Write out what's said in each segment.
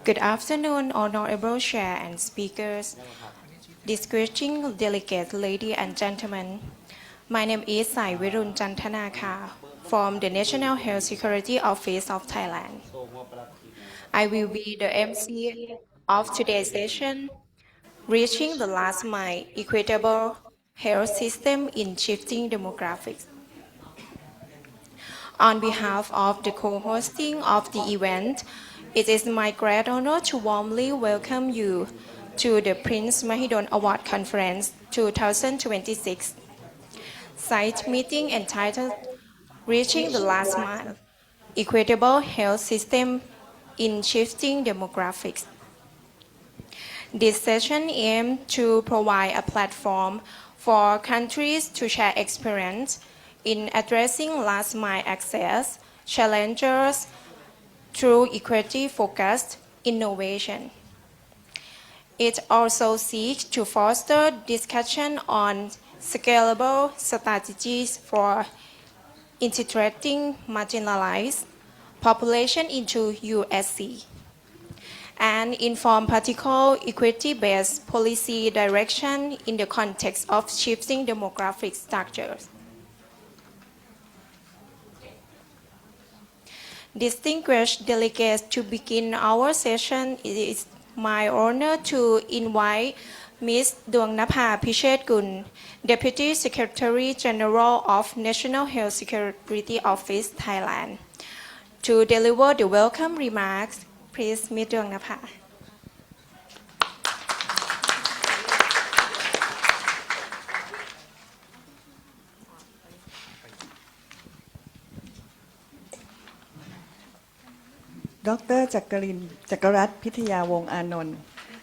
Good afternoon, honorable chair and speakers, distinguished delegates, ladies and gentlemen. My name is Sai Virun Chantanaka from the National Health Security Office of Thailand. I will be the MC of today's session, Reaching the Last Mile Equitable Health System in Shifting Demographics. On behalf of the co-hosting of the event, it is my great honor to warmly welcome you to the Prince Mahidol Award Conference 2026 site meeting entitled Reaching the Last Mile Equitable Health System in Shifting Demographics. This session aims to provide a platform for countries to share experience in addressing last mile access challenges through equity-focused innovation. It also seeks to foster discussion on scalable strategies for integrating marginalized population into USC and inform practical equity-based policy direction in the context of shifting demographic structures. Distinguished delegates, to begin our session, it is my honor to invite Ms. Duangnapha Pichetgul, Deputy Secretary General of National Health Security Office, Thailand, to deliver the welcome remarks. Please, Ms. Duangnapha. Dr. Chakarat Pitayawong Anon,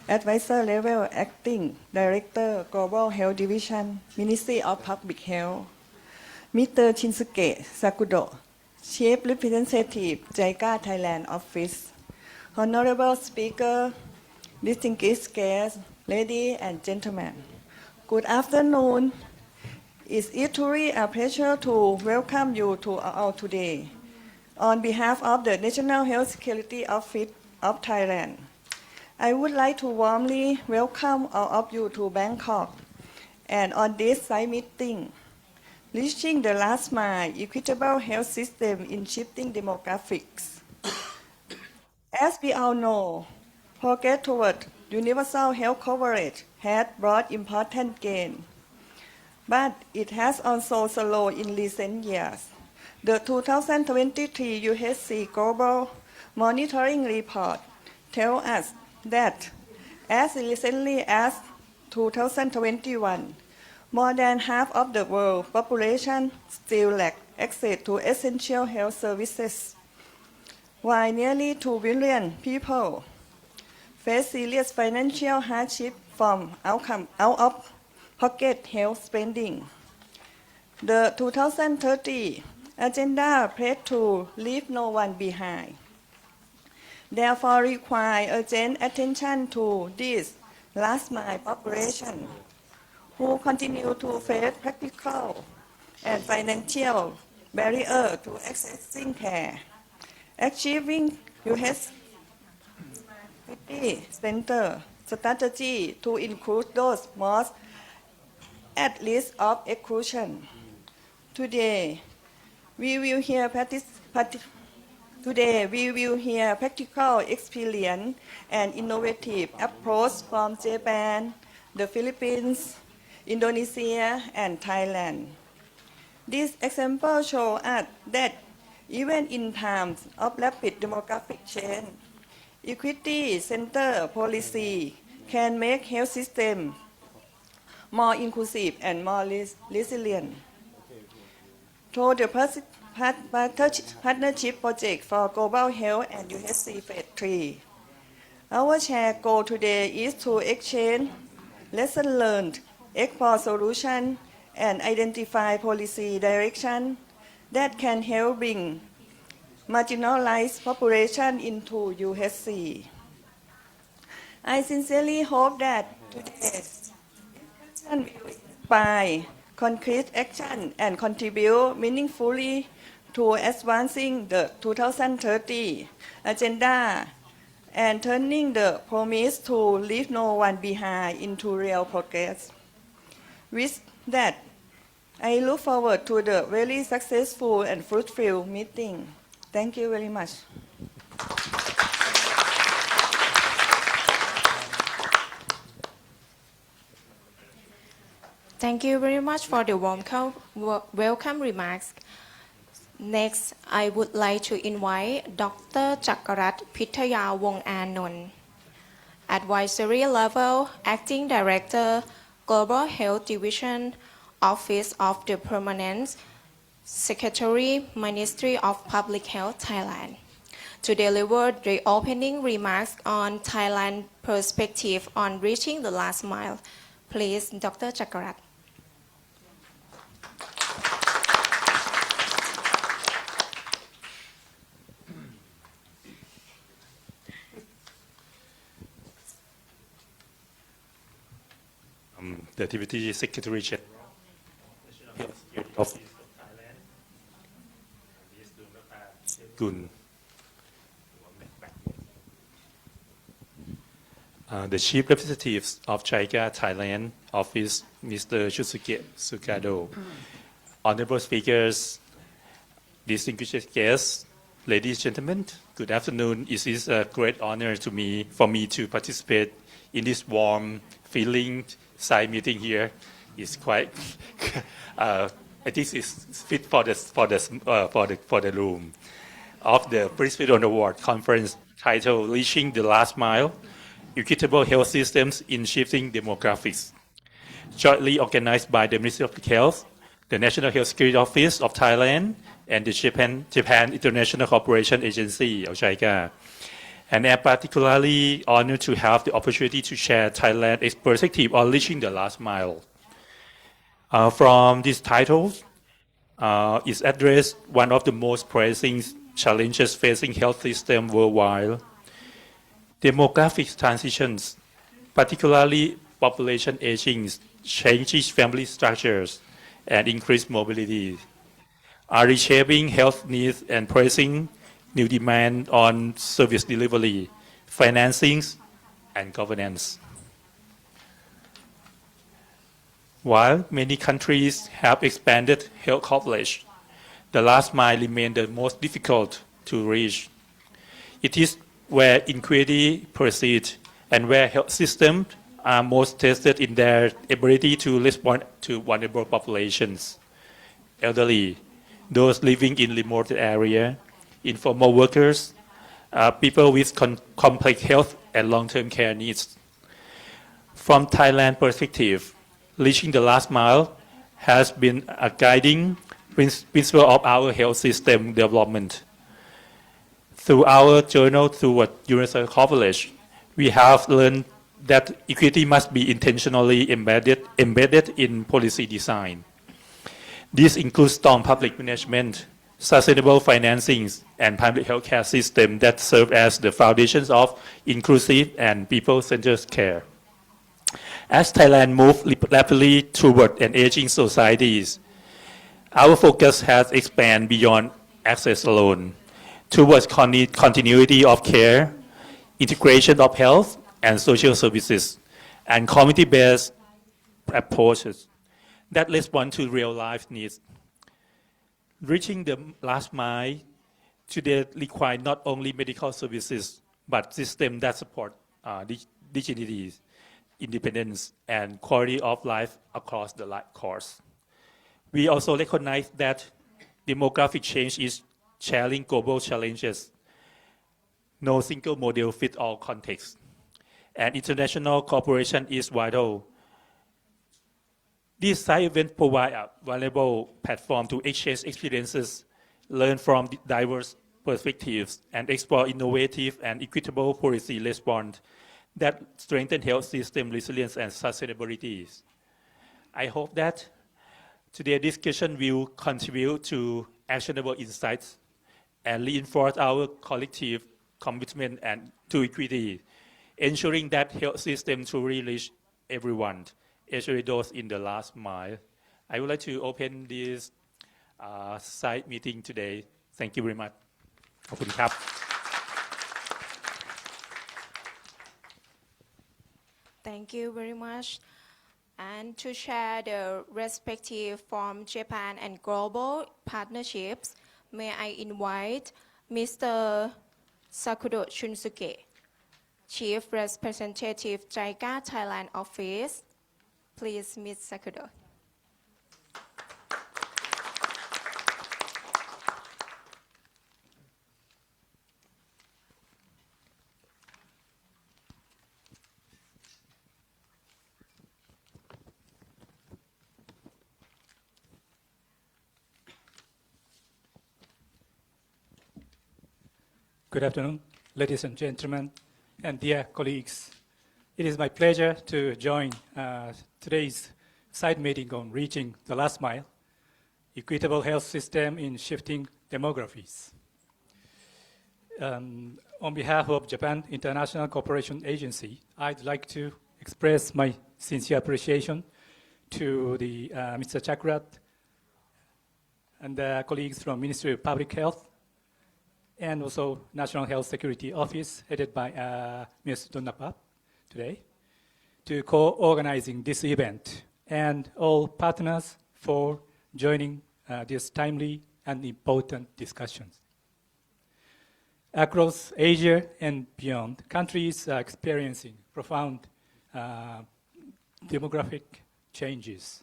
Advisor Level Acting Director Global Health Division, Ministry of Public Health. Mr. Shinsuke Sakudo, Chief Representative JICA Thailand Office. Honorable Speaker, distinguished guests, ladies and gentlemen. Good afternoon. It's truly a pleasure to welcome you to all today. On behalf of the National Health Security Office of Thailand, I would like to warmly welcome all of you to Bangkok and on this site meeting, Reaching the Last Mile Equitable Health System in Shifting Demographics. As we all know, progress toward universal health coverage has brought important gain, but it has also slowed in recent years. The 2023 UHC Global Monitoring Report tells us that as recently as 2021, more than half of the world's population still lack access to essential health services, while nearly 2 billion people face serious financial hardship from out-of-pocket health spending. The 2030 agenda pledged to leave no one behind. Therefore, require urgent attention to this last mile population who continue to face practical and financial barriers to accessing care. Achieving UHC Center strategy to include those most at risk of exclusion. Today, we will hear practical experience and innovative approach from Japan, the Philippines, Indonesia, and Thailand. These examples show us that even in times of rapid demographic change, equity-centered policy can make health systems more inclusive and more resilient. Through the partnership project for global health and UHC Phase 3, our shared goal today is to exchange lessons learned, explore solutions, and identify policy direction that can help bring marginalized population into UHC. I sincerely hope that today's discussion will inspire concrete action and contribute meaningfully to advancing the 2030 agenda and turning the promise to leave no one behind into real progress. With that, I look forward to the very successful and fruitful meeting. Thank you very much. Thank you very much for the welcome remarks. Next, I would like to invite Dr. Chakarat Pitaya Wonganon, Advisory Level Acting Director, Global Health Division, Office of the Permanent Secretary, Ministry of Public Health, Thailand, to deliver the opening remarks on Thailand perspective on reaching the last mile. Please, Dr. Chakarat. The Deputy Secretary General of the National Health Security Office of Thailand, the Chief Representatives of JICA Thailand Office, Mr. Shusuke Sukado, Honorable Speakers, distinguished guests, ladies and gentlemen, good afternoon. It is a great honor for me to participate in this warm feeling side meeting here. It's quite I think it's fit for the room of the President Award Conference titled Reaching the Last Mile, Equitable Health Systems in Shifting Demographics, jointly organized by the Ministry of Health, the National Health Security Office of Thailand, and the Japan International Cooperation Agency, or JICA. And I'm particularly honored to have the opportunity to share Thailand's perspective on reaching the last mile. From this title, it addressed one of the most pressing challenges facing health system worldwide. Demographic transitions, particularly population aging, changes family structures, and increased mobility, are reshaping health needs and pressing new demand on service delivery, financing, and governance. While many countries have expanded health coverage, the last mile remains the most difficult to reach. It is where inequity persists and where health systems are most tested in their ability to respond to vulnerable populations, elderly, those living in remote areas, informal workers, people with complex health and long-term care needs. From Thailand perspective, reaching the last mile has been a guiding principle of our health system development. Through our journey toward universal coverage, we have learned that equity must be intentionally embedded in policy design. This includes strong public management, sustainable financing, and public health care systems that serve as the foundations of inclusive and people-centered care. As Thailand moves rapidly toward an aging society, our focus has expanded beyond access alone towards continuity of care, integration of health and social services, and community-based approaches that respond to real-life needs. Reaching the last mile today requires not only medical services, but systems that support dignity, independence, and quality of life across the life course. We also recognize that demographic change is challenging global challenges. No single model fits all contexts, and international cooperation is vital. These side events provide a valuable platform to exchange experiences, learn from diverse perspectives, and explore innovative and equitable policy response that strengthen health system resilience and sustainability. I hope that today's discussion will contribute to actionable insights and reinforce our collective commitment and to equity, ensuring that health systems truly reach everyone, especially those in the last mile. I would like to open this side meeting today. Thank you very much. ขอบคุณครับ Thank you very much. And to share the respective from Japan and global partnerships, may I invite Mr. Sakudo Shunsuke, Chief Representative JICA Thailand Office. Please, Ms. Sakudo. Good afternoon, ladies and gentlemen, and dear colleagues. It is my pleasure to join today's side meeting on reaching the last mile, equitable health system in shifting demographies. On behalf of Japan International Cooperation Agency, I'd like to express my sincere appreciation to Mr. Chakrat and the colleagues from Ministry of Public Health, and also National Health Security Office, headed by Ms. Donnappa today, to co-organizing this event, and all partners for joining these timely and important discussions. Across Asia and beyond, countries are experiencing profound demographic changes.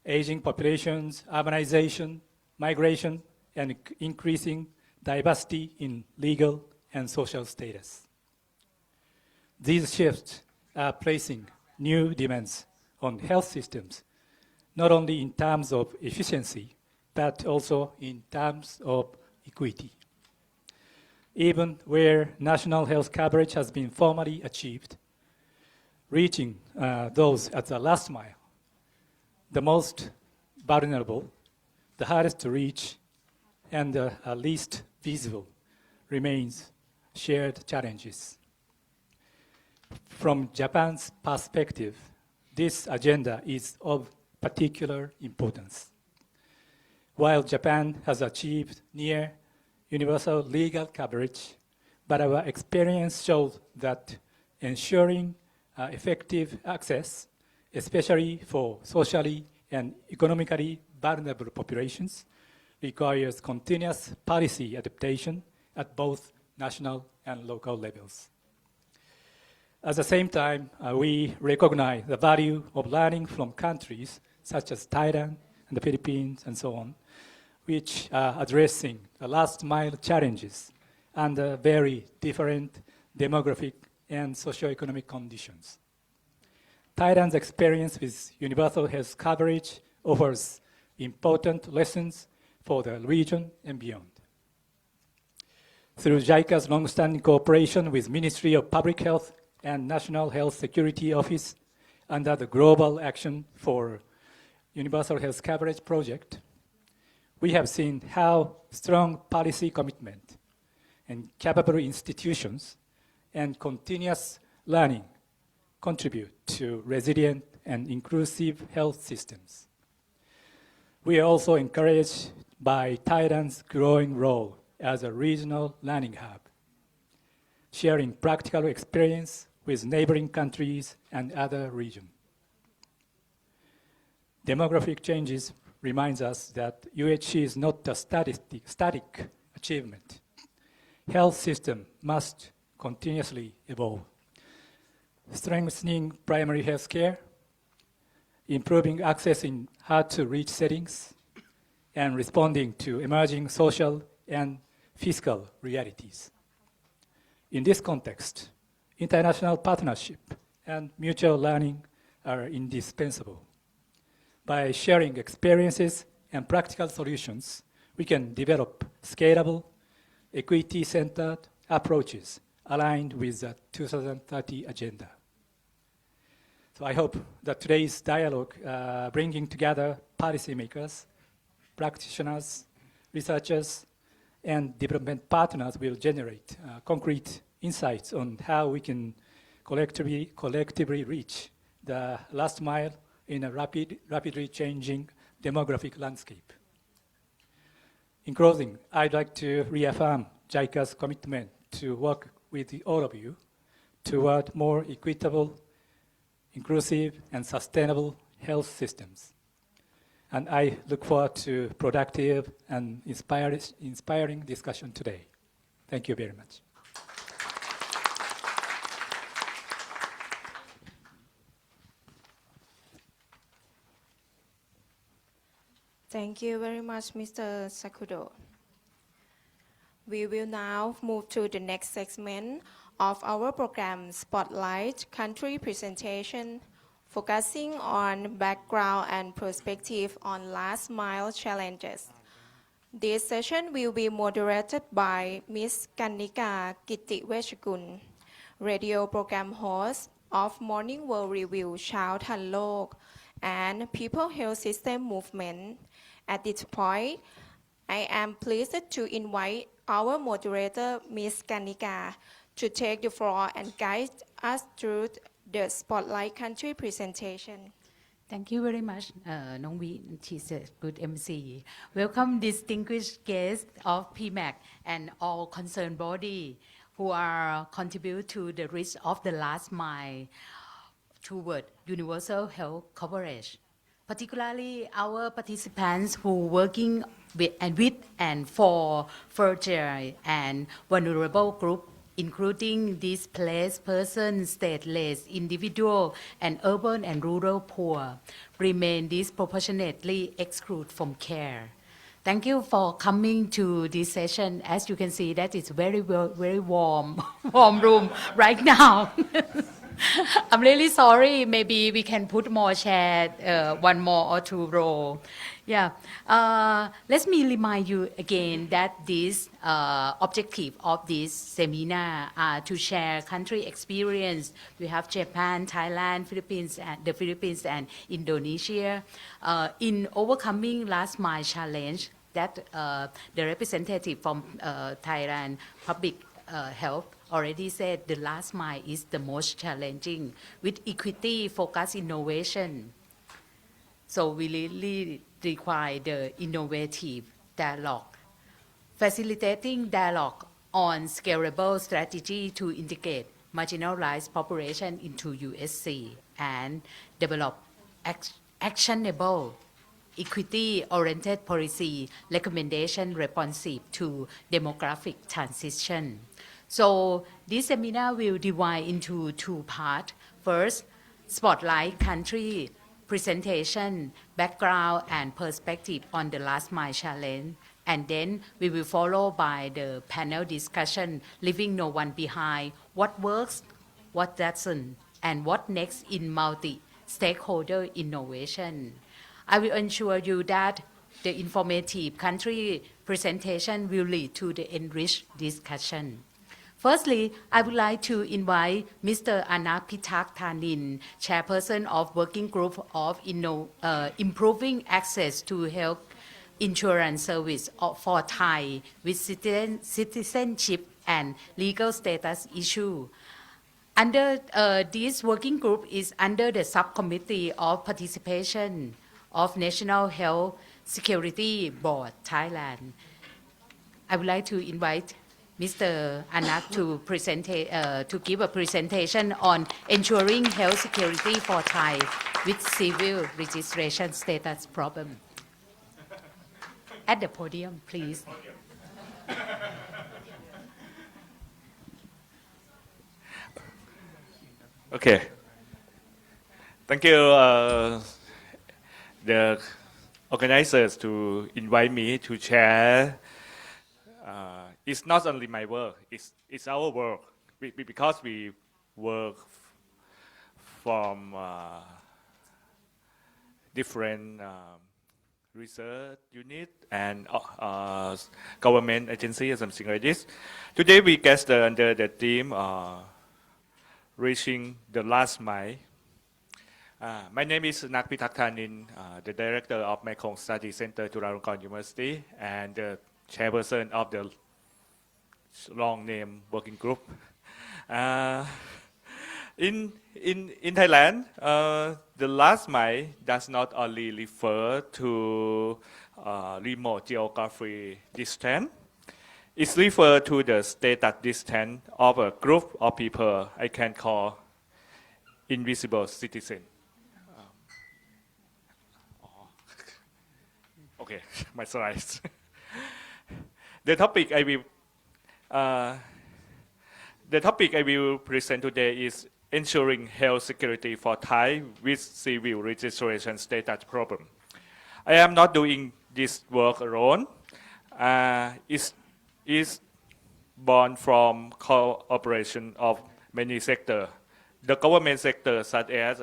Aging populations, urbanization, migration, and increasing diversity in legal and social status. These shifts are placing new demands on health systems, not only in terms of efficiency, but also in terms of equity. Even where national health coverage has been formally achieved, reaching those at the last mile, the most vulnerable, the hardest to reach, and the least visible remains shared challenges. From Japan's perspective, this agenda is of particular importance. While Japan has achieved near universal legal coverage, but our experience shows that ensuring effective access, especially for socially and economically vulnerable populations, requires continuous policy adaptation at both national and local levels. At the same time, we recognize the value of learning from countries such as Thailand and the Philippines and so on, which are addressing the last mile challenges under very different demographic and socioeconomic conditions. Thailand's experience with universal health coverage offers important lessons for the region and beyond. Through JICA's long-standing cooperation with Ministry of Public Health and National Health Security Office under the Global Action for Universal Health Coverage project, we have seen how strong policy commitment and capable institutions and continuous learning contribute to resilient and inclusive health systems. We are also encouraged by Thailand's growing role as a regional learning hub, sharing practical experience with neighboring countries and other regions. Demographic changes reminds us that UHC is not a static achievement. Health system must continuously evolve, strengthening primary health care, improving access in hard-to-reach settings, and responding to emerging social and fiscal realities. In this context, international partnership and mutual learning are indispensable. By sharing experiences and practical solutions, we can develop scalable, equity-centered approaches aligned with the 2030 agenda. So I hope that today's dialogue, bringing together policymakers, practitioners, researchers, and development partners will generate concrete insights on how we can collectively reach the last mile in a rapidly changing demographic landscape. In closing, I'd like to reaffirm JICA's commitment to work with all of you toward more equitable inclusive, and sustainable health systems. And I look forward to productive and inspiring discussion today. Thank you very much. Thank you very much, Mr. Sakudo. We will now move to the next segment of our program, Spotlight Country Presentation, focusing on background and perspective on last mile challenges. This session will be moderated by Ms. Kannika Kittiwechakul, radio program host of Morning World Review เช้าทันโลก and People Health System Movement. At this point, I am pleased to invite our moderator, Ms. Kannika, to take the floor and guide us through the Spotlight Country presentation. Thank you very much, Nong Vi. She's a good MC. Welcome distinguished guests of PMAC and all concerned body who are contribute to the reach of the last mile toward universal health coverage. Particularly our participants who working with and for fragile and vulnerable group, including displaced persons, stateless individual, and urban and rural poor, remain disproportionately excluded from care. Thank you for coming to this session. As you can see, that is very warm, warm room right now. I'm really sorry. Maybe we can put more chair, one more or two row. Yeah. Let me remind you again that this objective of this seminar are to share country experience. We have Japan, Thailand, the Philippines and Indonesia in overcoming last mile challenge that the representative from Thailand Public Health already said the last mile is the most challenging with equity focused innovation. So we really require the innovative dialogue, facilitating dialogue on scalable strategy to integrate marginalized population into USC and develop actionable equity-oriented policy recommendation responsive to demographic transition. So this seminar will divide into two parts. First, spotlight country presentation, background and perspective on the last mile challenge. And then we will follow by the panel discussion, leaving no one behind, what works, what doesn't, and what next in multi-stakeholder innovation. I will ensure you that the informative country presentation will lead to the enriched discussion. Firstly, I would like to invite Mr. Anak Pitak Thanin, Chairperson of Working Group of Improving Access to Health Insurance Service for Thai with Citizenship and Legal Status Issue. Under this working group is under the subcommittee of participation of National Health Security Board, Thailand. I would like to invite Mr. Anak to give a presentation on ensuring health security for Thai with civil registration status problem. At the podium, please. Okay. Thank you, the organizers, to invite me to share. It's not only my work, it's our work, because we work from different research unit and government agency or something like this. Today we gather under the theme reaching the last mile. My name is Nak Pitak Thanin, the director of Mekong Study Center, Chulalongkorn University, and the chairperson of the long name working group. In Thailand, the last mile does not only refer to remote geography distance. It refers to the status distance of a group of people I can call invisible citizen. Okay, my slides. The topic I will present today is ensuring health security for Thai with civil registration status problem. I am not doing this work alone. It's born from cooperation of many sectors. The government sector such as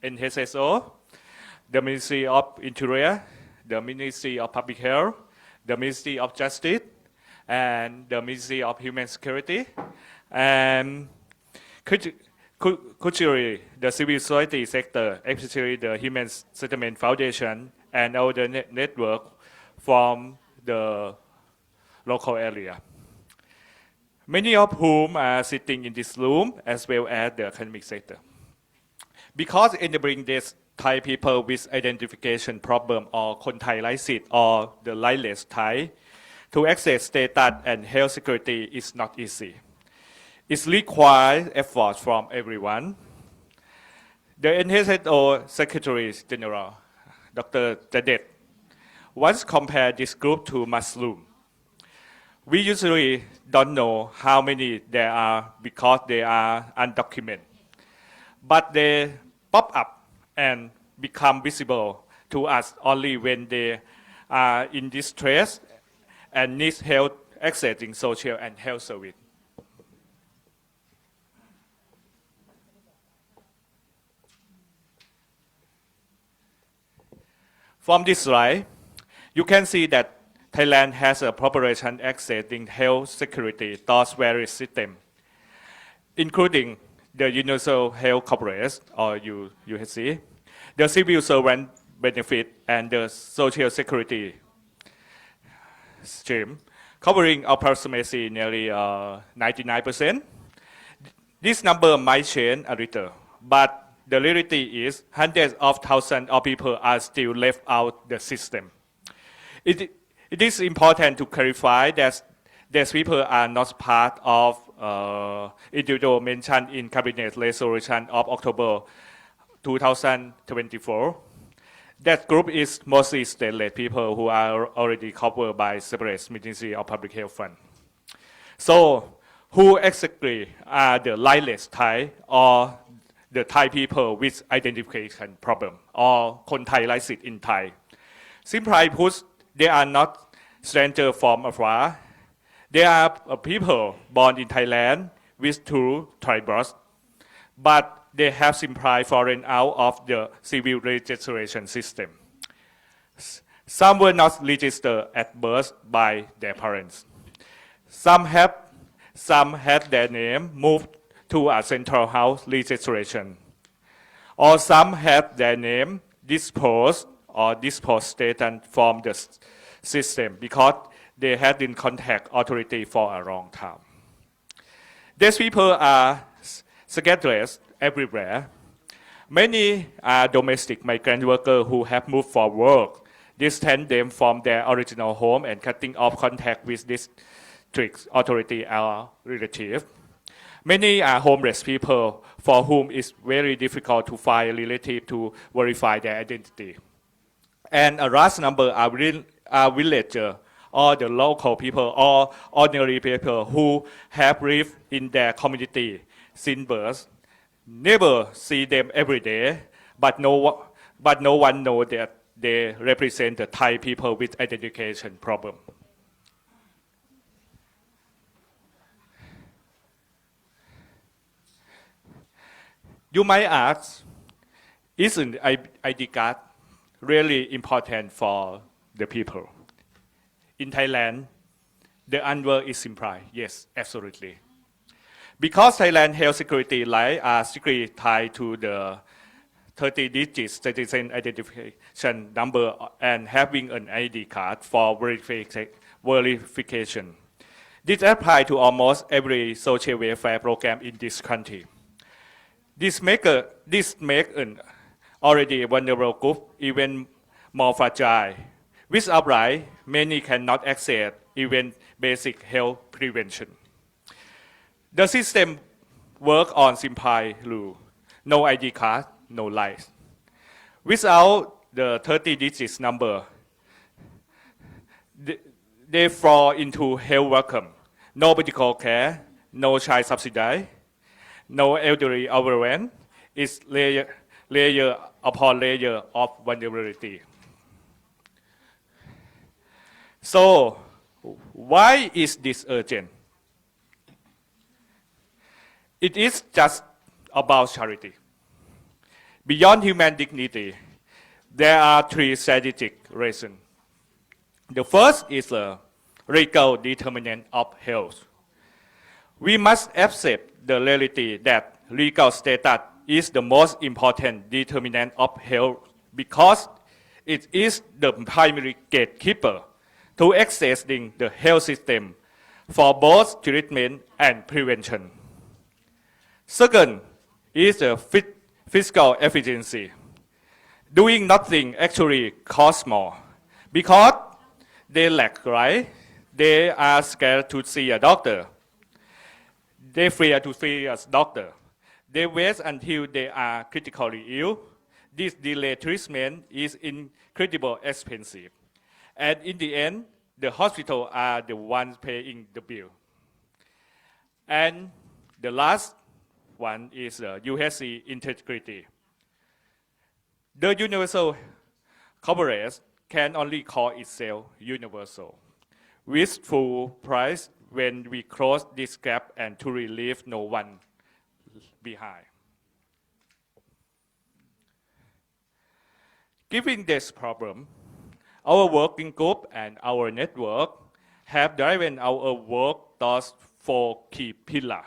NHSO, the Ministry of Interior, the Ministry of Public Health, the Ministry of Justice, and the Ministry of Human Security, and culturally, the civil society sector, especially the Human Settlement Foundation and other network from the local area. Many of whom are sitting in this room as well as the academic sector. Because enabling this Thai people with identification problem or คนไทยไร้สิทธิ์ or the lightless Thai to access status and health security is not easy. It requires effort from everyone. The NHSO Secretary General, Dr. Jadet, once compared this group to mushroom. We usually don't know how many there are because they are undocumented. But they pop up and become visible to us only when they are in distress and need help accessing social and health service. From this slide, you can see that Thailand has a population accessing health security through various systems, including the Universal Health Coverage, or UHC, the Civil Servant Benefit, and the Social Security stream, covering approximately nearly 99%. This number might change a little, but the reality is hundreds of thousands of people are still left out the system. It is important to clarify that these people are not part of individual mentioned in Cabinet Resolution of October 2024. That group is mostly state-led people who are already covered by separate Ministry of Public Health Fund. So, who exactly are the lightless Thai or the Thai people with identification problem or คนไทยไร้สิทธิ์ in Thai? Simply put, they are not strangers from afar. They are people born in Thailand with two tribals, but they have simply fallen out of the civil registration system. Some were not registered at birth by their parents. Some had their name moved to a central house registration, or some had their name disposed status from the system because they had been contact authority for a long time. These people are scattered everywhere. Many are domestic migrant workers who have moved for work, distance them from their original home and cutting off contact with district authority or relative. Many are homeless people for whom it's very difficult to find a relative to verify their identity. And a large number are villagers or the local people or ordinary people who have lived in their community since birth. Never see them every day, but no one knows that they represent the Thai people with identification problem. You might ask, isn't ID card really important for the people? In Thailand, the answer is simple, yes, absolutely. Because Thailand health security laws are strictly tied to the 30-digit citizen identification number and having an ID card for verification. This applies to almost every social welfare program in this country. This makes an already vulnerable group even more fragile. Without right, many cannot access even basic health prevention. The system works on simple rule. no ID card, no life. Without the 30 digits number, they fall into health vacuum. No medical care, no child subsidy, no elderly overrun. It's layer upon layer of vulnerability. So, why is this urgent? It is just about charity. Beyond human dignity, there are three strategic reasons. The first is the legal determinant of health. We must accept the reality that legal status is the most important determinant of health because it is the primary gatekeeper to accessing the health system for both treatment and prevention. Second is the fiscal efficiency. Doing nothing actually costs more because they lack right. They are scared to see a doctor. They fear to see a doctor. They wait until they are critically ill. This delayed treatment is incredibly expensive. And in the end, the hospitals are the ones paying the bill. And the last one is UHC integrity. The universal coverage can only call itself universal, with full price when we close this gap and to leave no one behind. Given this problem, our working group and our network have driven our work towards 4 key pillars.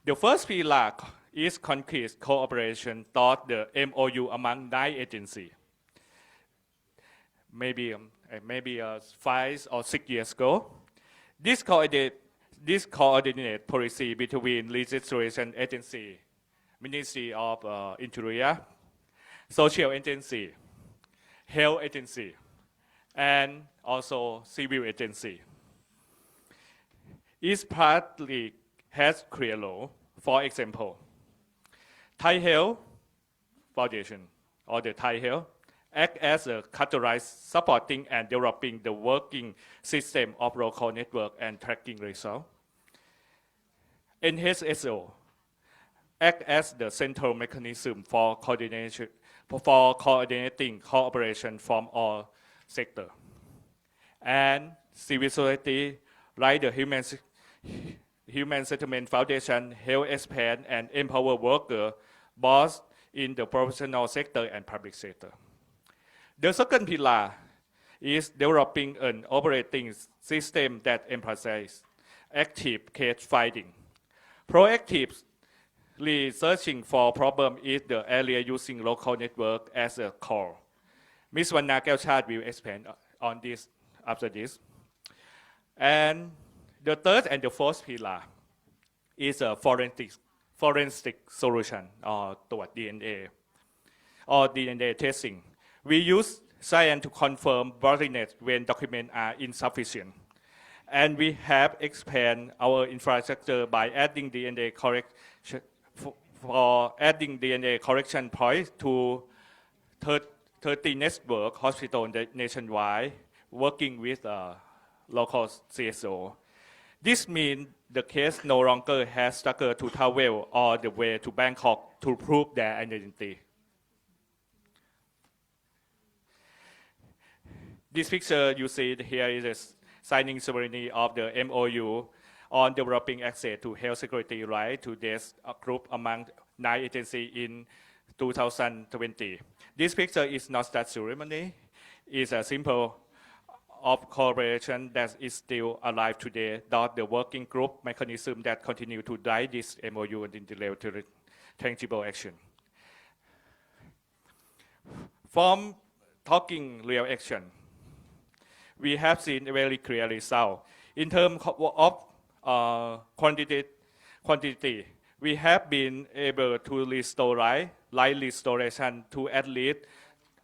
The first pillar is concrete cooperation toward the MOU among 9 agencies. Maybe 5 or 6 years ago, this coordinated policy between legislation agency, Ministry of Interior, social agency, health agency, and also civil agency. It partly has clear law. For example, Thai Health Foundation or the Thai Health act as a catalyst supporting and developing the working system of local network and tracking results. NHSO act as the central mechanism for coordinating cooperation from all sectors. And civil society, like the Human Settlement Foundation, help expand and empower workers both in the professional sector and public sector. The second pillar is developing an operating system that emphasizes active case finding. Proactively searching for problems is the area using local network as a core. Ms. Vanna Kelchat will expand on this after this. And the third and the fourth pillar is a forensic solution or toward DNA or DNA testing. We use science to confirm bottlenecks when documents are insufficient. And we have expanded our infrastructure by adding DNA correction points to 30 network hospitals nationwide, working with local CSO. This means the case no longer has struggled to travel all the way to Bangkok to prove their identity. This picture you see here is a signing ceremony of the MOU on developing access to health security right to this group among 9 agencies in 2020. This picture is not that ceremony. It's a symbol of cooperation that is still alive today, that the working group mechanism that continue to drive this MOU and into tangible action. From talking real action, we have seen a very clear result. In terms of quantity, we have been able to restore light restoration to at least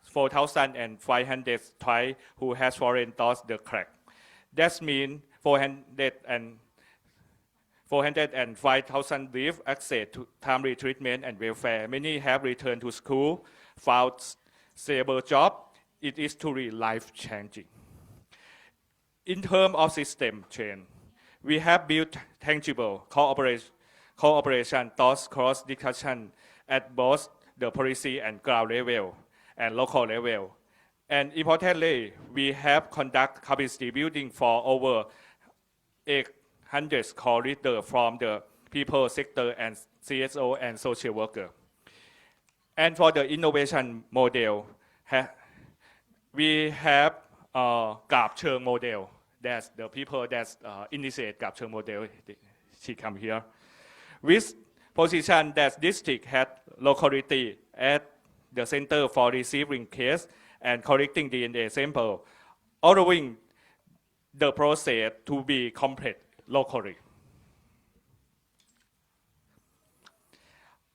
4,500 Thai who has fallen towards the crack. That means 405,000 live access to timely treatment and welfare. Many have returned to school, found stable job. It is truly life-changing. In terms of system change, we have built tangible cooperation thoughts cross discussion at both the policy and ground level and local level. And importantly, we have conducted capacity building for over 800 core leaders from the people sector and CSO and social worker. And for the innovation model, we have กราบเชิง model. That's the people that initiate กราบเชิง model. She come here. With position that district had locality at the center for receiving case and collecting DNA sample, allowing the process to be complete locally.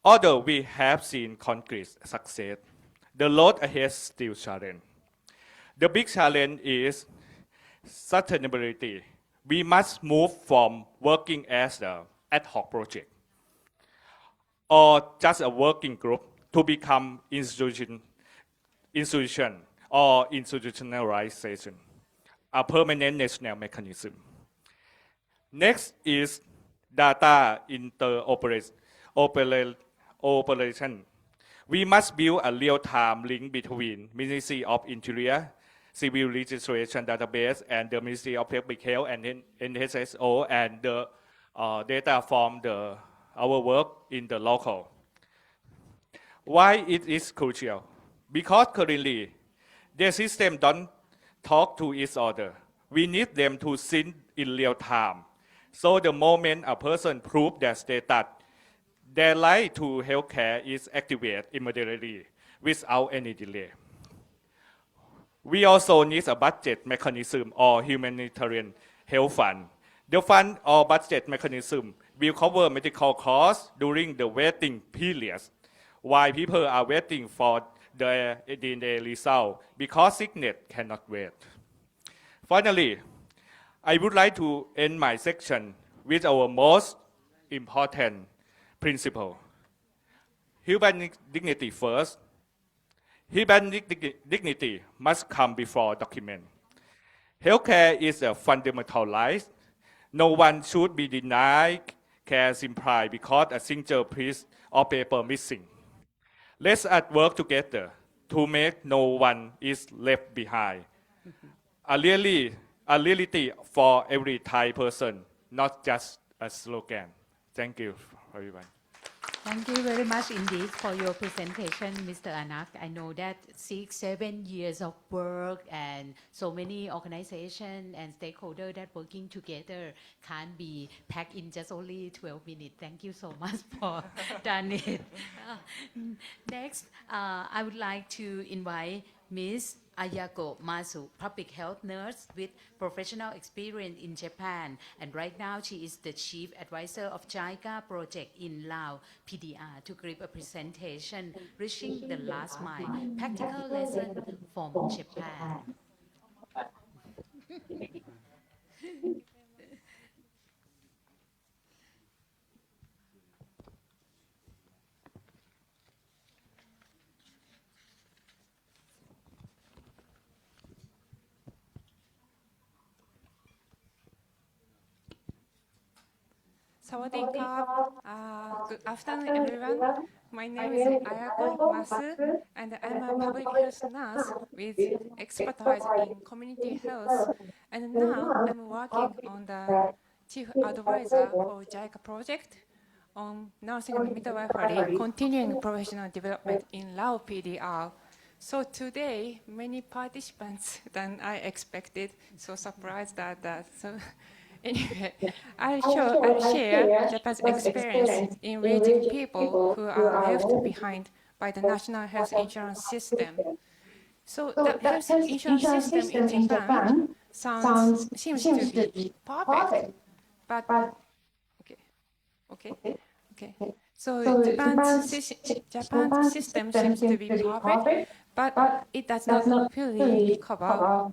Although we have seen concrete success, the road ahead is still challenge. The big challenge is sustainability. We must move from working as an ad hoc project or just a working group to become institution or institutionalization, a permanent national mechanism. Next is data interoperation. We must build a real-time link between Ministry of Interior, Civil Registration Database, and the Ministry of Public Health and NHSO, and the data from our work in the local. Why it is crucial? Because currently, their system don't talk to each other. We need them to sync in real time. So the moment a person proves their status, their right to healthcare is activated immediately without any delay. We also need a budget mechanism or humanitarian health fund. The fund or budget mechanism will cover medical costs during the waiting periods while people are waiting for the DNA result because sickness cannot wait. Finally, I would like to end my section with our most important principle. Human dignity first. Human dignity must come before document. Healthcare is a fundamental right. No one should be denied care simply because a single piece of paper missing. Let's work together to make no one is left behind. A reality for every Thai person, not just a slogan. Thank you, everyone. Thank you very much indeed for your presentation, Mr. Anak. I know that 6-7 years of work and so many organizations and stakeholders that working together can't be packed in just only 12 minutes. Thank you so much for done it. Next, I would like to invite Ms. Ayako Masu, public health nurse with professional experience in Japan, and right now she is the chief advisor of JICA project in Laos PDR, to give a presentation reaching the last mile, practical lesson from Japan. สวัสดีครับ Good afternoon, everyone. My name is Ayako Masu, and I'm a public health nurse with expertise in community health. And now I'm working on the chief advisor for JICA project on nursing and midwifery, continuing professional development in Lao PDR. So today, many participants than I expected. So surprised that. Anyway, I'll share Japan's experience in raising people who are left behind by the national health insurance system. So the health insurance system in Japan seems to be perfect, but okay. So Japan's system seems to be perfect, but it does not fully cover.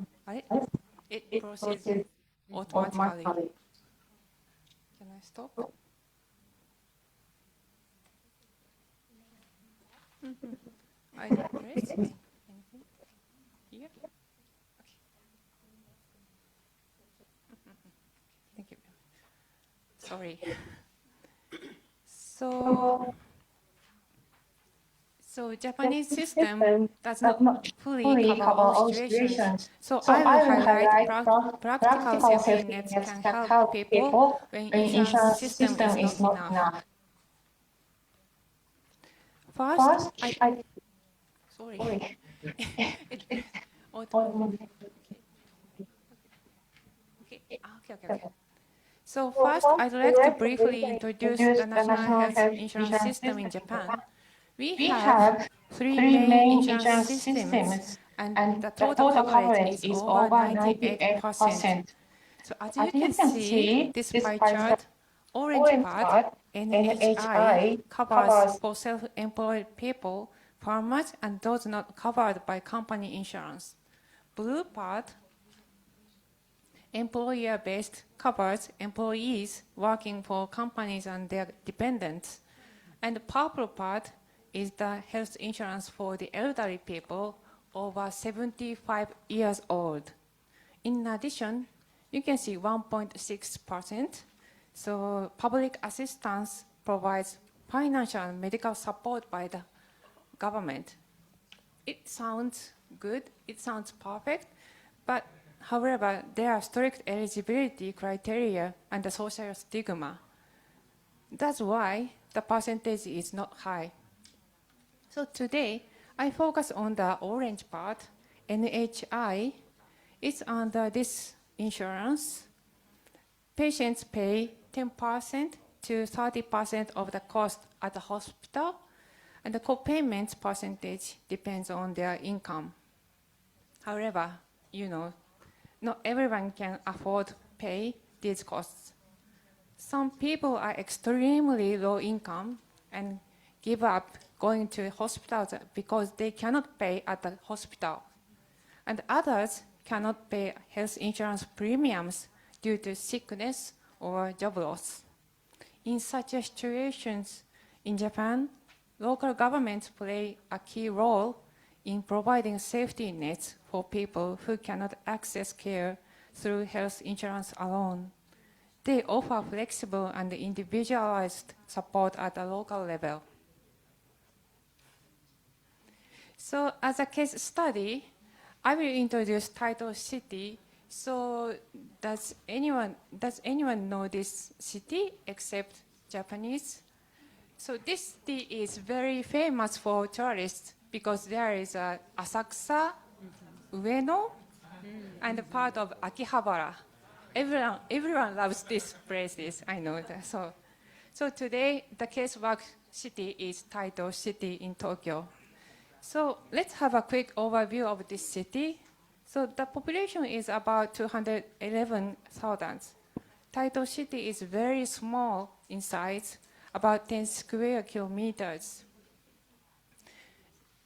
It proceeds automatically. Can I? I stop? I press anything here. Okay. Thank you. Sorry. So Japanese system does not fully cover all situations. So I will highlight practical safety nets can help people when insurance system is not enough. First, sorry. Okay. So first, I'd like to briefly introduce the National Health Insurance System in Japan. We have three main insurance systems, and the total coverage is over 98%. So as you can see, this pie chart, orange part, NHI, covers for self-employed people, farmers, and those not covered by company insurance. Blue part, employer-based, covers employees working for companies and their dependents. And the purple part is the health insurance for the elderly people over 75 years old. In addition, you can see 1.6%. So public assistance provides financial and medical support by the government. It sounds good, it sounds perfect, but however, there are strict eligibility criteria and the social stigma. That's why the percentage is not high. So today, I focus on the orange part, NHI. It's under this insurance. Patients pay 10% to 30% of the cost at the hospital, and the co-payment percentage depends on their income. However, not everyone can afford pay these costs. Some people are extremely low income and give up going to hospitals because they cannot pay at the hospital. And others cannot pay health insurance premiums due to sickness or job loss. In such situations, in Japan, local governments play a key role in providing safety nets for people who cannot access care through health insurance alone. They offer flexible and individualized support at a local level. So as a case study, I will introduce Taito City. So does anyone know this city except Japanese? So this city is very famous for tourists because there is a Asakusa, Ueno, and a part of Akihabara. Everyone loves these places, I know that. So today, the casework city is Taito City in Tokyo. So let's have a quick overview of this city. So the population is about 211,000. Taito City is very small in size, about 10 square kilometers.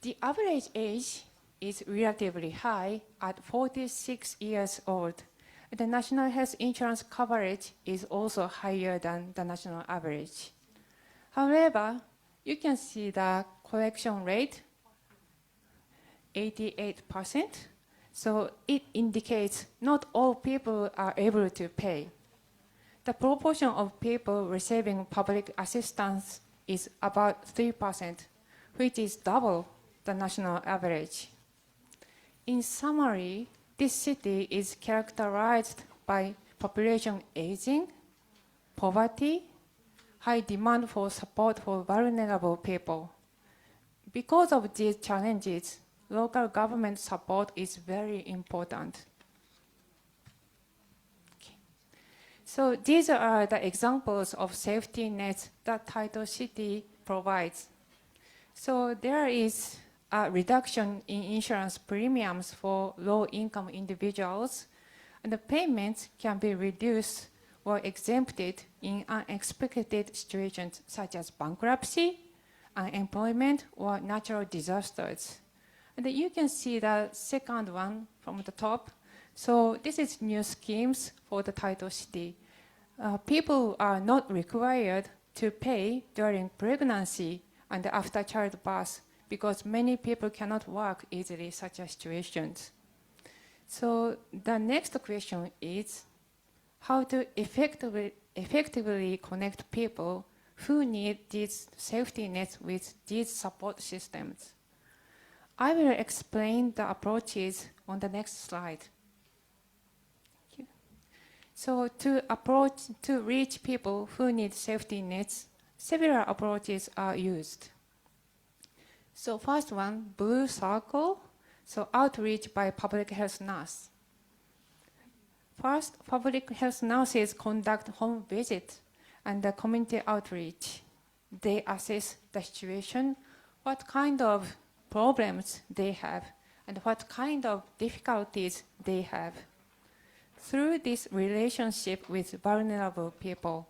The average age is relatively high at 46 years old. The national health insurance coverage is also higher than the national average. However, you can see the collection rate, 88%. So it indicates not all people are able to pay. The proportion of people receiving public assistance is about 3%, which is double the national average. In summary, this city is characterized by population aging, poverty, high demand for support for vulnerable people. Because of these challenges, local government support is very important. Okay. So these are the examples of safety nets that Taito City provides. So there is a reduction in insurance premiums for low-income individuals, and the payments can be reduced or exempted in unexpected situations such as bankruptcy, unemployment, or natural disasters. And you can see the second one from the top. So this is new schemes for the Taito City. people are not required to pay during pregnancy and after childbirth because many people cannot work easily in such situations. So the next question is how to effectively connect people who need these safety nets with these support systems. I will explain the approaches on the next slide. Thank you. So to reach people who need safety nets, several approaches are used. So first one, blue circle, so outreach by public health nurse. First, public health nurses conduct home visits and the community outreach. They assess the situation, what kind of problems they have, and what kind of difficulties they have. Through this relationship with vulnerable people,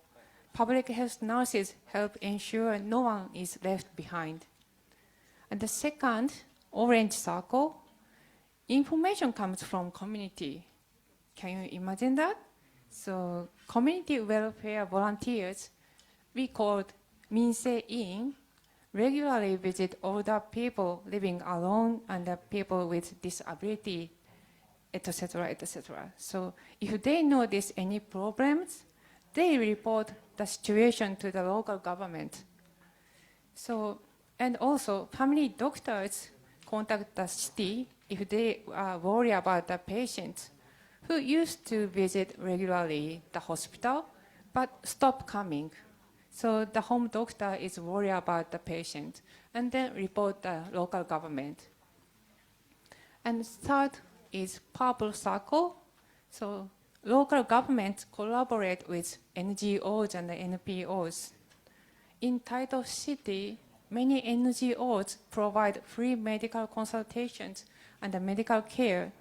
public health nurses help ensure no one is left behind. And the second, orange circle, information comes from community. Can you imagine that? So community welfare volunteers, we called Minsei-in, regularly visit older people living alone and the people with disability, etc., etc. So if they notice any problems, they report the situation to the local government. So, and also family doctors contact the city if they worry about the patients who used to visit regularly the hospital but stop coming. So the home doctor is worried about the patient and then report the local government. And third is purple circle. So local governments collaborate with NGOs and the NPOs. In Taito City, many NGOs provide free medical consultations and medical care.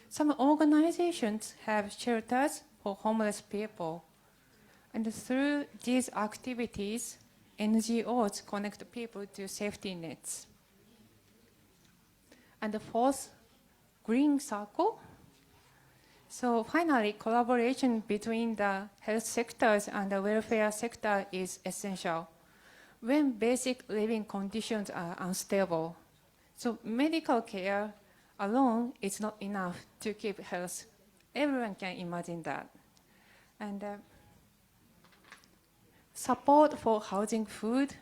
Some organizations have shelters for homeless people. And through these activities, NGOs connect people to safety nets. And the fourth, green circle. So finally, collaboration between the health sectors and the welfare sector is essential when basic living conditions are unstable. So medical care alone is not enough to keep health. Everyone can imagine that. And support for housing, food,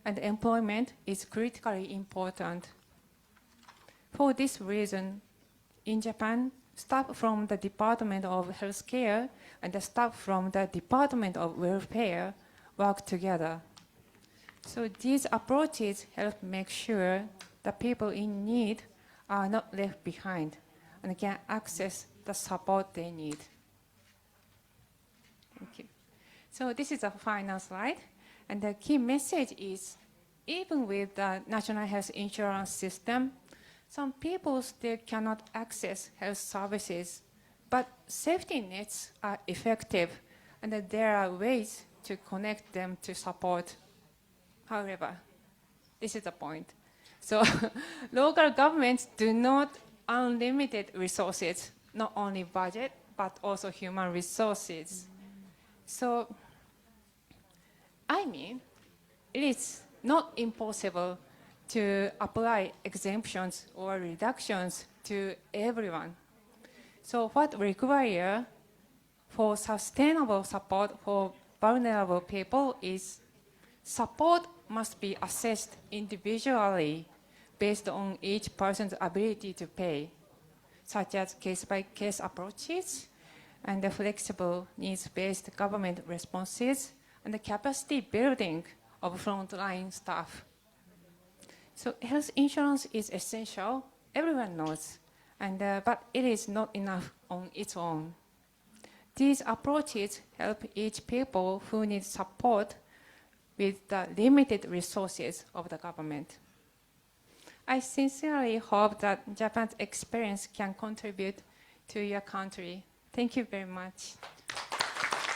and employment is critically important. For this reason, in Japan, staff from the Department of Healthcare and the staff from the Department of Welfare work together. So these approaches help make sure the people in need are not left behind and can access the support they need. Thank you. So this is a final slide. And the key message is, even with the national health insurance system, some people still cannot access health services, but safety nets are effective, and that there are ways to connect them to support. However, this is the point. So local governments do not unlimited resources, not only budget, but also human resources. So, I mean, it is not impossible to apply exemptions or reductions to everyone. So what requires for sustainable support for vulnerable people is support must be assessed individually based on each person's ability to pay, such as case-by-case approaches and the flexible needs-based government responses and the capacity building of frontline staff. So health insurance is essential, everyone knows, but it is not enough on its own. These approaches help each people who need support with the limited resources of the government. I sincerely hope that Japan's experience can contribute to your country. Thank you very much.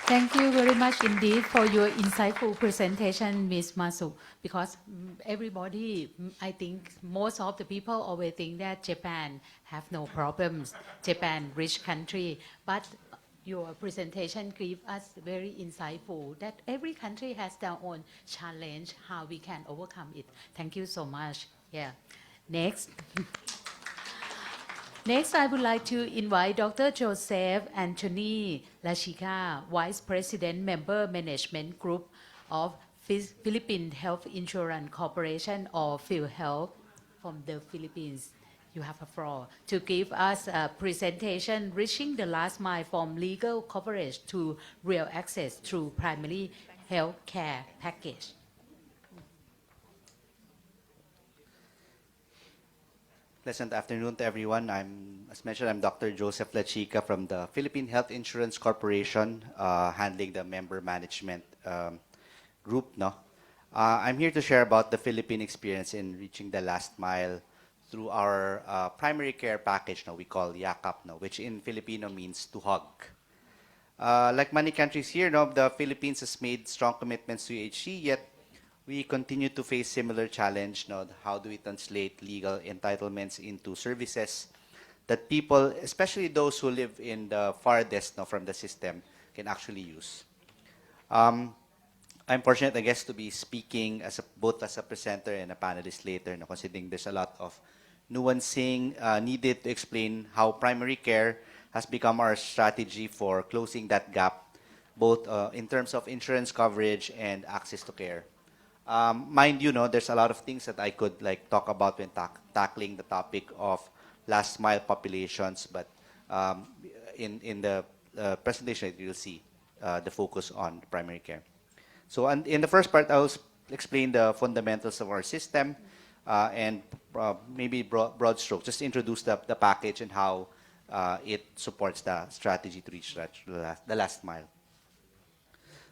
Thank you very much indeed for your insightful presentation, Ms. Masu, because everybody, I think most of the people always think that Japan have no problems, Japan rich country, but your presentation gave us very insightful that every country has their own challenge, how we can overcome it. Thank you so much. Yeah. Next. Next, I would like to invite Dr. Joseph Anthony Lachika, Vice President, Member Management Group of Philippine Health Insurance Corporation or PhilHealth from the Philippines. You have a floor to give us a presentation reaching the last mile from legal coverage to real access through primary health care package. Pleasant afternoon to everyone. As mentioned, I'm Dr. Joseph Lachika from the Philippine Health Insurance Corporation, handling the member management group. No, I'm here to share about the Philippine experience in reaching the last mile through our primary care package. No, we call YAKAP, no, which in Filipino means to hug. Like many countries here, no, the Philippines has made strong commitments to UHC, yet we continue to face similar challenge. No, how do we translate legal entitlements into services that people, especially those who live in the farthest from the system, can actually use? I'm fortunate, I guess, to be speaking both as a presenter and a panelist later, considering there's a lot of nuancing needed to explain how primary care has become our strategy for closing that gap, both in terms of insurance coverage and access to care. Mind you, there's a lot of things that I could talk about when tackling the topic of last mile populations, but in the presentation you'll see the focus on primary care. So in the first part, I'll explain the fundamentals of our system and maybe broad strokes, just introduce the package and how it supports the strategy to reach the last mile.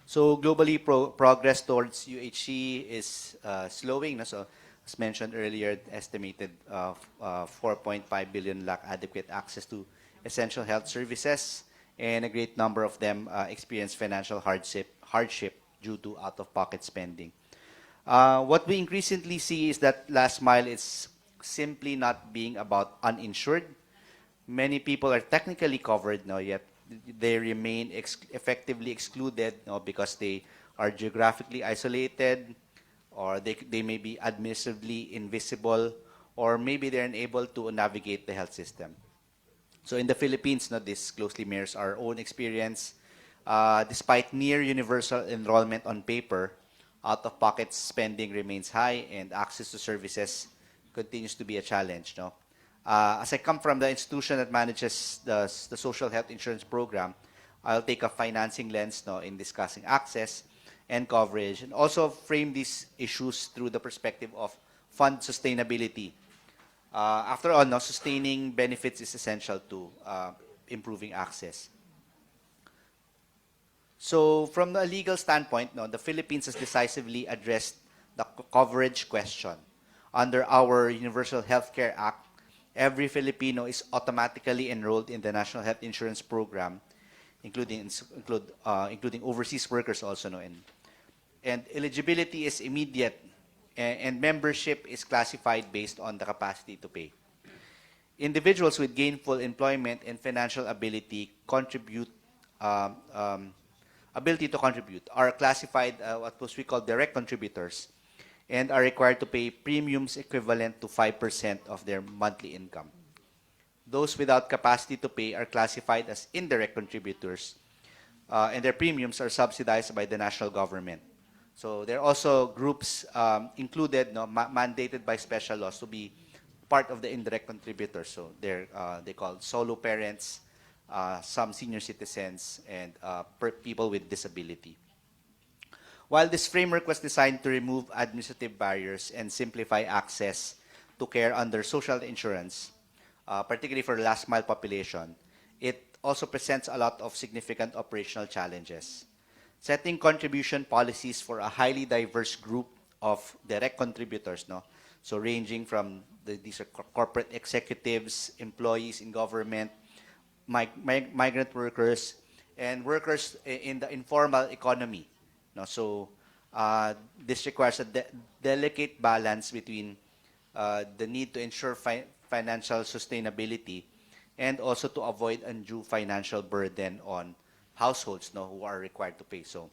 So globally, progress towards UHC is slowing. So as mentioned earlier, estimated 4.5 billion lack adequate access to essential health services, and a great number of them experience financial hardship due to out-of-pocket spending. What we increasingly see is that last mile is simply not being about uninsured. Many people are technically covered now, yet they remain effectively excluded because they are geographically isolated, or they may be administratively invisible, or maybe they're unable to navigate the health system. So in the Philippines, this closely mirrors our own experience. Despite near universal enrollment on paper, out-of-pocket spending remains high and access to services continues to be a challenge. As I come from the institution that manages the social health insurance program, I'll take a financing lens in discussing access and coverage, and also frame these issues through the perspective of fund sustainability. After all, sustaining benefits is essential to improving access. So from the legal standpoint, the Philippines has decisively addressed the coverage question. Under our Universal Healthcare Act, every Filipino is automatically enrolled in the National Health Insurance Program, including overseas workers also. And eligibility is immediate, and membership is classified based on the capacity to pay. Individuals with gainful employment and financial ability to contribute are classified what we call direct contributors, and are required to pay premiums equivalent to 5% of their monthly income. Those without capacity to pay are classified as indirect contributors, and their premiums are subsidized by the national government. So there are also groups included, mandated by special laws to be part of the indirect contributors. So they call solo parents, some senior citizens, and people with disability. While this framework was designed to remove administrative barriers and simplify access to care under social insurance, particularly for the last mile population, it also presents a lot of significant operational challenges. Setting contribution policies for a highly diverse group of direct contributors, so ranging from these are corporate executives, employees in government, migrant workers, and workers in the informal economy. So this requires a delicate balance between the need to ensure financial sustainability and also to avoid undue financial burden on households no, who are required to pay. So,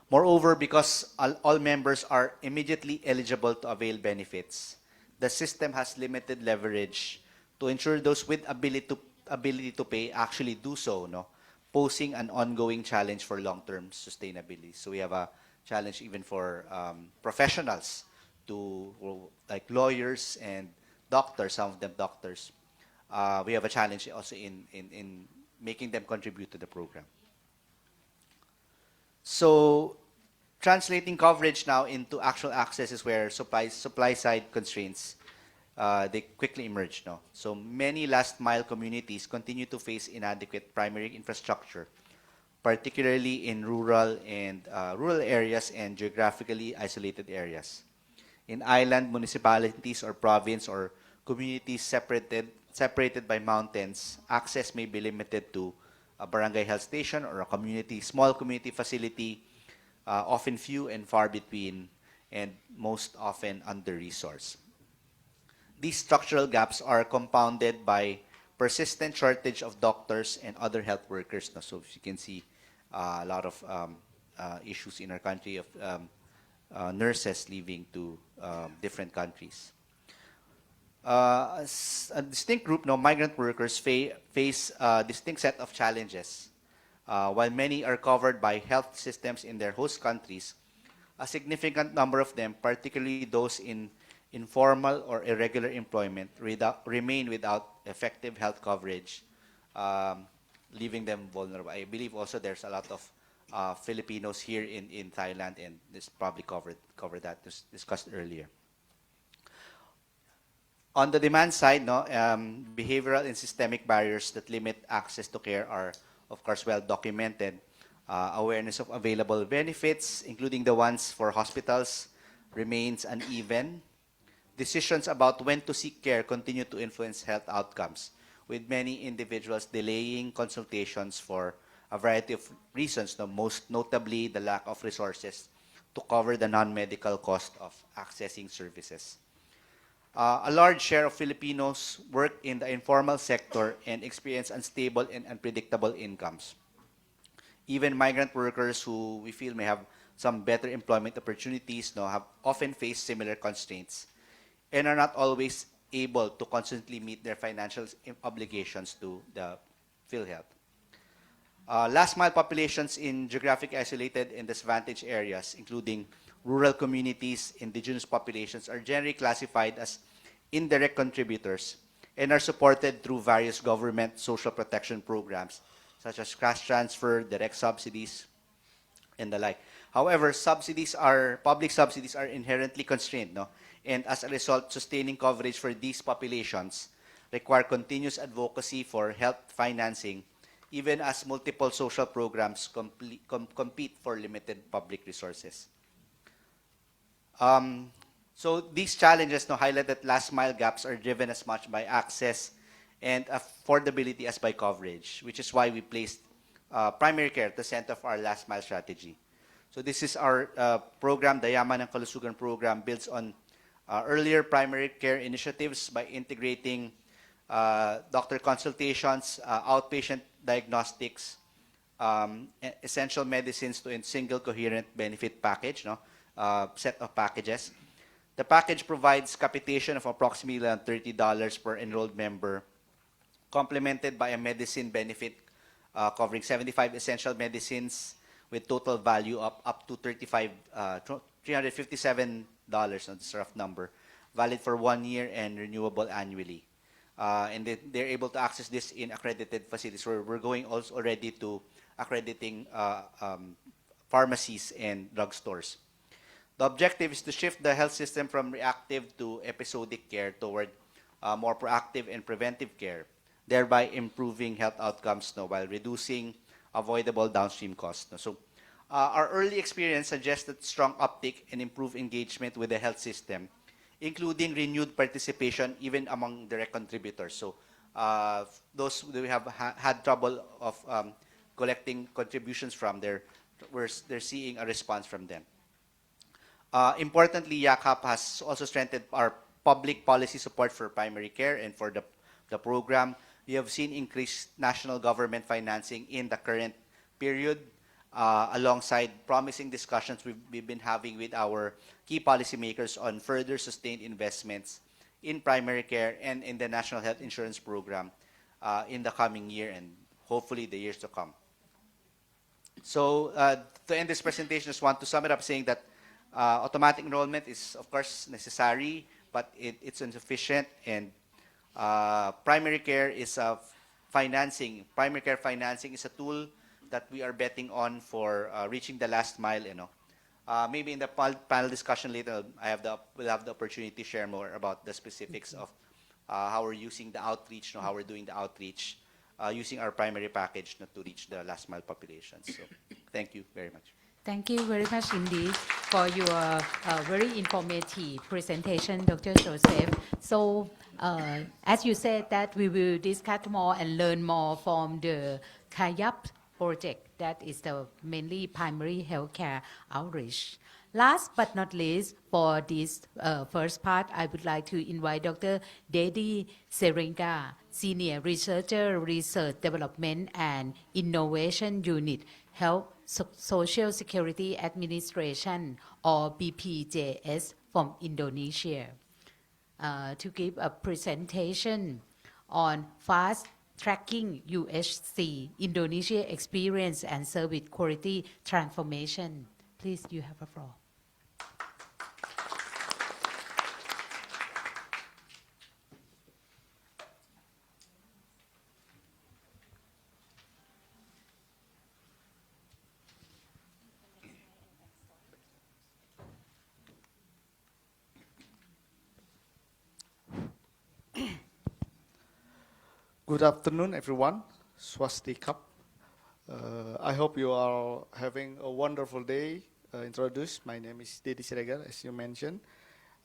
moreover, because all members are immediately eligible to avail benefits, the system has limited leverage to ensure those with ability to pay actually do so, no, posing an ongoing challenge for long-term sustainability. So we have a challenge even for professionals, like lawyers and doctors, some of them doctors. We have a challenge also in making them contribute to the program. So translating coverage now into actual access is where supply side constraints they quickly emerge. No? So many last mile communities continue to face inadequate primary infrastructure, particularly in rural areas and geographically isolated areas. In island municipalities or province or communities separated by mountains, access may be limited to a barangay health station or a small community facility, often few and far between, and most often under-resourced. These structural gaps are compounded by persistent shortage of doctors and other health workers. So as you can see, a lot of issues in our country of nurses leaving to different countries. A distinct group, migrant workers face a distinct set of challenges. While many are covered by health systems in their host countries, a significant number of them, particularly those in informal or irregular employment, remain without effective health coverage, leaving them vulnerable. I believe also there's a lot of Filipinos here in Thailand, and this probably covered that, discussed earlier. On the demand side, behavioral and systemic barriers that limit access to care are, of course, well documented. Awareness of available benefits, including the ones for hospitals, remains uneven. Decisions about when to seek care continue to influence health outcomes, with many individuals delaying consultations for a variety of reasons, most notably the lack of resources to cover the non-medical cost of accessing services. A large share of Filipinos work in the informal sector and experience unstable and unpredictable incomes. Even migrant workers who we feel may have some better employment opportunities have often faced similar constraints and are not always able to constantly meet their financial obligations to the PhilHealth. Last mile populations in geographically isolated and disadvantaged areas, including rural communities, indigenous populations, are generally classified as indirect contributors and are supported through various government social protection programs, such as cash transfer, direct subsidies, and the like. However, public subsidies are inherently constrained, and as a result, sustaining coverage for these populations require continuous advocacy for health financing, even as multiple social programs compete for limited public resources. So these challenges highlight that last mile gaps are driven as much by access and affordability as by coverage, which is why we placed primary care at the center of our last mile strategy. So this is our program, the Yaman ng Kalusugan program, builds on earlier primary care initiatives by integrating doctor consultations, outpatient diagnostics, essential medicines to a single coherent benefit package, set of packages. The package provides capitation of approximately $30 per enrolled member, complemented by a medicine benefit covering 75 essential medicines with total value up to $357, this is a rough number, valid for 1 year and renewable annually. And they're able to access this in accredited facilities. We're going also already to accrediting pharmacies and drugstores. The objective is to shift the health system from reactive to episodic care toward more proactive and preventive care, thereby improving health outcomes while reducing avoidable downstream costs. So our early experience suggests that strong uptake and improved engagement with the health system, including renewed participation even among direct contributors. So those we have had trouble of collecting contributions from, they're seeing a response from them. Importantly, YACAP has also strengthened our public policy support for primary care and for the program. We have seen increased national government financing in the current period, alongside promising discussions we've been having with our key policymakers on further sustained investments in primary care and in the National Health Insurance Program in the coming year and hopefully the years to come. So to end this presentation, I just want to sum it up saying that automatic enrollment is, of course, necessary, but it's insufficient, and primary care is primary care financing is a tool that we are betting on for reaching the last mile. Maybe in the panel discussion later, we'll have the opportunity to share more about the specifics of how we're using the outreach, how we're doing the outreach, using our primary package to reach the last mile population. So thank you very much. Thank you very much indeed for your very informative presentation, Dr. Joseph. So, as you said, that we will discuss more and learn more from the KAYAP project, that is the mainly primary healthcare outreach. Last but not least, for this first part, I would like to invite Dr. Dedi Seringa, Senior Researcher, Research Development and Innovation Unit, Health Social Security Administration, or BPJS, from Indonesia, to give a presentation on fast tracking UHC, Indonesia Experience and Service Quality Transformation. Please, you have the floor. Good afternoon, everyone. Swastikap. I hope you are having a wonderful day. Introduced, my name is Dedi Siregar, as you mentioned.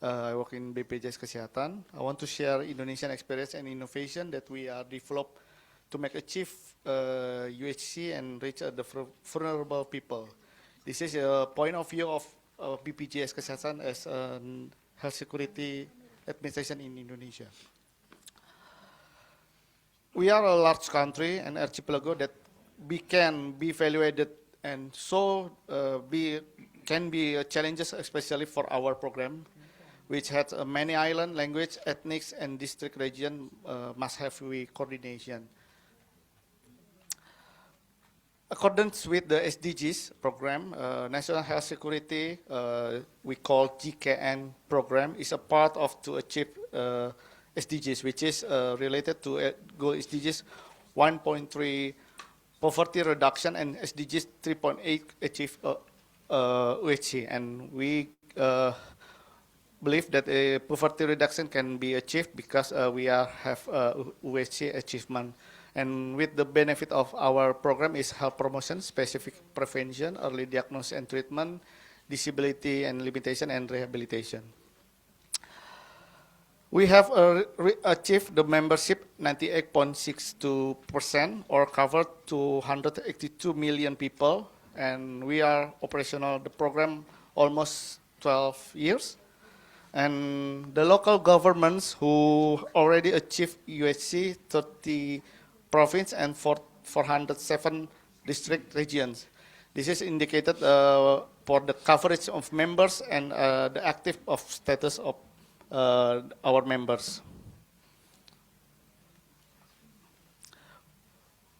I work in BPJS Kesehatan. I want to share Indonesian experience and innovation that we are developed to make achieve UHC and reach the vulnerable people. This is a point of view of BPJS Kesehatan as a health security administration in Indonesia. We are a large country and archipelago that can be evaluated and so can be challenges, especially for our program, which has many island, language, ethnics, and district region must have coordination. According with the SDGs program, National Health Security, we call GKN program, is a part of to achieve SDGs, which is related to goal SDGs 1.3 poverty reduction and SDGs 3.8 achieve UHC. And we believe that poverty reduction can be achieved because we have UHC achievement. And with the benefit of our program is health promotion, specific prevention, early diagnosis and treatment, disability and limitation, and rehabilitation. We have achieved the membership 98.62% or covered 282 million people, and we are operational the program almost 12 years. And the local governments who already achieved UHC 30 province and 407 district regions. This is indicated for the coverage of members and the active of status of our members.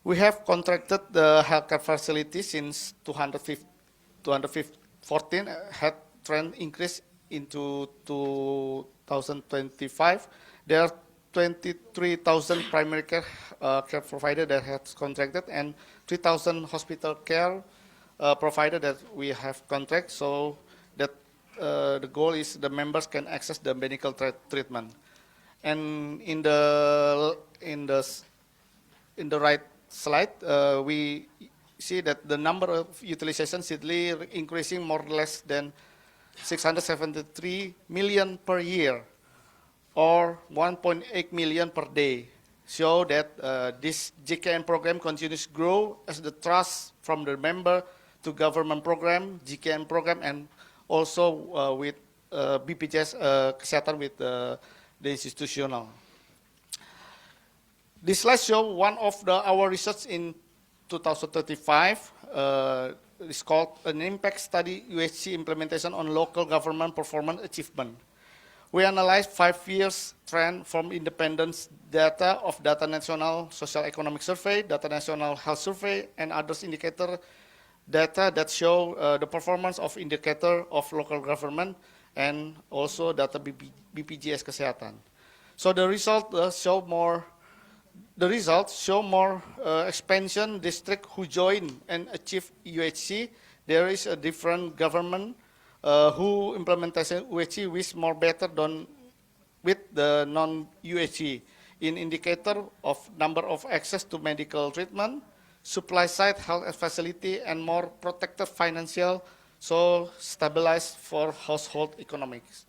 We have contracted the healthcare facility since 2014, had trend increase into 2025. There are 23,000 primary care providers that have contracted and 3,000 hospital care providers that we have contract. So that the goal is the members can access the medical treatment. And in the right slide, we see that the number of utilization steadily increasing more or less than 673 million per year, or 1.8 million per day, show that this GKN program continues to grow as the trust from the member to government program, GKN program, and also with BPJS Kesehatan with the institutional. This slide shows one of our research in 2035. It's called an impact study UHC implementation on local government performance achievement. We analyzed 5 years trend from independent data of Data National Social Economic Survey, Data National Health Survey, and others indicator data that show the performance of indicator of local government and also data BPJS Kesehatan. So the results show more expansion district who join and achieve UHC. There is a different government who implementation UHC with more better than with the non-UHC in indicator of number of access to medical treatment, supply side health facility, and more protected financial, so stabilized for household economics.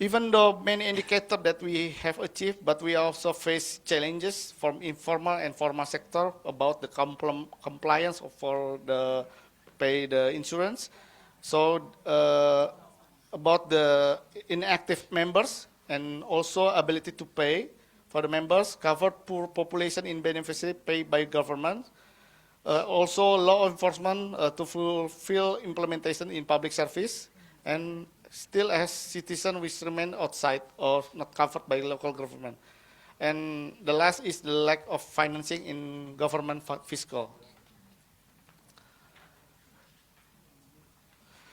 Even though many indicators that we have achieved, but we also face challenges from informal and formal sector about the compliance for the pay the insurance. So about the inactive members and also ability to pay for the members, covered poor population in beneficiary paid by government. Also law enforcement to fulfill implementation in public service, and still as citizens which remain outside or not covered by local government. And the last is the lack of financing in government fiscal.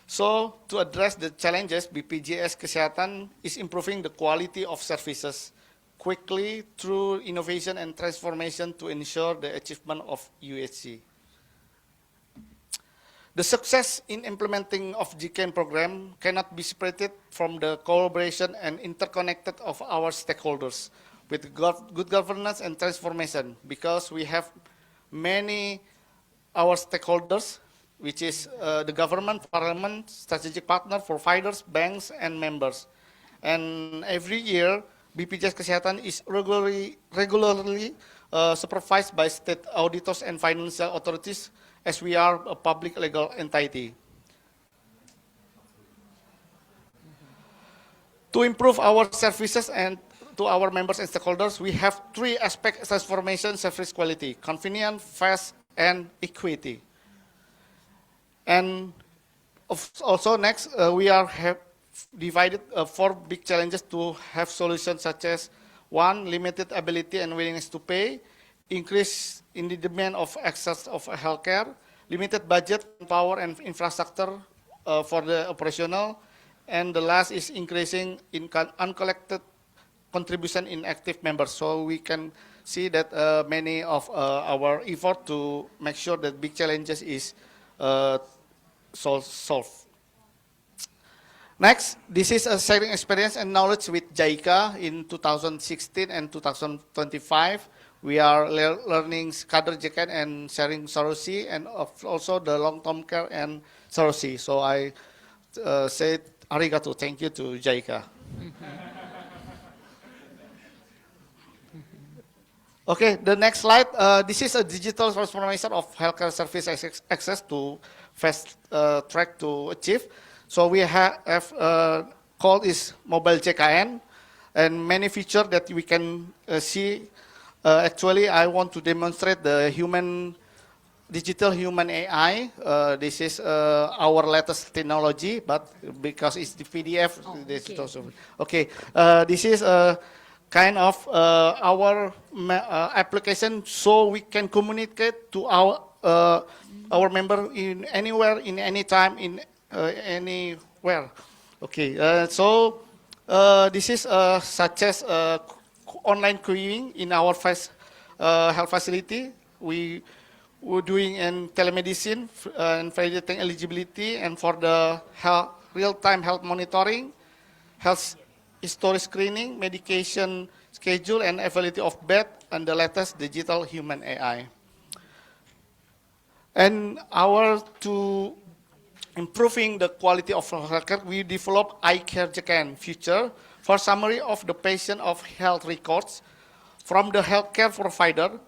So to address the challenges, BPJS Kesehatan is improving the quality of services quickly through innovation and transformation to ensure the achievement of UHC. The success in implementing of GCAN program cannot be separated from the collaboration and interconnected of our stakeholders with good governance and transformation, because we have many our stakeholders, which is the government, parliament, strategic partner, providers, banks, and members. And every year, BPJS Kesehatan is regularly supervised by state auditors and financial authorities, as we are a public legal entity. To improve our services and to our members and stakeholders, we have 3 aspects: transformation, service quality, convenience, fast, and equity. And also next, we have divided 4 big challenges to have solutions, such as 1, limited ability and willingness to pay, increase in the demand of access of healthcare, limited budget, power, and infrastructure for the operational, and the last is increasing in uncollected contribution in active members. So we can see that many of our effort to make sure that big challenges is solved. Next, this is a sharing experience and knowledge with JICA in 2016 and 2025. We are learning Kader JKN and sharing Sarosi, and also the long-term care and Sarosi. So I say arigato, thank you to JICA. Okay, the next slide. This is a digital transformation of healthcare service access to fast track to achieve. So we have called is mobile JKN, and many features that we can see. Actually, I want to demonstrate the digital human AI. This is our latest technology, but because it's the PDF, this is also okay. This is kind of our application, so we can communicate to our member in anywhere, in any time, in anywhere. Okay, so this is such as online queuing in our health facility. We were doing in telemedicine and validating eligibility, and for the real-time health monitoring, health history screening, medication schedule, and availability of bed, and the latest digital human AI. And to improving the quality of healthcare, we developed iCare JKN feature for summary of the patient of health records from the healthcare provider,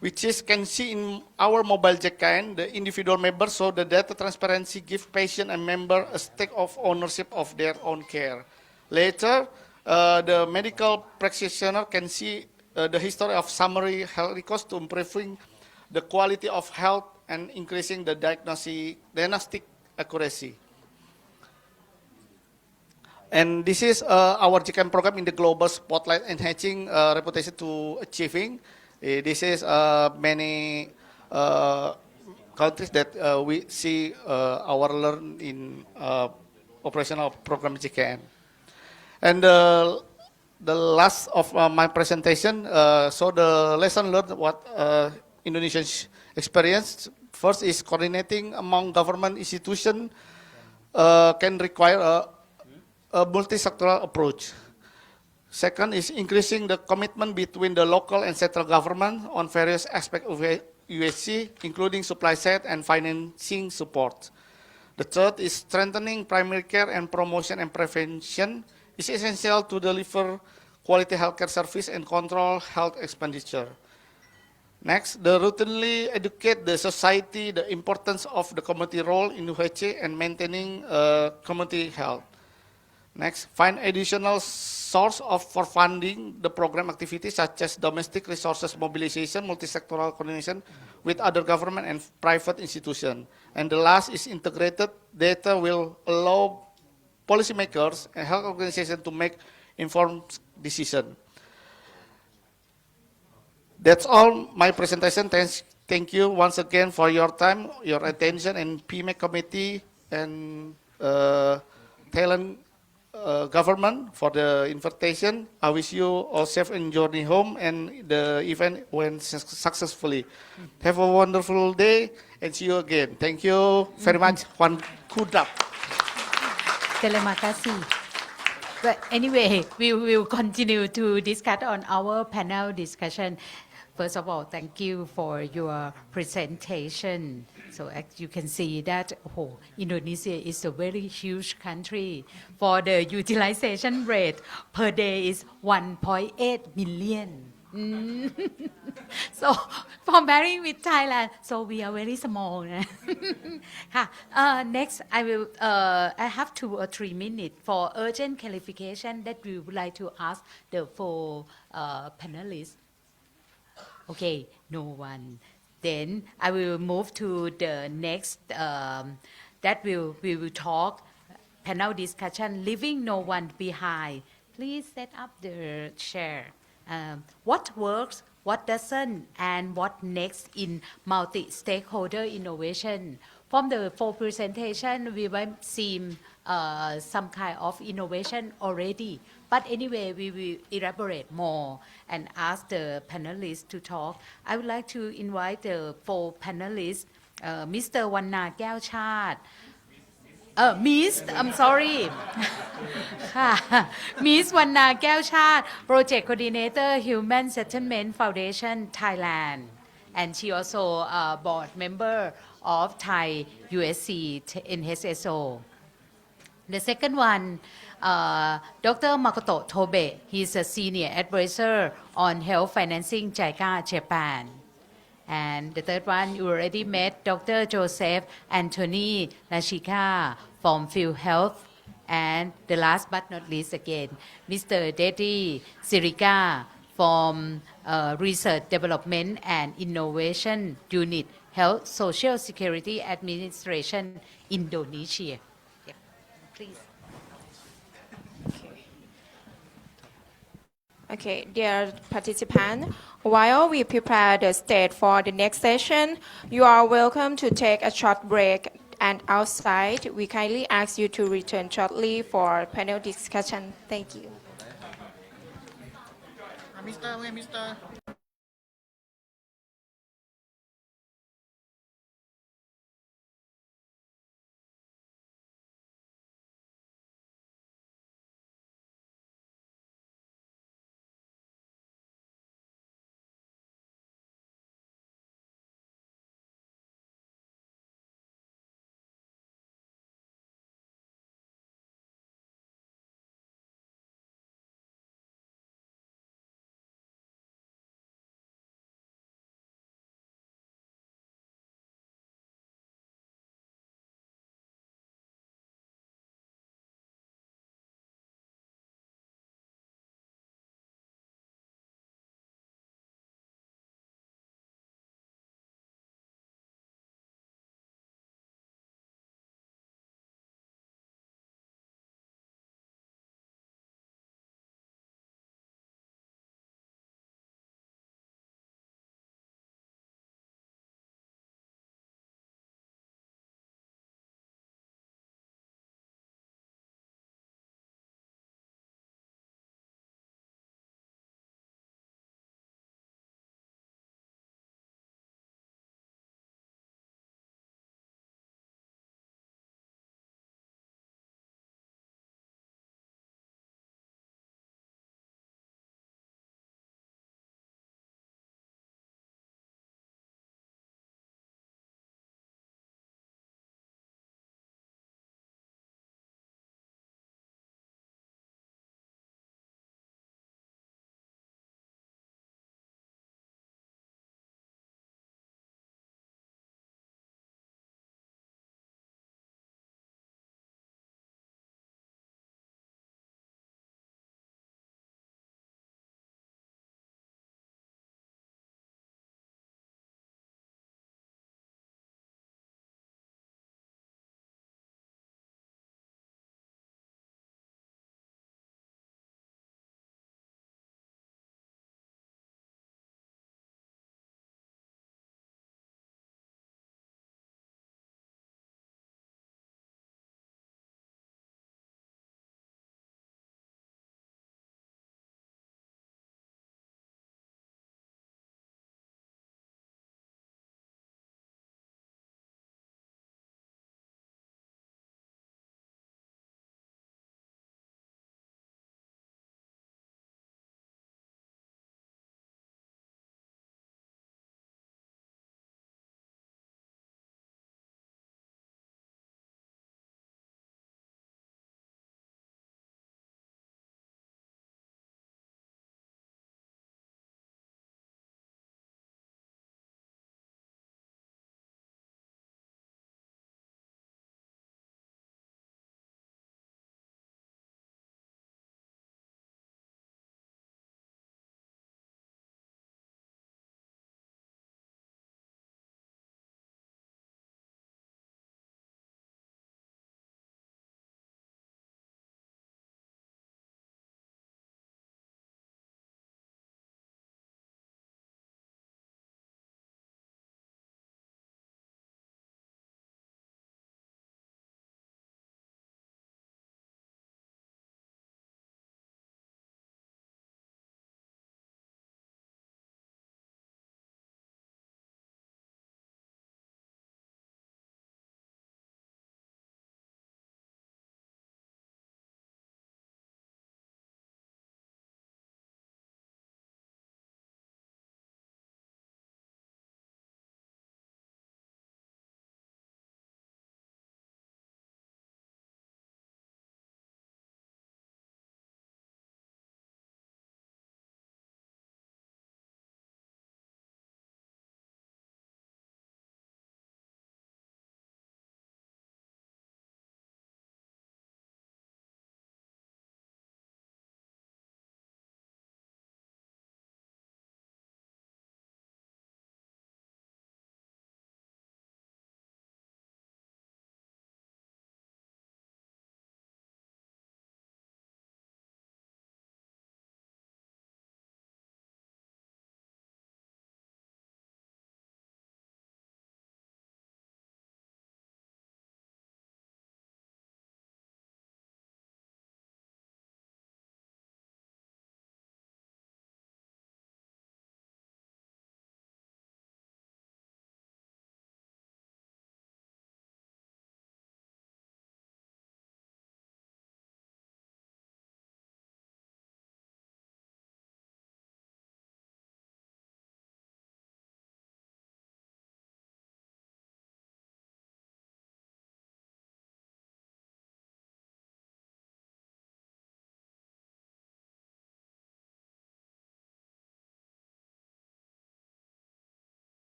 which is can see in our mobile JKN, the individual member, so the data transparency give patient and member a stake of ownership of their own care. Later, The medical practitioner can see the history of summary health records to improving the quality of health and increasing the diagnostic accuracy. And this is our GCAM program in the global spotlight, enhancing reputation to achieving. This is many countries that we see our learn in operational program GKN. And the last of my presentation, so the lesson learned what Indonesians experienced. First is coordinating among government institutions can require a multi-sectoral approach. Second is increasing the commitment between the local and central government on various aspects of UHC, including supply side and financing support. The third is strengthening primary care and promotion and prevention is essential to deliver quality healthcare service and control health expenditure. Next, the routinely educate the society the importance of the community role in UHC and maintaining community health. Next, find additional source for funding the program activities such as domestic resources mobilization, multi-sectoral coordination with other government and private institutions. And the last is integrated data will allow policymakers and health organizations to make informed decisions. That's all my presentation. Thank you once again for your time, your attention, and PMAC committee and Thailand government for the invitation. I wish you all safe and journey home, and the event went successfully. Have a wonderful day, and see you again. Thank you very much. Juan Kudap. Terima kasih. But anyway, we will continue to discuss on our panel discussion. First of all, thank you for your presentation. So as you can see that Indonesia is a very huge country. For the utilization rate per day is 1.8 million. So comparing with Thailand, so we are very small. Next, I have 2 or 3 minutes for urgent clarification that we would like to ask the 4 panelists. Okay, no one. Then I will move to the next, that we will talk, panel discussion, leaving no one behind. Please set up the chair. What works, what doesn't, and what next in multi-stakeholder innovation. From the 4 presentation, we might see some kind of innovation already. But anyway, we will elaborate more and ask the panelists to talk. I would like to invite the 4 panelists, Mr. Wanna Kaewchat, Miss, I'm sorry. Miss Wanna Kaewchat, Project Coordinator, Human Settlement Foundation, Thailand. And she also a board member of Thai USC NHSO. The second one, Dr. Makoto Tobe. He's a senior advisor on health financing, JICA, Japan. And the third one, you already met Dr. Joseph Anthony Lashika from Field Health. And the last but not least again, Mr. Dedi Sirika from Research Development and Innovation Unit, Health Social Security Administration, Indonesia. Yeah. Please. Okay, dear participants, while we prepare the stage for the next session, you are welcome to take a short break, and outside, we kindly ask you to return shortly for panel discussion. Thank you. Mr.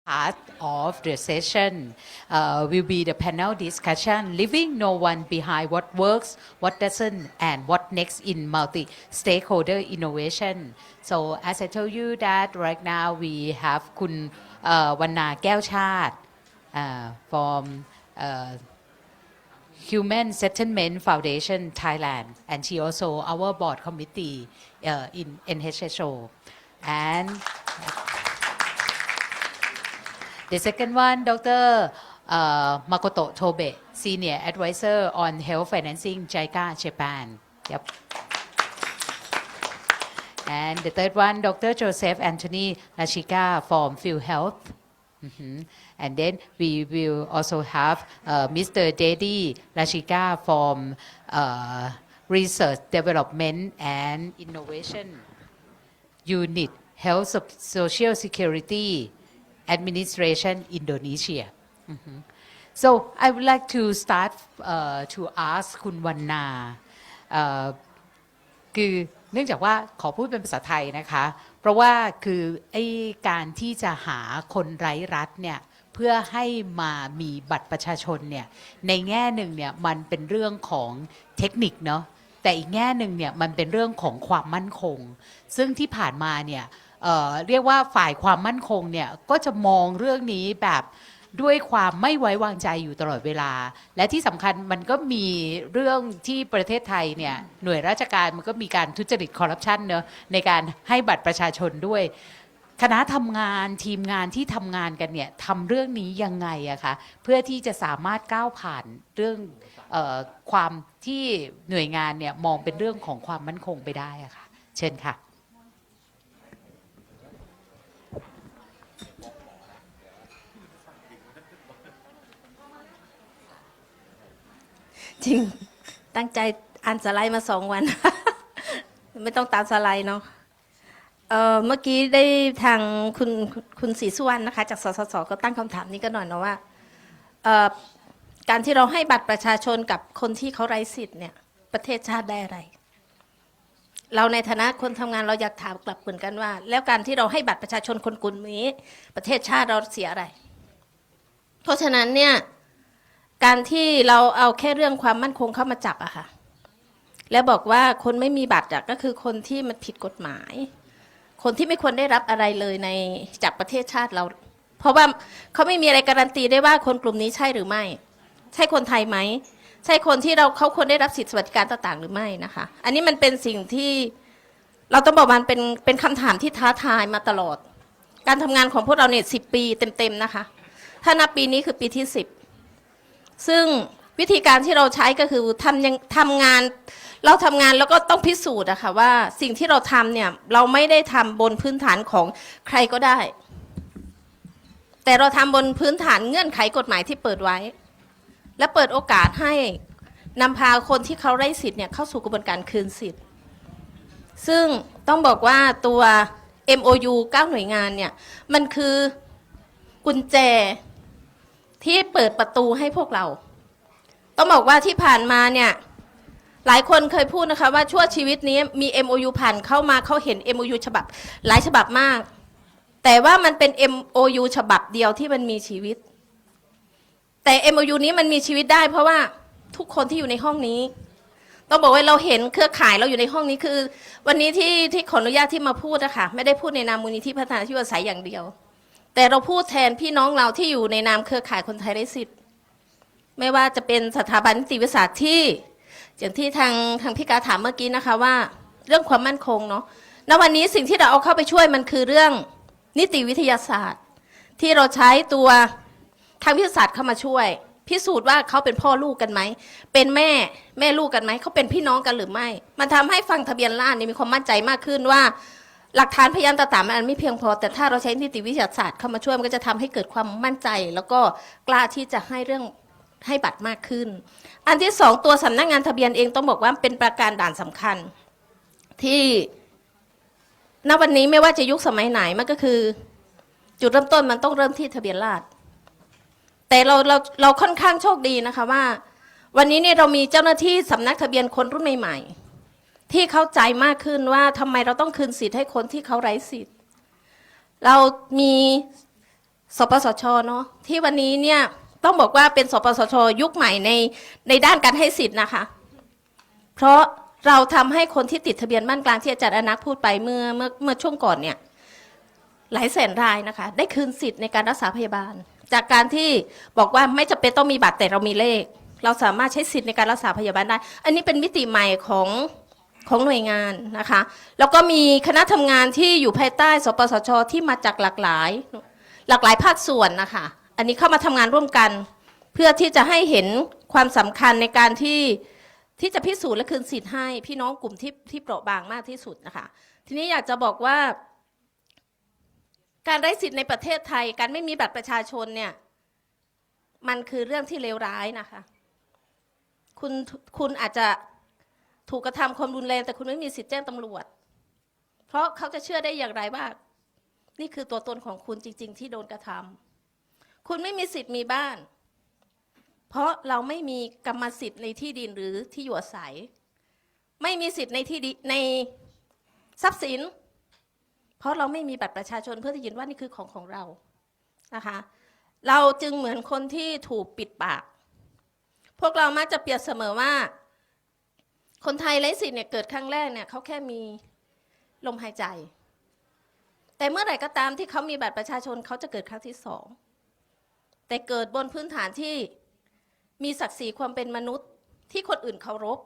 part of the session will be the panel discussion, leaving no one behind what works, what doesn't, and what next in multi-stakeholder innovation. So as I told you that right now we have คุณวรรณาแก้วชาติ from Human Settlement Foundation Thailand, and she also our board committee in NHSO. And the second one, Dr. Makoto Tobe, Senior Advisor on Health Financing, JICA, Japan. Yep. And the third one, Dr. Joseph Anthony Lashika from Field Health. And then we will also have Mr. Dedi Lashika from Research Development and Innovation Unit, Health Social Security Administration, Indonesia. So I would like to start to ask คุณวรรณาคือเนื่องจากว่าขอพูดเป็นภาษาไทยนะคะเพราะว่าคือไอ้การที่จะหาคนไร้รัฐเนี่ยเพื่อให้มามีบัตรประชาชนเนี่ยในแง่หนึ่งเนี่ยมันเป็นเรื่องของเทคนิคเนาะแต่อีกแง่หนึ่งเนี่ยมันเป็นเรื่องของความมั่นคงซึ่งที่ผ่านมาเนี่ยเรียกว่าฝ่ายความมั่นคงเนี่ยก็จะมองเรื่องนี้แบบด้วยความไม่ไว้วางใจอยู่ตลอดเวลาและที่สำคัญมันก็มีเรื่องที่ประเทศไทยเนี่ยหน่วยราชการมันก็มีการทุจริตคอร์รัปชันเนอะในการให้บัตรประชาชนด้วยคณะทำงานทีมงานที่ทำงานกันเนี่ยทำเรื่องนี้ยังไงอะคะเพื่อที่จะสามารถก้าวผ่านเรื่องความที่หน่วยงานเนี่ยมองเป็นเรื่องของความมั่นคงไปได้อะค่ะเชิญค่ะจริงตั้งใจอ่านสไลด์มา2 วัน ไม่ต้องตามสไลด์เนาะเมื่อกี้ได้ทางคุณศรีสุวรรณนะคะจากสสสก็ตั้งคำถามนี้ก็หน่อยนะว่าการที่เราให้บัตรประชาชนกับคนที่เขาไร้สิทธิ์เนี่ยประเทศชาติได้อะไรเราในฐานะคนทำงานเราอยากถามกลับเหมือนกันว่าแล้วการที่เราให้บัตรประชาชนคนกลุ่มนี้ประเทศชาติเราเสียอะไรเพราะฉะนั้นเนี่ยการที่เราเอาแค่เรื่องความมั่นคงเข้ามาจับอะค่ะแล้วบอกว่าคนไม่มีบัตรก็คือคนที่มันผิดกฎหมายคนที่ไม่ควรได้รับอะไรเลยในจากประเทศชาติเราเพราะว่าเขาไม่มีอะไรการันตีได้ว่าคนกลุ่มนี้ใช่หรือไม่ใช่คนไทยไหมใช่คนที่เขาควรได้รับสิทธิสวัสดิการต่างๆหรือไม่นะคะอันนี้มันเป็นสิ่งที่เราต้องบอกมันเป็นคำถามที่ท้าทายมาตลอดการทำงานของพวกเราเนี่ย10 ปีเต็มๆนะคะถ้านับปีนี้คือปีที่10ซึ่งวิธีการที่เราใช้ก็คือทำงานเราทำงานแล้วก็ต้องพิสูจน์อะค่ะว่าสิ่งที่เราทำเนี่ยเราไม่ได้ทำบนพื้นฐานของใครก็ได้แต่เราทำบนพื้นฐานเงื่อนไขกฎหมายที่เปิดไว้และเปิดโอกาสให้นำพาคนที่เขาไร้สิทธิ์เนี่ยเข้าสู่กระบวนการคืนสิทธิ์ซึ่งต้องบอกว่าตัว MOU 9 หน่วยงานเนี่ยมันคือกุญแจที่เปิดประตูให้พวกเราต้องบอกว่าที่ผ่านมาเนี่ยหลายคนเคยพูดนะคะว่าชั่วชีวิตนี้มี MOU ผ่านเข้ามาเขาเห็น MOU ฉบับหลายฉบับมากแต่ว่ามันเป็น MOU ฉบับเดียวที่มันมีชีวิตแต่ MOU นี้มันมีชีวิตได้เพราะว่าทุกคนที่อยู่ในห้องนี้ต้องบอกว่าเราเห็นเครือข่ายเราอยู่ในห้องนี้คือวันนี้ที่ขออนุญาตที่มาพูดนะคะไม่ได้พูดในนามมูลนิธิพัฒนาที่อยู่อาศัยอย่างเดียวแต่เราพูดแทนพี่น้องเราที่อยู่ในนามเครือข่ายคนไทยไร้สิทธิ์ไม่ว่าจะเป็นสถาบันนิติวิทยาศาสตร์ที่อย่างที่ทางพี่กาถามเมื่อกี้นะคะว่าเรื่องความมั่นคงเนาะณวันนี้สิ่งที่เราเอาเข้าไปช่วยมันคือเรื่องนิติวิทยาศาสตร์ที่เราใช้ตัวทางวิทยาศาสตร์เข้ามาช่วยพิสูจน์ว่าเขาเป็นพ่อลูกกันไหมเป็นแม่ลูกกันไหมเขาเป็นพี่น้องกันหรือไม่มันทำให้ฟังทะเบียนราษฎร์มีความมั่นใจมากขึ้นว่าหลักฐานพยานต่างๆมันไม่เพียงพอแต่ถ้าเราใช้นิติวิทยาศาสตร์เข้ามาช่วยมันก็จะทำให้เกิดความมั่นใจแล้วก็กล้าที่จะให้บัตรมากขึ้นอันที่2ตัวสำนักงานทะเบียนเองต้องบอกว่าเป็นประการด่านสำคัญที่ณวันนี้ไม่ว่าจะยุคสมัยไหนมันก็คือจุดเริ่มต้นมันต้องเริ่มที่ทะเบียนราษฎร์แต่เราค่อนข้างโชคดีนะคะว่าวันนี้เนี่ยเรามีเจ้าหน้าที่สำนักทะเบียนคนรุ่นใหม่ๆที่เข้าใจมากขึ้นว่าทำไมเราต้องคืนสิทธิ์ให้คนที่เขาไร้สิทธิ์เรามี สปสชเนาะที่วันนี้เนี่ยต้องบอกว่าเป็นสปสชยุคใหม่ในด้านการให้สิทธิ์นะคะเพราะเราทำให้คนที่ติดทะเบียนบ้านกลางที่อาจารย์อนักพูดไปเมื่อช่วงก่อนเนี่ยหลายแสนรายนะคะได้คืนสิทธิ์ในการรักษาพยาบาลจากการที่บอกว่าไม่จำเป็นต้องมีบัตรแต่เรามีเลขเราสามารถใช้สิทธิ์ในการรักษาพยาบาลได้อันนี้เป็นมิติใหม่ของหน่วยงานนะคะแล้วก็มีคณะทำงานที่อยู่ภายใต้สปสชที่มาจากหลากหลายภาคส่วนนะคะอันนี้เข้ามาทำงานร่วมกันเพื่อที่จะให้เห็นความสำคัญในการที่จะพิสูจน์และคืนสิทธิ์ให้พี่น้องกลุ่มที่เปราะบางมากที่สุดนะคะทีนี้อยากจะบอกว่าการไร้สิทธิ์ในประเทศไทยการไม่มีบัตรประชาชนเนี่ยมันคือเรื่องที่เลวร้ายนะคะคุณอาจจะถูกกระทำความรุนแรงแต่คุณไม่มีสิทธิ์แจ้งตำรวจเพราะเขาจะเชื่อได้อย่างไรว่านี่คือตัวตนของคุณจริงๆที่โดนกระทำคุณไม่มีสิทธิ์มีบ้านเพราะเราไม่มีกรรมสิทธิ์ในที่ดินหรือที่อยู่อาศัยไม่มีสิทธิ์ในทรัพย์สินเพราะเราไม่มีบัตรประชาชนเพื่อที่ยืนว่านี่คือของเรานะคะเราจึงเหมือนคนที่ถูกปิดปากพวกเรามักจะเปรียบเสมอว่าคนไทยไร้สิทธิ์เนี่ยเกิดครั้งแรกเนี่ยเขาแค่มีลมหายใจแต่เมื่อไหร่ก็ตามที่เขามีบัตรประชาชนเขาจะเกิดครั้งที่สองแต่เกิดบนพื้นฐานที่มีศักดิ์ศรีความเป็นมนุษย์ที่คนอื่นเคารพ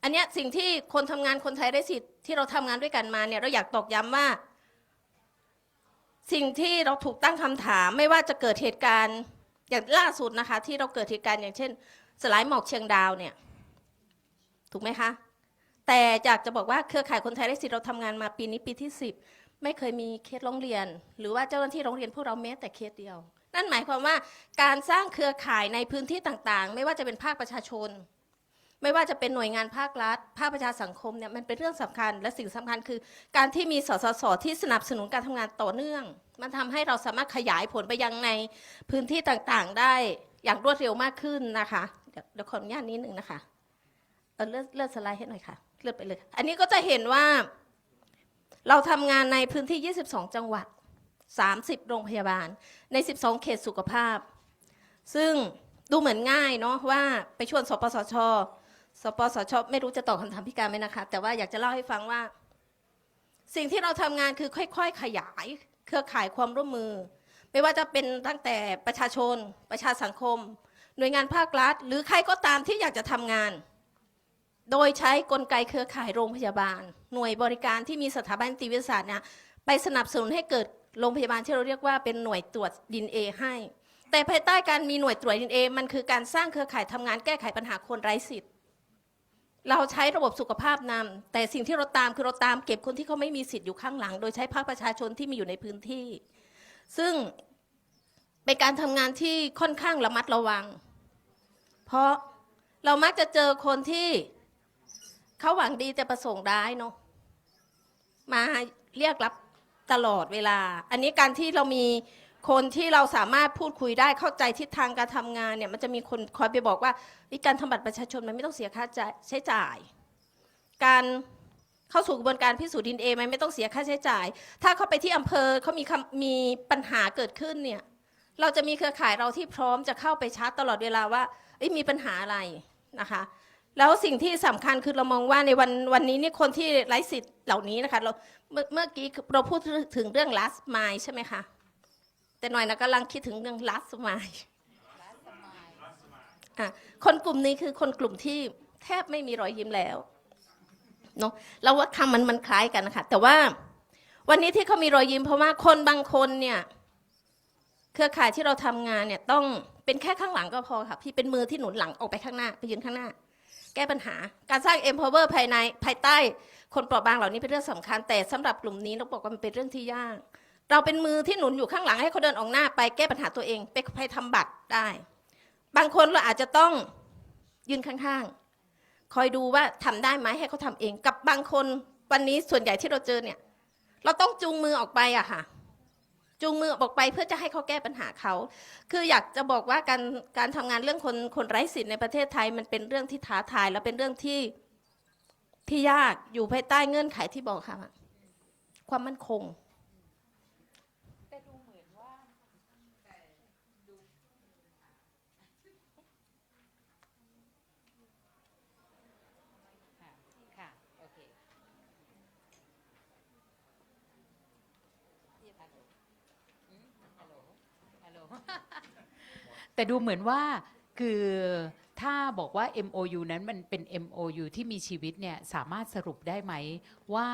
อันนี้สิ่งที่คนทำงานคนไทยไร้สิทธิ์ที่เราทำงานด้วยกันมาเนี่ยเราอยากตอกย้ำว่าสิ่งที่เราถูกตั้งคำถามไม่ว่าจะเกิดเหตุการณ์อย่างล่าสุดนะคะที่เราเกิดเหตุการณ์อย่างเช่นสลายหมอกเชียงดาวเนี่ยถูกไหมคะแต่อยากจะบอกว่าเครือข่ายคนไทยไร้สิทธิ์เราทำงานมาปีนี้ปีที่10ไม่เคยมีเคสร้องเรียนหรือว่าเจ้าหน้าที่ร้องเรียนพวกเราแม้แต่เคสเดียวนั่นหมายความว่าการสร้างเครือข่ายในพื้นที่ต่างๆไม่ว่าจะเป็นภาคประชาชนไม่ว่าจะเป็นหน่วยงานภาครัฐภาคประชาสังคมเนี่ยมันเป็นเรื่องสำคัญและสิ่งสำคัญคือการที่มีสสสที่สนับสนุนการทำงานต่อเนื่องมันทำให้เราสามารถขยายผลไปยังในพื้นที่ต่างๆได้อย่างรวดเร็วมากขึ้นนะคะเดี๋ยวขออนุญาตนิดนึงนะคะเลื่อนสไลด์ให้หน่อยค่ะเลื่อนไปเลยอันนี้ก็จะเห็นว่าเราทำงานในพื้นที่22จังหวัด30โรงพยาบาลใน12เขตสุขภาพซึ่งดูเหมือนง่ายเนาะว่าไปชวนสปสชไม่รู้จะตอบคำถามพี่การไหมนะคะแต่ว่าอยากจะเล่าให้ฟังว่าสิ่งที่เราทำงานคือค่อยๆขยายเครือข่ายความร่วมมือไม่ว่าจะเป็นตั้งแต่ประชาชนประชาสังคมหน่วยงานภาครัฐหรือใครก็ตามที่อยากจะทำงานโดยใช้กลไกเครือข่ายโรงพยาบาลหน่วยบริการที่มีสถาบันนิติวิทยาศาสตร์เนี่ยไปสนับสนุนให้เกิดโรงพยาบาลที่เราเรียกว่าเป็นหน่วยตรวจดีเอ็นเอให้แต่ภายใต้การมีหน่วยตรวจดีเอ็นเอมันคือการสร้างเครือข่ายทำงานแก้ไขปัญหาคนไร้สิทธิ์เราใช้ระบบสุขภาพนำแต่สิ่งที่เราตามคือเราตามเก็บคนที่เขาไม่มีสิทธิ์อยู่ข้างหลังโดยใช้ภาคประชาชนที่มีอยู่ในพื้นที่ซึ่งเป็นการทำงานที่ค่อนข้างระมัดระวังเพราะเรามักจะเจอคนที่เขาหวังดีแต่ประสงค์ร้ายเนาะมาเรียกรับตลอดเวลาอันนี้การที่เรามีคนที่เราสามารถพูดคุยได้เข้าใจทิศทางการทำงานเนี่ยมันจะมีคนคอยไปบอกว่าการทำบัตรประชาชนมันไม่ต้องเสียค่าใช้จ่ายการเข้าสู่กระบวนการพิสูจน์ดีเอ็นเอมันไม่ต้องเสียค่าใช้จ่ายถ้าเข้าไปที่อำเภอเขามีปัญหาเกิดขึ้นเนี่ยเราจะมีเครือข่ายเราที่พร้อมจะเข้าไปชาร์จตลอดเวลาว่ามีปัญหาอะไรนะคะแล้วสิ่งที่สำคัญคือเรามองว่าในวันนี้นี่คนที่ไร้สิทธิ์เหล่านี้นะคะเราเมื่อกี้เราพูดถึงเรื่อง last mile ใช่ไหมคะแต่หน่อยนะกำลังคิดถึงเรื่อง last mile คนกลุ่มนี้คือคนกลุ่มที่แทบไม่มีรอยยิ้มแล้วเนาะเราว่าคำมันคล้ายกันนะคะแต่ว่าวันนี้ที่เขามีรอยยิ้มเพราะว่าคนบางคนเนี่ยเครือข่ายที่เราทำงานเนี่ยต้องเป็นแค่ข้างหลังก็พอค่ะพี่เป็นมือที่หนุนหลังออกไปข้างหน้าไปยืนข้างหน้าแก้ปัญหาการสร้าง empower ภายใต้คนเปราะบางเหล่านี้เป็นเรื่องสำคัญแต่สำหรับกลุ่มนี้เราบอกว่ามันเป็นเรื่องที่ยากเราเป็นมือที่หนุนอยู่ข้างหลังให้เขาเดินออกหน้าไปแก้ปัญหาตัวเองไปทำบัตรได้บางคนเราอาจจะต้องยืนข้างๆคอยดูว่าทำได้ไหมให้เขาทำเองกับบางคนวันนี้ส่วนใหญ่ที่เราเจอเนี่ยเราต้องจูงมือออกไปอะค่ะจูงมือออกไปเพื่อจะให้เขาแก้ปัญหาเขาคืออยากจะบอกว่าการทำงานเรื่องคนไร้สิทธิ์ในประเทศไทยมันเป็นเรื่องที่ท้าทายและเป็นเรื่องที่ยากอยู่ภายใต้เงื่อนไขที่บอกค่ะความมั่นคงแต่ดูเหมือนว่า แต่ดูเหมือนว่าคือถ้าบอกว่า MOU นั้นมันเป็น MOU ที่มีชีวิตเนี่ยสามารถสรุปได้ไหมว่า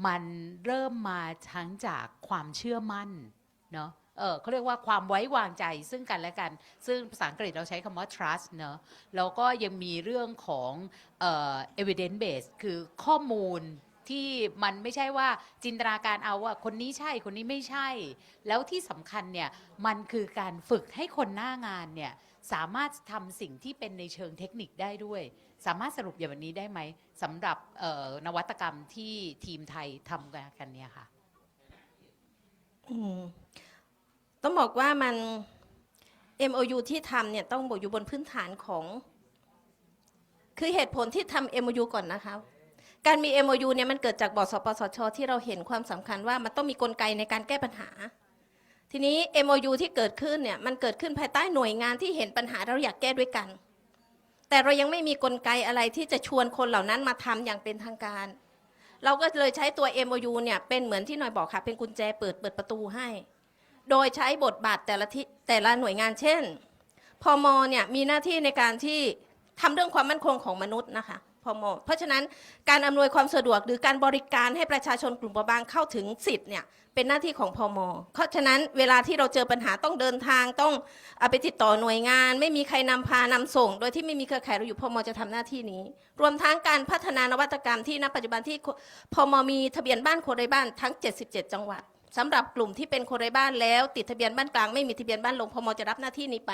มันเริ่มมาทั้งจากความเชื่อมั่นเนาะเขาเรียกว่าความไว้วางใจซึ่งกันและกัน ซึ่งภาษาอังกฤษเราใช้คำว่า trust เนาะแล้วก็ยังมีเรื่องของevidence base คือข้อมูลที่มันไม่ใช่ว่าจินตนาการเอาว่าคนนี้ใช่คนนี้ไม่ใช่ แล้วที่สำคัญเนี่ยมันคือการฝึกให้คนหน้างานเนี่ยสามารถทำสิ่งที่เป็นในเชิงเทคนิคได้ด้วย สามารถสรุปอย่างนี้ได้ไหมสำหรับนวัตกรรมที่ทีมไทยทำกันเนี่ยค่ะต้องบอกว่ามัน MOU ที่ทำเนี่ยต้องบอกอยู่บนพื้นฐานของคือเหตุผลที่ทำ MOU ก่อนนะคะการมี MOU เนี่ยมันเกิดจากบอร์ดสปสชที่เราเห็นความสำคัญว่ามันต้องมีกลไกในการแก้ปัญหาทีนี้ MOU ที่เกิดขึ้นเนี่ยมันเกิดขึ้นภายใต้หน่วยงานที่เห็นปัญหาเราอยากแก้ด้วยกันแต่เรายังไม่มีกลไกอะไรที่จะชวนคนเหล่านั้นมาทำอย่างเป็นทางการเราก็เลยใช้ตัว MOU เนี่ยเป็นเหมือนที่หน่อยบอกค่ะเป็นกุญแจเปิดประตูให้โดยใช้บทบาทแต่ละหน่วยงานเช่นพม.เนี่ยมีหน้าที่ในการที่ทำเรื่องความมั่นคงของมนุษย์นะคะพม.เพราะฉะนั้นการอำนวยความสะดวกหรือการบริการให้ประชาชนกลุ่มเปราะบางเข้าถึงสิทธิ์เนี่ยเป็นหน้าที่ของพม.เพราะฉะนั้นเวลาที่เราเจอปัญหาต้องเดินทางต้องไปติดต่อหน่วยงานไม่มีใครนำพานำส่งโดยที่ไม่มีเครือข่ายเราอยู่พม.จะทำหน้าที่นี้รวมทั้งการพัฒนานวัตกรรมที่ณปัจจุบันที่พม.มีทะเบียนบ้านคนไร้บ้านทั้ง77จังหวัดสำหรับกลุ่มที่เป็นคนไร้บ้านแล้วติดทะเบียนบ้านกลางไม่มีทะเบียนบ้านลงพม.จะรับหน้าที่นี้ไป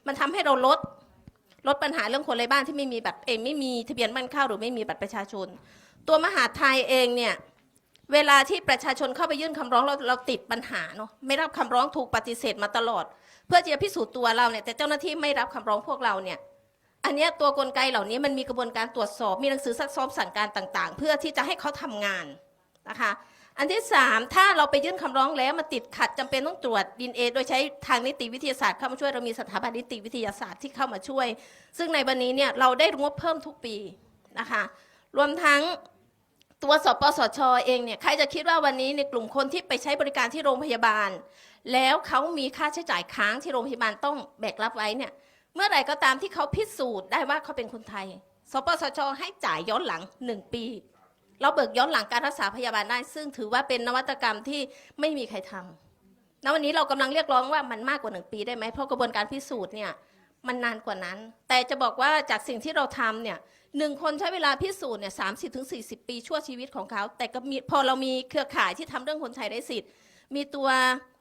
มันทำให้เราลดปัญหาเรื่องคนไร้บ้านที่ไม่มีบัตรไม่มีทะเบียนบ้านเข้าหรือไม่มีบัตรประชาชนตัวมหาดไทยเองเนี่ยเวลาที่ประชาชนเข้าไปยื่นคำร้องเราติดปัญหาเนาะไม่รับคำร้องถูกปฏิเสธมาตลอดเพื่อจะพิสูจน์ตัวเราเนี่ยแต่เจ้าหน้าที่ไม่รับคำร้องพวกเราเนี่ยอันนี้ตัวกลไกเหล่านี้มันมีกระบวนการตรวจสอบมีหนังสือซักซ้อมสั่งการต่างๆเพื่อที่จะให้เขาทำงานนะคะอันที่3ถ้าเราไปยื่นคำร้องแล้วมาติดขัดจำเป็นต้องตรวจ DNA โดยใช้ทางนิติวิทยาศาสตร์เข้ามาช่วยเรามีสถาบันนิติวิทยาศาสตร์ที่เข้ามาช่วยซึ่งในวันนี้เนี่ยเราได้งบเพิ่มทุกปีนะคะรวมทั้งตัวสปสช.เองเนี่ยใครจะคิดว่าวันนี้ในกลุ่มคนที่ไปใช้บริการที่โรงพยาบาลแล้วเขามีค่าใช้จ่ายค้างที่โรงพยาบาลต้องแบกรับไว้เนี่ยเมื่อไหร่ก็ตามที่เขาพิสูจน์ได้ว่าเขาเป็นคนไทยสปสช.ให้จ่ายย้อนหลัง1 ปีเราเบิกย้อนหลังการรักษาพยาบาลได้ซึ่งถือว่าเป็นนวัตกรรมที่ไม่มีใครทำณวันนี้เรากำลังเรียกร้องว่ามันมากกว่า1 ปีได้ไหมเพราะกระบวนการพิสูจน์เนี่ยมันนานกว่านั้นแต่จะบอกว่าจากสิ่งที่เราทำเนี่ย1 คนใช้เวลาพิสูจน์เนี่ย30-40 ปีชั่วชีวิตของเขาแต่ก็มีพอเรามีเครือข่ายที่ทำเรื่องคนไทยได้สิทธิ์มีตัว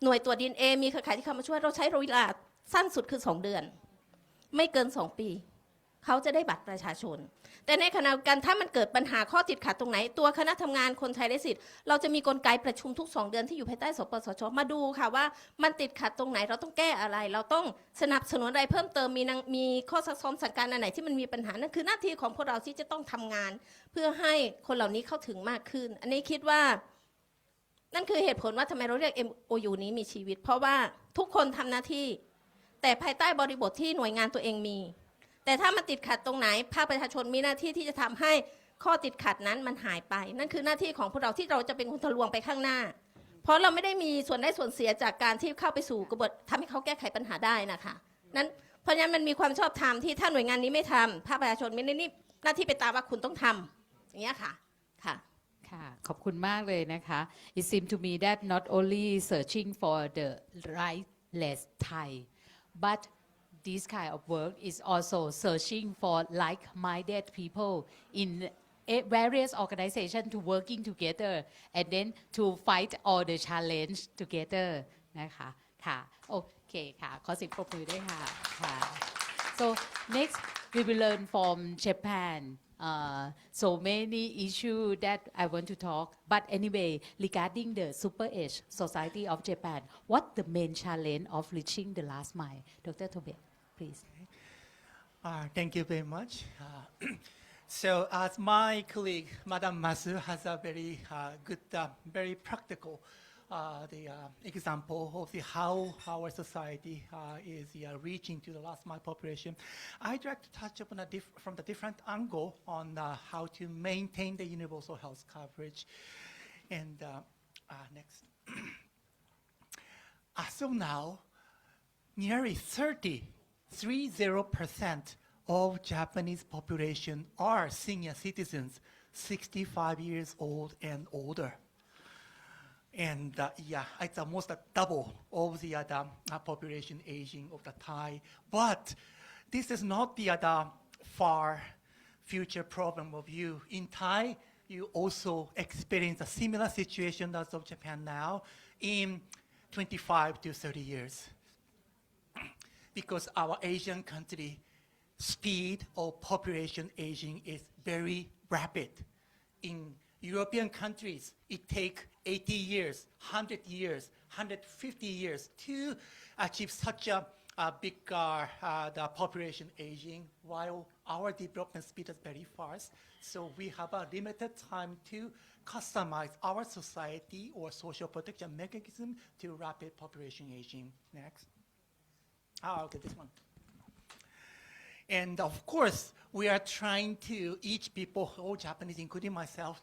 หน่วยตรวจ DNA มีเครือข่ายที่เข้ามาช่วยเราใช้เวลาสั้นสุดคือ2 เดือนไม่เกิน2 ปีเขาจะได้บัตรประชาชนแต่ในขณะเดียวกันถ้ามันเกิดปัญหาข้อติดขัดตรงไหนตัวคณะทำงานคนไทยได้สิทธิ์เราจะมีกลไกประชุมทุก2 เดือนที่อยู่ภายใต้สปสช.มาดูค่ะว่ามันติดขัดตรงไหนเราต้องแก้อะไรเราต้องสนับสนุนอะไรเพิ่มเติมมีข้อซักซ้อมสั่งการอันไหนที่มันมีปัญหานั่นคือหน้าที่ของพวกเราที่จะต้องทำงานเพื่อให้คนเหล่านี้เข้าถึงมากขึ้นอันนี้คิดว่านั่นคือเหตุผลว่าทำไมเราเรียก MOU นี้มีชีวิตเพราะว่าทุกคนทำหน้าที่แต่ภายใต้บริบทที่หน่วยงานตัวเองมีแต่ถ้ามันติดขัดตรงไหนภาคประชาชนมีหน้าที่ที่จะทำให้ข้อติดขัดนั้นมันหายไปนั่นคือหน้าที่ของพวกเราที่เราจะเป็นคนทะลวงไปข้างหน้าเพราะเราไม่ได้มีส่วนได้ส่วนเสียจากการที่เข้าไปสู่กระบวนทำให้เขาแก้ไขปัญหาได้นะคะนั้นเพราะฉะนั้นมันมีความชอบธรรมที่ถ้าหน่วยงานนี้ไม่ทำภาคประชาชนไม่ได้นี่หน้าที่ไปตามว่าคุณต้องทำอย่างเงี้ยค่ะค่ะขอบคุณมากเลยนะคะ It seems to me that not only searching for the rightless Thai but this kind of work is also searching for like-minded people in various organizations to working together and then to fight all the challenge together นะคะค่ะโอเคค่ะขอเสียงปรบมือด้วยค่ะค่ะ so next we will learn from Japan so many issues that I want to talk but anyway regarding the super age society of Japan what the main challenge of reaching the last mile Dr. Tobe please thank you very much so as my colleague Madam Masu has a very good very practical the example of how our society is reaching to the last mile population. I'd like to touch upon from the different angle on how to maintain the universal health coverage. And next. as of now, nearly 30% of Japanese population are senior citizens, 65 years old and older. And yeah, it's almost a double of the population aging of the Thai. But this is not the far future problem of you. In Thai, you also experience a similar situation as of Japan now in 25 to 30 years. Because our Asian country speed of population aging is very rapid. In European countries, it takes 80 years, 100 years, 150 years to achieve such a big the population aging, while our development speed is very fast. So we have a limited time to customize our society or social protection mechanism to rapid population aging. Next. Okay, this one. And of course, we are trying to, each people, all Japanese, including myself,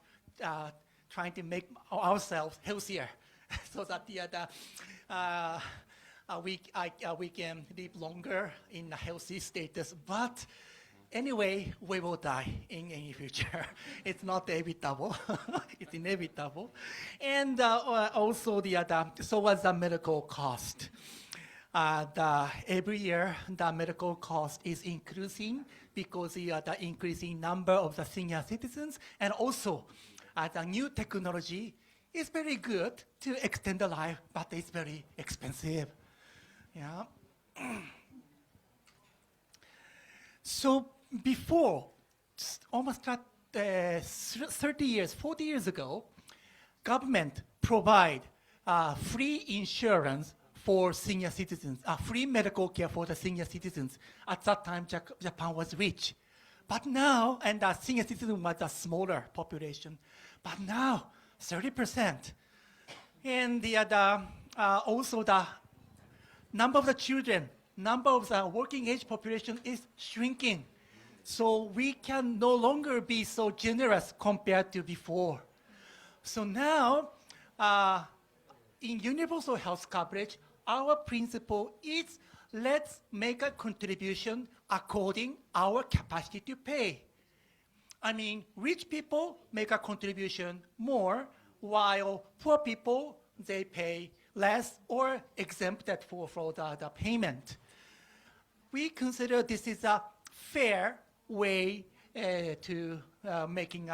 trying to make ourselves healthier so that we can live longer in a healthy status. But anyway, we will die in any future. It's not inevitable. It's inevitable. And also so was the medical cost. Every year, the medical cost is increasing because the increasing number of the senior citizens, and also the new technology is very good to extend the life, but it's very expensive. Yeah. So before, almost 30 years, 40 years ago, government provide free insurance for senior citizens, free medical care for the senior citizens. At that time, Japan was rich. But now, and the senior citizen was a smaller population, but now 30%. And also the number of the children, number of the working age population is shrinking. So we can no longer be so generous compared to before. So now, in universal health coverage, our principle is let's make a contribution according our capacity to pay. I mean, rich people make a contribution more, while poor people, they pay less or exempted for the payment. We consider this is a fair way to making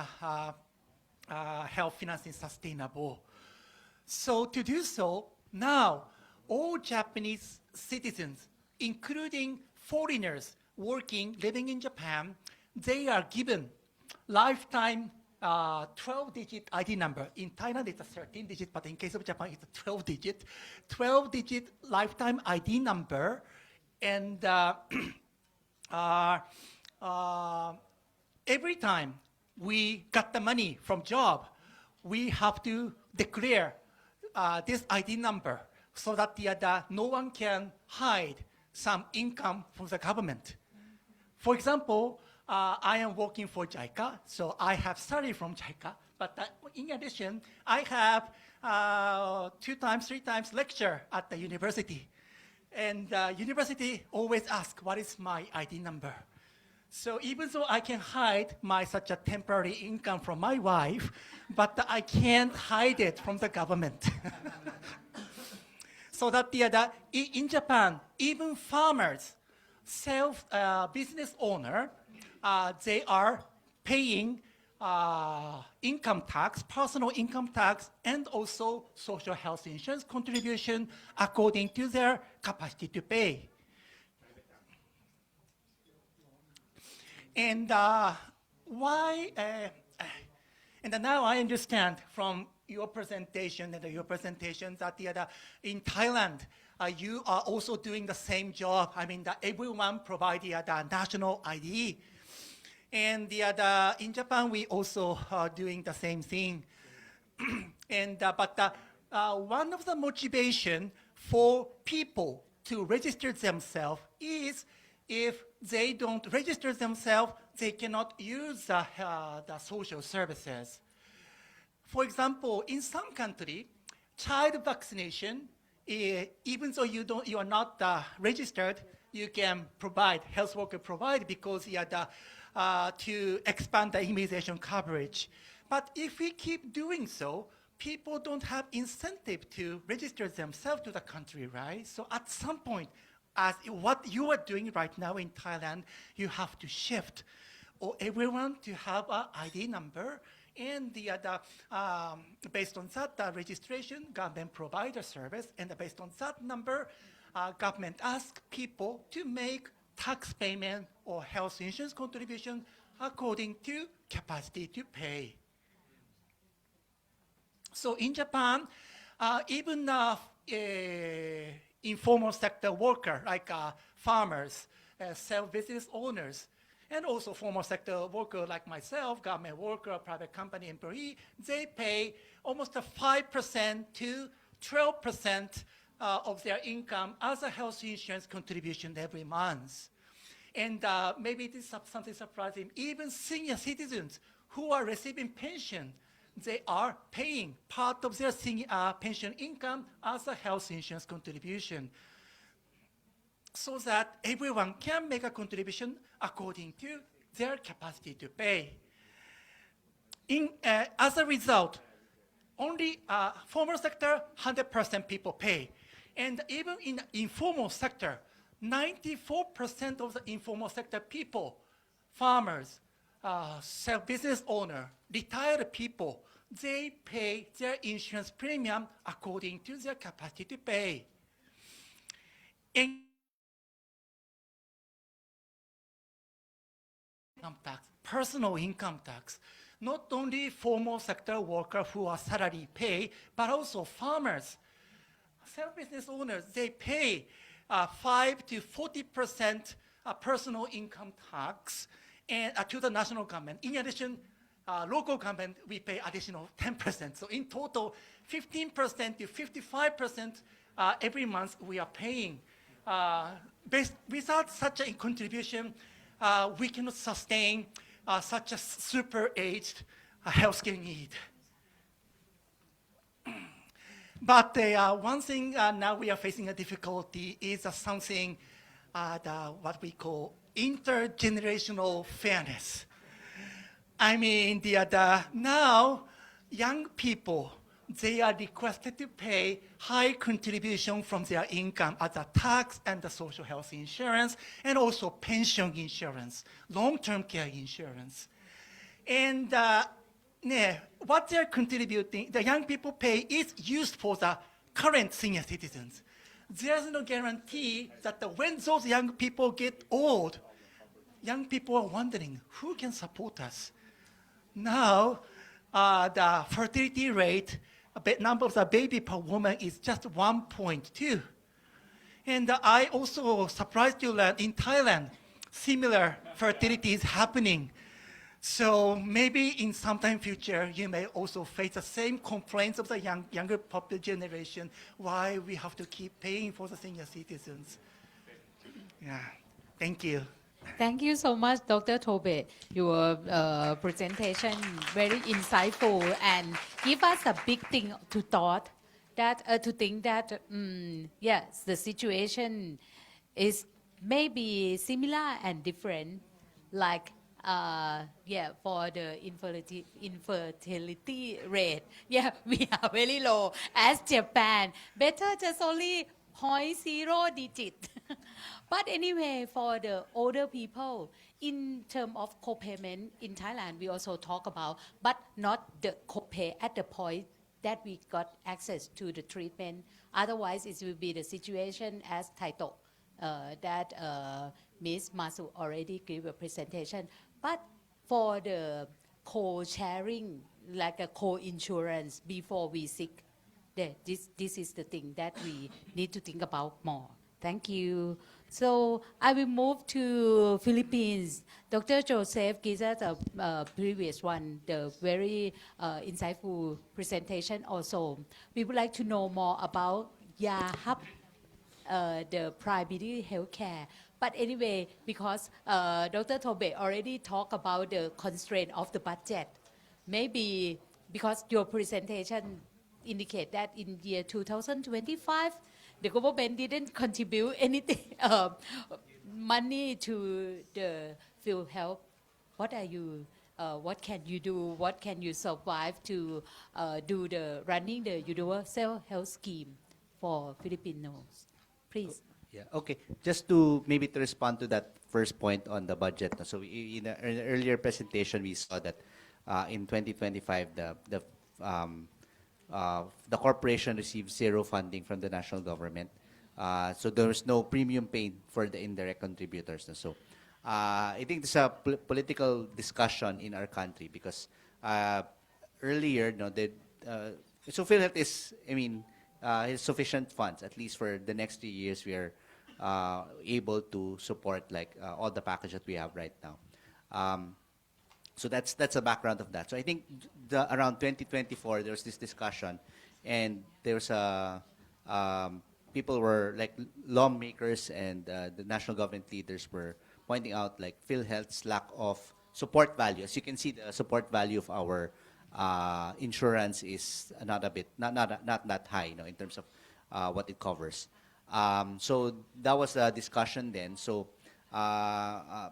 health financing sustainable. So to do so, now all Japanese citizens, including foreigners living in Japan, they are given lifetime 12-digit ID number. In Thailand, it's a 13-digit, but in case of Japan, it's a 12-digit lifetime ID number. And every time we got the money from job, we have to declare this ID number so that no one can hide some income from the government. For example, I am working for JICA, so I have salary from JICA, but in addition, I have 2 times, 3 times lecture at the university. And university always asks, what is my ID number? So even though I can hide such a temporary income from my wife, but I can't hide it from the government. So that in Japan, even farmers, business owner, they are paying income tax, personal income tax, and also social health insurance contribution according to their capacity to pay. And and now I understand from your presentation and your presentations that in Thailand, you are also doing the same job. I mean, everyone provides the national ID. And in Japan, we also are doing the same thing. And but one of the motivation for people to register themselves is if they don't register themselves, they cannot use the social services. For example, in some country, child vaccination even though you are not registered, you can provide, health worker provide because you are to expand the immunization coverage. But if we keep doing so, people don't have incentive to register themselves to the country, right? So at some point, as what you are doing right now in Thailand, you have to shift or everyone to have an ID number, and based on that registration, government provide a service, and based on that number, government asks people to make tax payment or health insurance contribution according to capacity to pay. So in Japan, even informal sector worker like farmers, self-business owners, and also formal sector worker like myself, government worker, private company employee, they pay almost 5% to 12% of their income as a health insurance contribution every month. And maybe this is something surprising. Even senior citizens who are receiving pension, they are paying part of their pension income as a health insurance contribution, so that everyone can make a contribution according to their capacity to pay. As a result, only formal sector, 100% people pay. And even in informal sector, 94% of the informal sector people, farmers, self-business owner, retired people, they pay their insurance premium according to their capacity to pay. Income tax, personal income tax, not only formal sector workers who are salary pay, but also farmers, self-business owners, they pay 5 to 40% personal income tax and to the national government. In addition, local government, we pay additional 10%. So in total, 15% to 55% every month we are paying. Without such a contribution, we cannot sustain such a super aged healthcare need. But one thing now we are facing a difficulty is something what we call intergenerational fairness. I mean, now young people, they are requested to pay high contribution from their income as a tax and the social health insurance, and also pension insurance, long-term care insurance. And what they're contributing, the young people pay is used for the current senior citizens. There's no guarantee that when those young people get old, young people are wondering, who can support us? Now, the fertility rate, number of the baby per woman is just 1.2. And I also surprised to learn in Thailand, similar fertility is happening. So maybe in sometime future, you may also face the same complaints of the younger population generation, why we have to keep paying for the senior citizens. Yeah, thank you. Thank you so much, Dr. Tobe. Your presentation very insightful and give us a big thing to thought that to think that yes, the situation is maybe similar and different, like for the infertility rate, we are very low as Japan. Better just only 0.0 digit. But anyway, for the older people, in terms of co-payment in Thailand, we also talk about, but not the co-pay at the point that we got access to the treatment. Otherwise, it will be the situation as Taito that Ms. Masu already gave a presentation. But for the co-sharing, like a co-insurance before we sick, this is the thing that we need to think about more. Thank you. So I will move to Philippines. Dr. Joseph gives us a previous one, the very insightful presentation also. We would like to know more about YAHUB, the primary healthcare. But anyway, because Dr. Tobe already talked about the constraint of the budget, maybe because your presentation indicate that in year 2025, the government didn't contribute anything, money to the field health. What are you, what can you do? What can you survive to do the running the universal health scheme for Filipinos? Please. Yeah, okay. Just to maybe to respond to that first point on the budget. So in an earlier presentation, we saw that in 2025, the corporation received zero funding from the national government. So there was no premium paid for the indirect contributors. So I think there's a political discussion in our country because earlier, so PhilHealth is, has sufficient funds, at least for the next 3 years. We are able to support all the package that we have right now. So that's the background of that. So I think around 2024 there was this discussion, and there was people were lawmakers and the national government leaders were pointing out PhilHealth's lack of support value. As you can see, the support value of our insurance is not that high, in terms of what it covers. So that was a discussion then. So at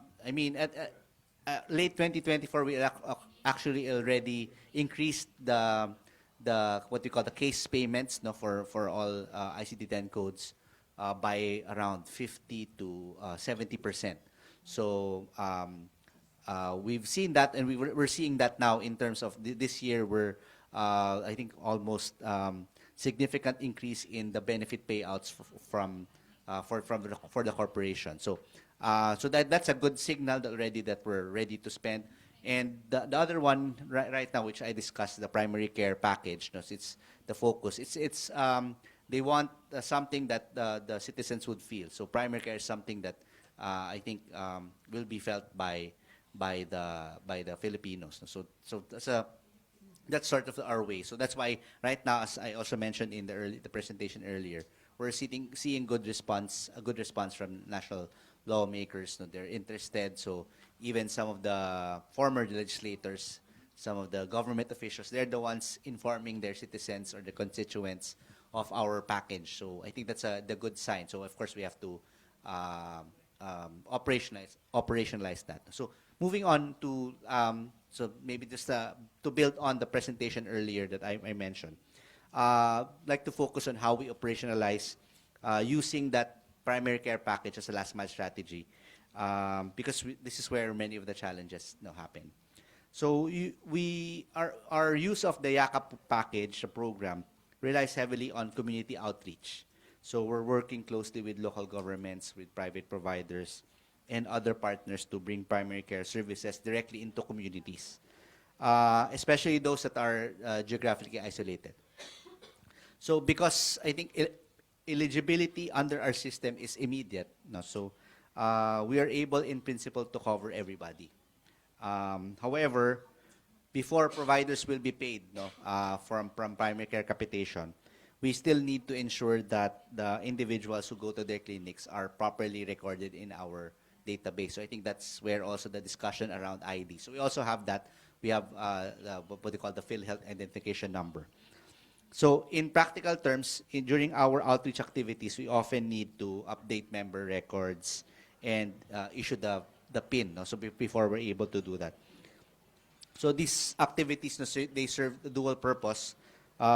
late 2024, we actually already increased the what we call the case payments for all ICD-10 codes by around 50 to 70%. So we've seen that, and we're seeing that now in terms of this year. We're I think almost significant increase in the benefit payouts for the corporation. So that's a good signal already that we're ready to spend. And the other one right now, which I discussed, the primary care package. It's the focus. It's they want something that the citizens would feel. So primary care is something that I think will be felt by the Filipinos. So that's sort of our way. So that's why right now, as I also mentioned in the presentation earlier, we're seeing a good response from national lawmakers. They're interested. So even some of the former legislators, some of the government officials, they're the ones informing their citizens or the constituents of our package. So I think that's the good sign. So of course we have to operationalize that. So moving on to so maybe just to build on the presentation earlier that I mentioned, like to focus on how we operationalize using that primary care package as a last mile strategy, because this is where many of the challenges happen. So our use of the YAKAP package, the program, relies heavily on community outreach. So we're working closely with local governments, with private providers, and other partners to bring primary care services directly into communities, especially those that are geographically isolated. So because I think eligibility under our system is immediate, so we are able in principle to cover everybody. However, before providers will be paid from primary care capitation, we still need to ensure that the individuals who go to their clinics are properly recorded in our database. So I think that's where also the discussion around ID. So we also have that. We have what they call the PhilHealth identification number. So in practical terms, during our outreach activities, we often need to update member records and issue the PIN. So before we're able to do that. So these activities, they serve the dual purpose.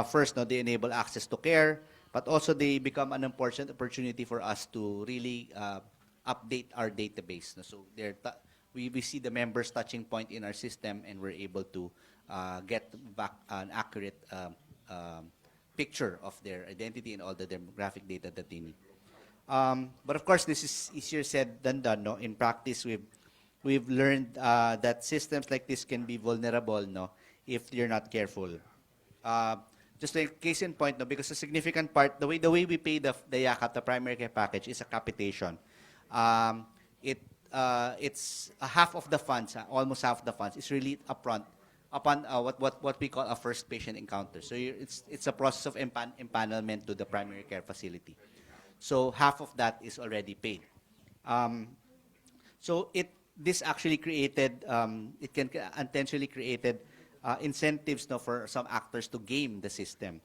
First, they enable access to care, but also they become an important opportunity for us to really update our database. So we see the members' touching point in our system, and we're able to get back an accurate picture of their identity and all the demographic data that they need. But of course, this is easier said than done. In practice, we've learned that systems like this can be vulnerable if you're not careful. Just like case in point, because a significant part, the way we pay the YAKAP, the primary care package, is a capitation. It's half of the funds, almost half of the funds, is really upfront upon what we call a first patient encounter. So it's a process of empanelment to the primary care facility. So half of that is already paid. So this actually created, it can intentionally created incentives for some actors to game the system.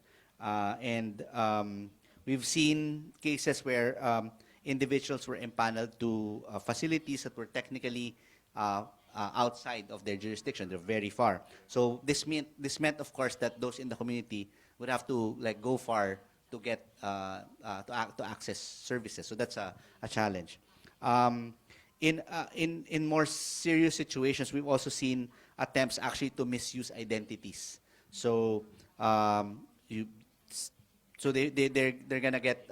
We've seen cases where individuals were empaneled to facilities that were technically outside of their jurisdiction. They're very far. So this meant, of course, that those in the community would have to like go far to get to access services. So that's a challenge. In more serious situations, we've also seen attempts actually to misuse identities. So they're gonna get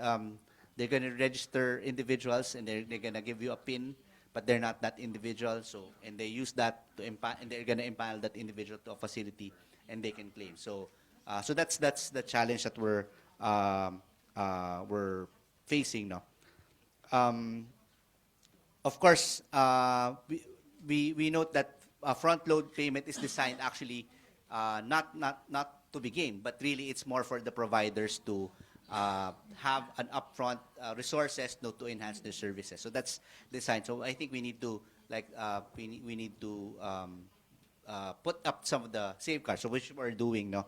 they're gonna register individuals and they're gonna give you a PIN, but they're not that individual. So and they use that to and they're gonna empanel that individual to a facility and they can claim. So that's the challenge that we're facing now. Of course, we note that front load payment is designed actually not to be gained, but really it's more for the providers to have an upfront resources to enhance their services. So that's designed. So I think we need to we need to put up some of the safeguards, so which we're doing. No,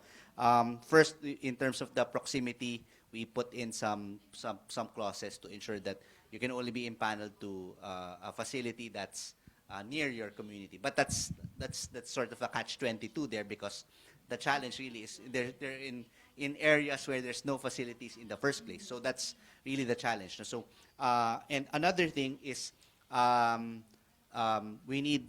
first in terms of the proximity, we put in some clauses to ensure that you can only be impaneled to a facility that's near your community. But that's sort of a catch-22 there, because the challenge really is they're in areas where there's no facilities in the first place. So that's really the challenge. So and another thing is we need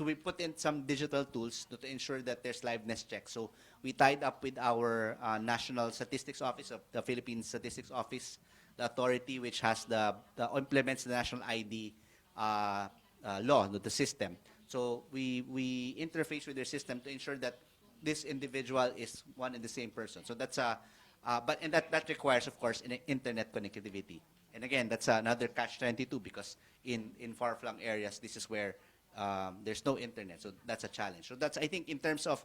we put in some digital tools to ensure that there's liveness checks. So we tied up with our National Statistics Office of the Philippine Statistics Office, the authority which has the implements the national ID law, the system. So we interface with their system to ensure that this individual is one and the same person. So that's that requires, of course, internet connectivity. And again, that's another catch-22, because in far-flung areas, this is where there's no internet. So that's a challenge. So that's, I think, in terms of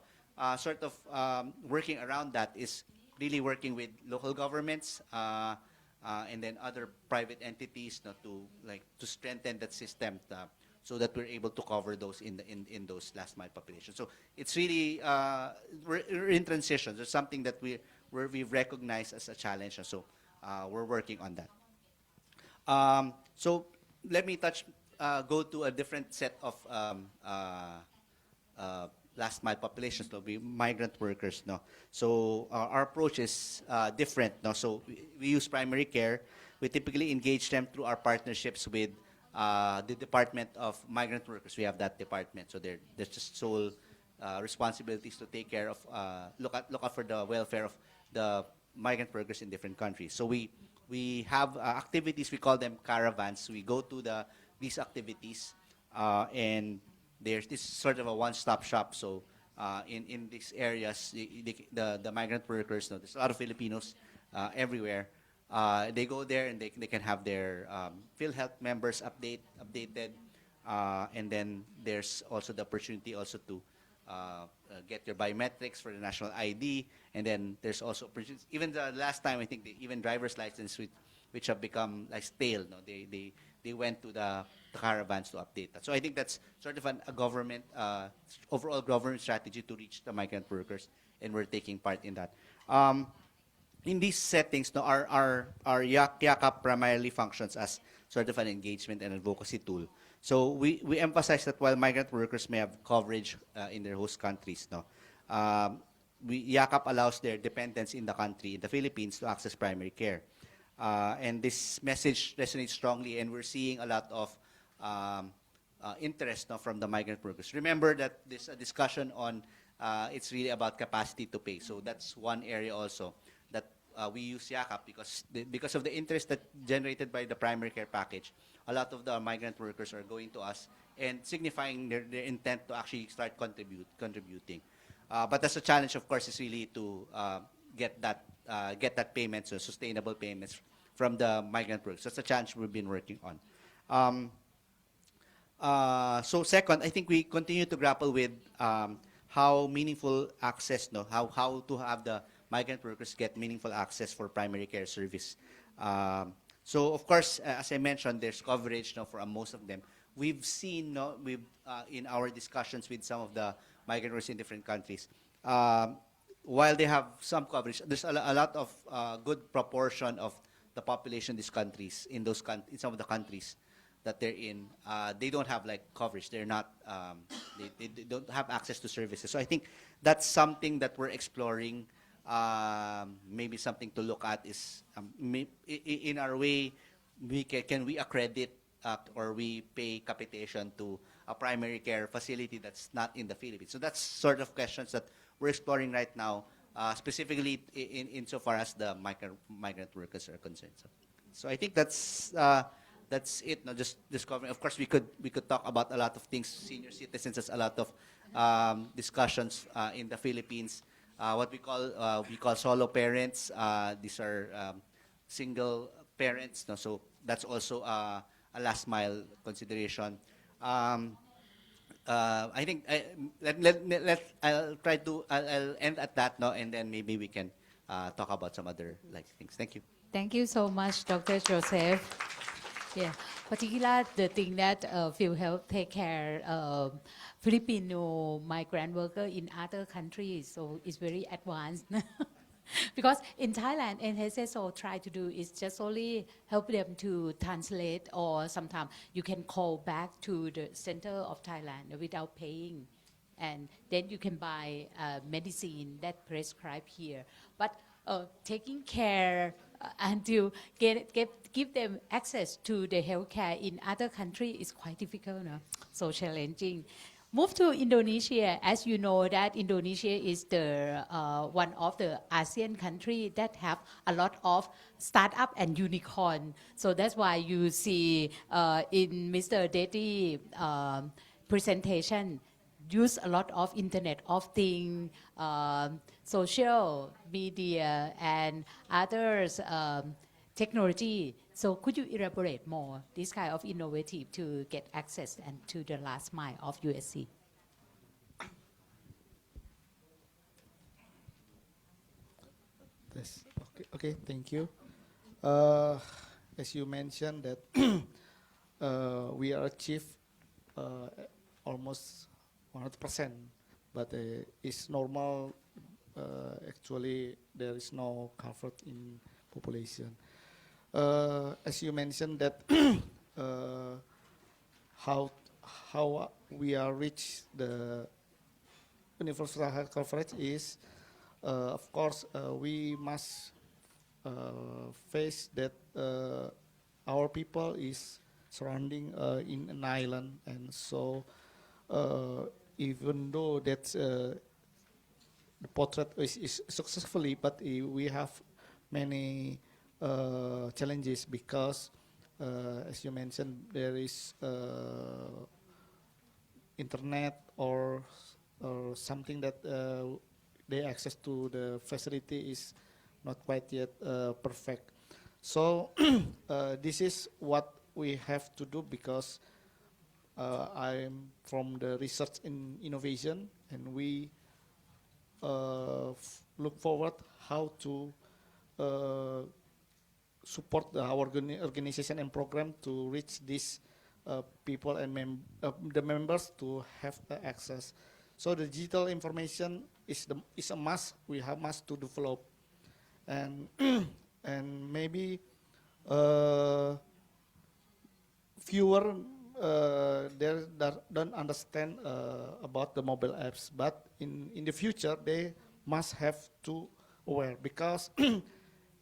working around that, is really working with local governments and then other private entities to strengthen that system so that we're able to cover those in those last mile populations. So it's really we're in transition. There's something that we've recognized as a challenge, and so we're working on that. So let me go to a different set of last mile populations. There'll be migrant workers. No, so our approach is different. No, so we use primary care. We typically engage them through our partnerships with the Department of Migrant Workers. We have that department, so there's just sole responsibilities to take care of look out for the welfare of the migrant workers in different countries. So we have activities. We call them caravans. We go to these activities and there's this sort of a one-stop shop. So in these areas, the migrant workers, there's a lot of Filipinos everywhere. They go there and they can have their PhilHealth members updated, and then there's also the opportunity also to get your biometrics for the national ID, and then there's also even the last time I think even driver's license which have become like stale. No, they went to the caravans to update that. So I think that's sort of a government overall government strategy to reach the migrant workers, and we're taking part in that. In these settings, our YACAP primarily functions as sort of an engagement and advocacy tool. So we emphasize that while migrant workers may have coverage in their host countries, YACAP allows their dependents in the country, in the Philippines, to access primary care. And this message resonates strongly, and we're seeing a lot of interest from the migrant workers. Remember that this discussion on it's really about capacity to pay. So that's one area also that we use YACAP because of the interest that generated by the primary care package. A lot of the migrant workers are going to us and signifying their intent to actually start contributing. But that's a challenge, of course, is really to get that payments, so sustainable payments from the migrant workers. That's a challenge we've been working on. So second, I think we continue to grapple with how meaningful access, how to have the migrant workers get meaningful access for primary care service. So of course, as I mentioned, there's coverage for most of them. We've seen in our discussions with some of the migrant workers in different countries, while they have some coverage, there's a lot of good proportion of the population in these countries, in some of the countries that they're in, they don't have like coverage. They're not, they don't have access to services. So I think that's something that we're exploring. Maybe something to look at is, in our way, can we accredit or we pay capitation to a primary care facility that's not in the Philippines? So that's sort of questions that we're exploring right now, specifically insofar as the migrant workers are concerned. So I think that's it. No, just covering. Of course, we could talk about a lot of things. Senior citizens, there's a lot of discussions in the Philippines. What we call solo parents. These are single parents. No, so that's also a last mile consideration. I think I'll end at that, no, and then maybe we can talk about some other things. Thank you. Thank you so much, Dr. Joseph. Yeah, particularly the thing that field health take care Filipino migrant worker in other countries, so it's very advanced. Because in Thailand, NHSO try to do is just only help them to translate, or sometimes you can call back to the center of Thailand without paying, and then you can buy medicine that prescribed here. But taking care and to give them access to the healthcare in other countries is quite difficult, no? So challenging. Move to Indonesia. As you know, that Indonesia is the one of the ASEAN country that have a lot of startup and unicorn. So that's why you see in Mr. Dedi presentation, use a lot of Internet of Things, social media, and others technology. So could you elaborate more this kind of innovative to get access and to the last mile of USC? Yes. Okay, thank you. As you mentioned that we are achieve almost 100%, but it's normal. Actually, there is no covered in population. As you mentioned that how we are reach the universal health coverage is, of course, we must face that our people is surrounding in an island, and so even though that the portrait is successfully, but we have many challenges because, as you mentioned, there is internet or something that the access to the facility is not quite yet perfect. So this is what we have to do, because I'm from the research in innovation, and we look forward how to support our organization and program to reach these people and the members to have access. So the digital information is a must. We have must to develop, and and maybe fewer there that don't understand about the mobile apps, but in the future they must have to aware, because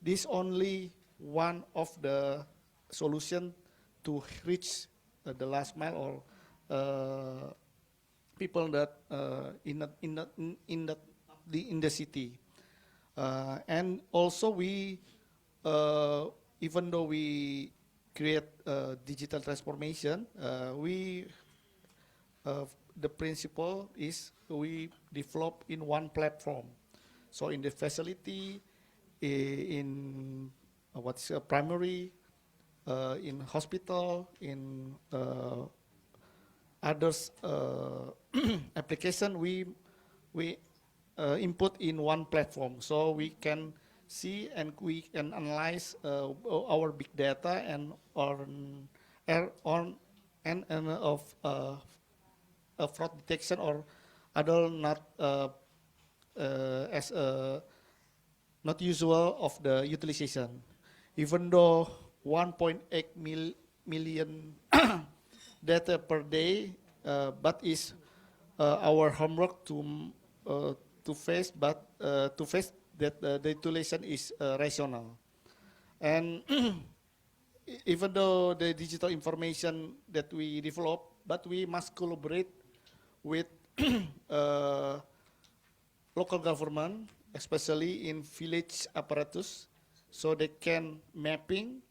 this only one of the solution to reach the last mile, or people that in the city, and also we even though we create digital transformation, we the principle is we develop in one platform. So in the facility, in what's primary, in hospital, in others application, we input in one platform, so we can see and we can analyze our big data and of fraud detection or other not as not usual of the utilization. Even though 1.8 million data per day, but is our homework to face that the utilization is rational. And even though the digital information that we develop, but we must collaborate with local government, especially in village apparatus, so they can mapping,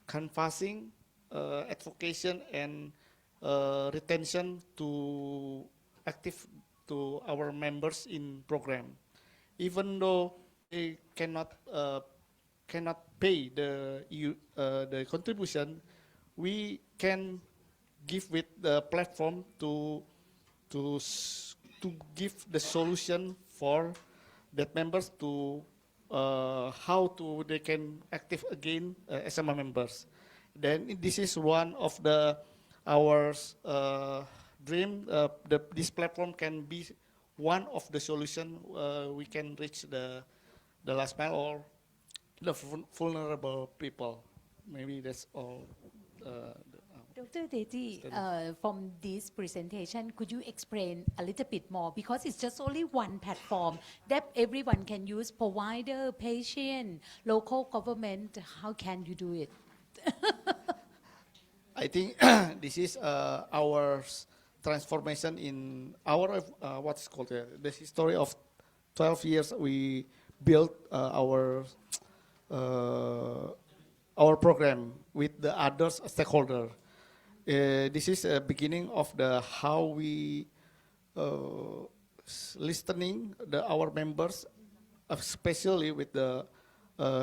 canvassing, advocation, and retention to active to our members in program. Even though they cannot pay the contribution, we can give with the platform to give the solution for that members to how to they can active again SMA members. Then this is one of our dream. This platform can be one of the solution we can reach the last mile or the vulnerable people. Maybe that's all. Dr. Deji, from this presentation, could you explain a little bit more? Because it's just only one platform that everyone can use, provider, patient, local government. How can you do it? I think this is our transformation in our what's called the history of 12 years. We built our program with the other stakeholder. This is a beginning of the how we listening our members, especially with the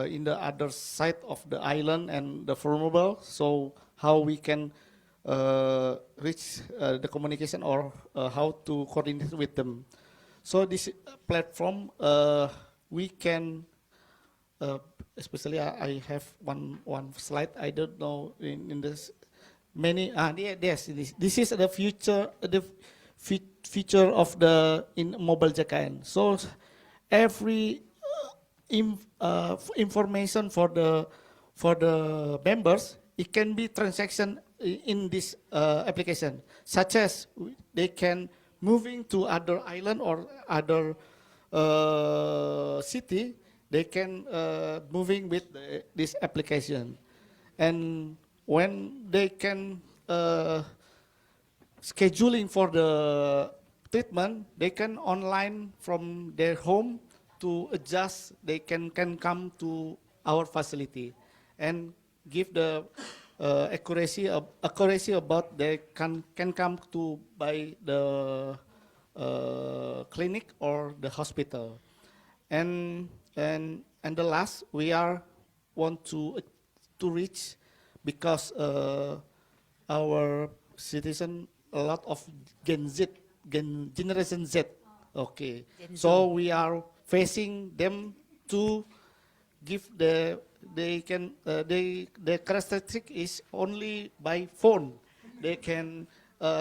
in the other side of the island and the vulnerable. So how we can reach the communication or how to coordinate with them. So this platform we can. Especially, I have one slide. I don't know in this many. Yes, this is the future. The feature of the in mobile JKN. So every information for the members, it can be transaction in this application, such as they can moving to other island or other city. They can moving with this application, and when they can scheduling for the treatment, they can online from their home to adjust. They can come to our facility and give the accuracy about they can come to by the clinic or the hospital, and the last we are want to reach because our citizen a lot of generation Z. Okay, so we are facing them to give the characteristic is only by phone. They can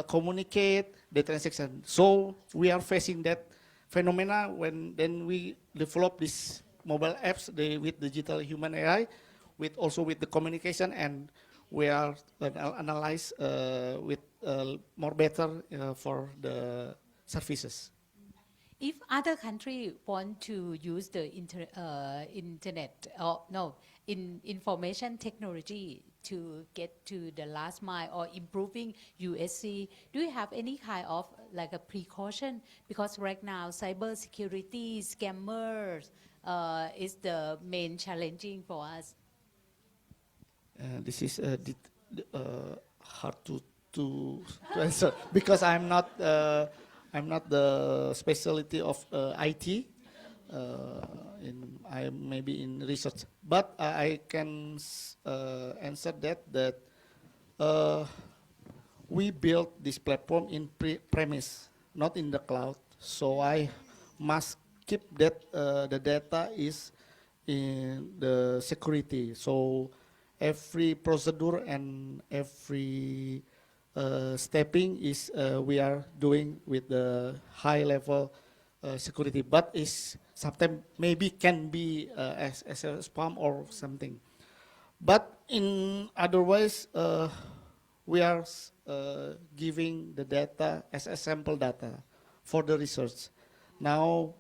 communicate the transaction. So we are facing that phenomena when then we develop this mobile apps with digital human AI, with also with the communication, and we are analyze with more better for the services. If other country want to use the internet or information technology to get to the last mile or improving USC, do you have any kind of like a precaution? Because right now cyber security, scammers is the main challenging for us. This is hard to answer because I'm not the specialty of IT. I maybe in research, but I can answer that we built this platform in premise, not in the cloud. So I must keep that the data is in the security. So every procedure and every stepping is we are doing with the high level security, but is sometimes maybe can be as a spam or something. But in otherwise, we are giving the data as a sample data for the research. Now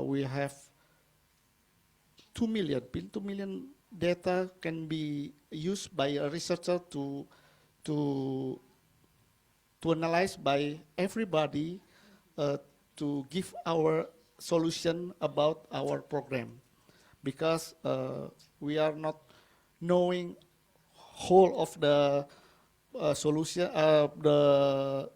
we have 2 million data can be used by a researcher to analyze by everybody to give our solution about our program, because we are not knowing whole of the solution, the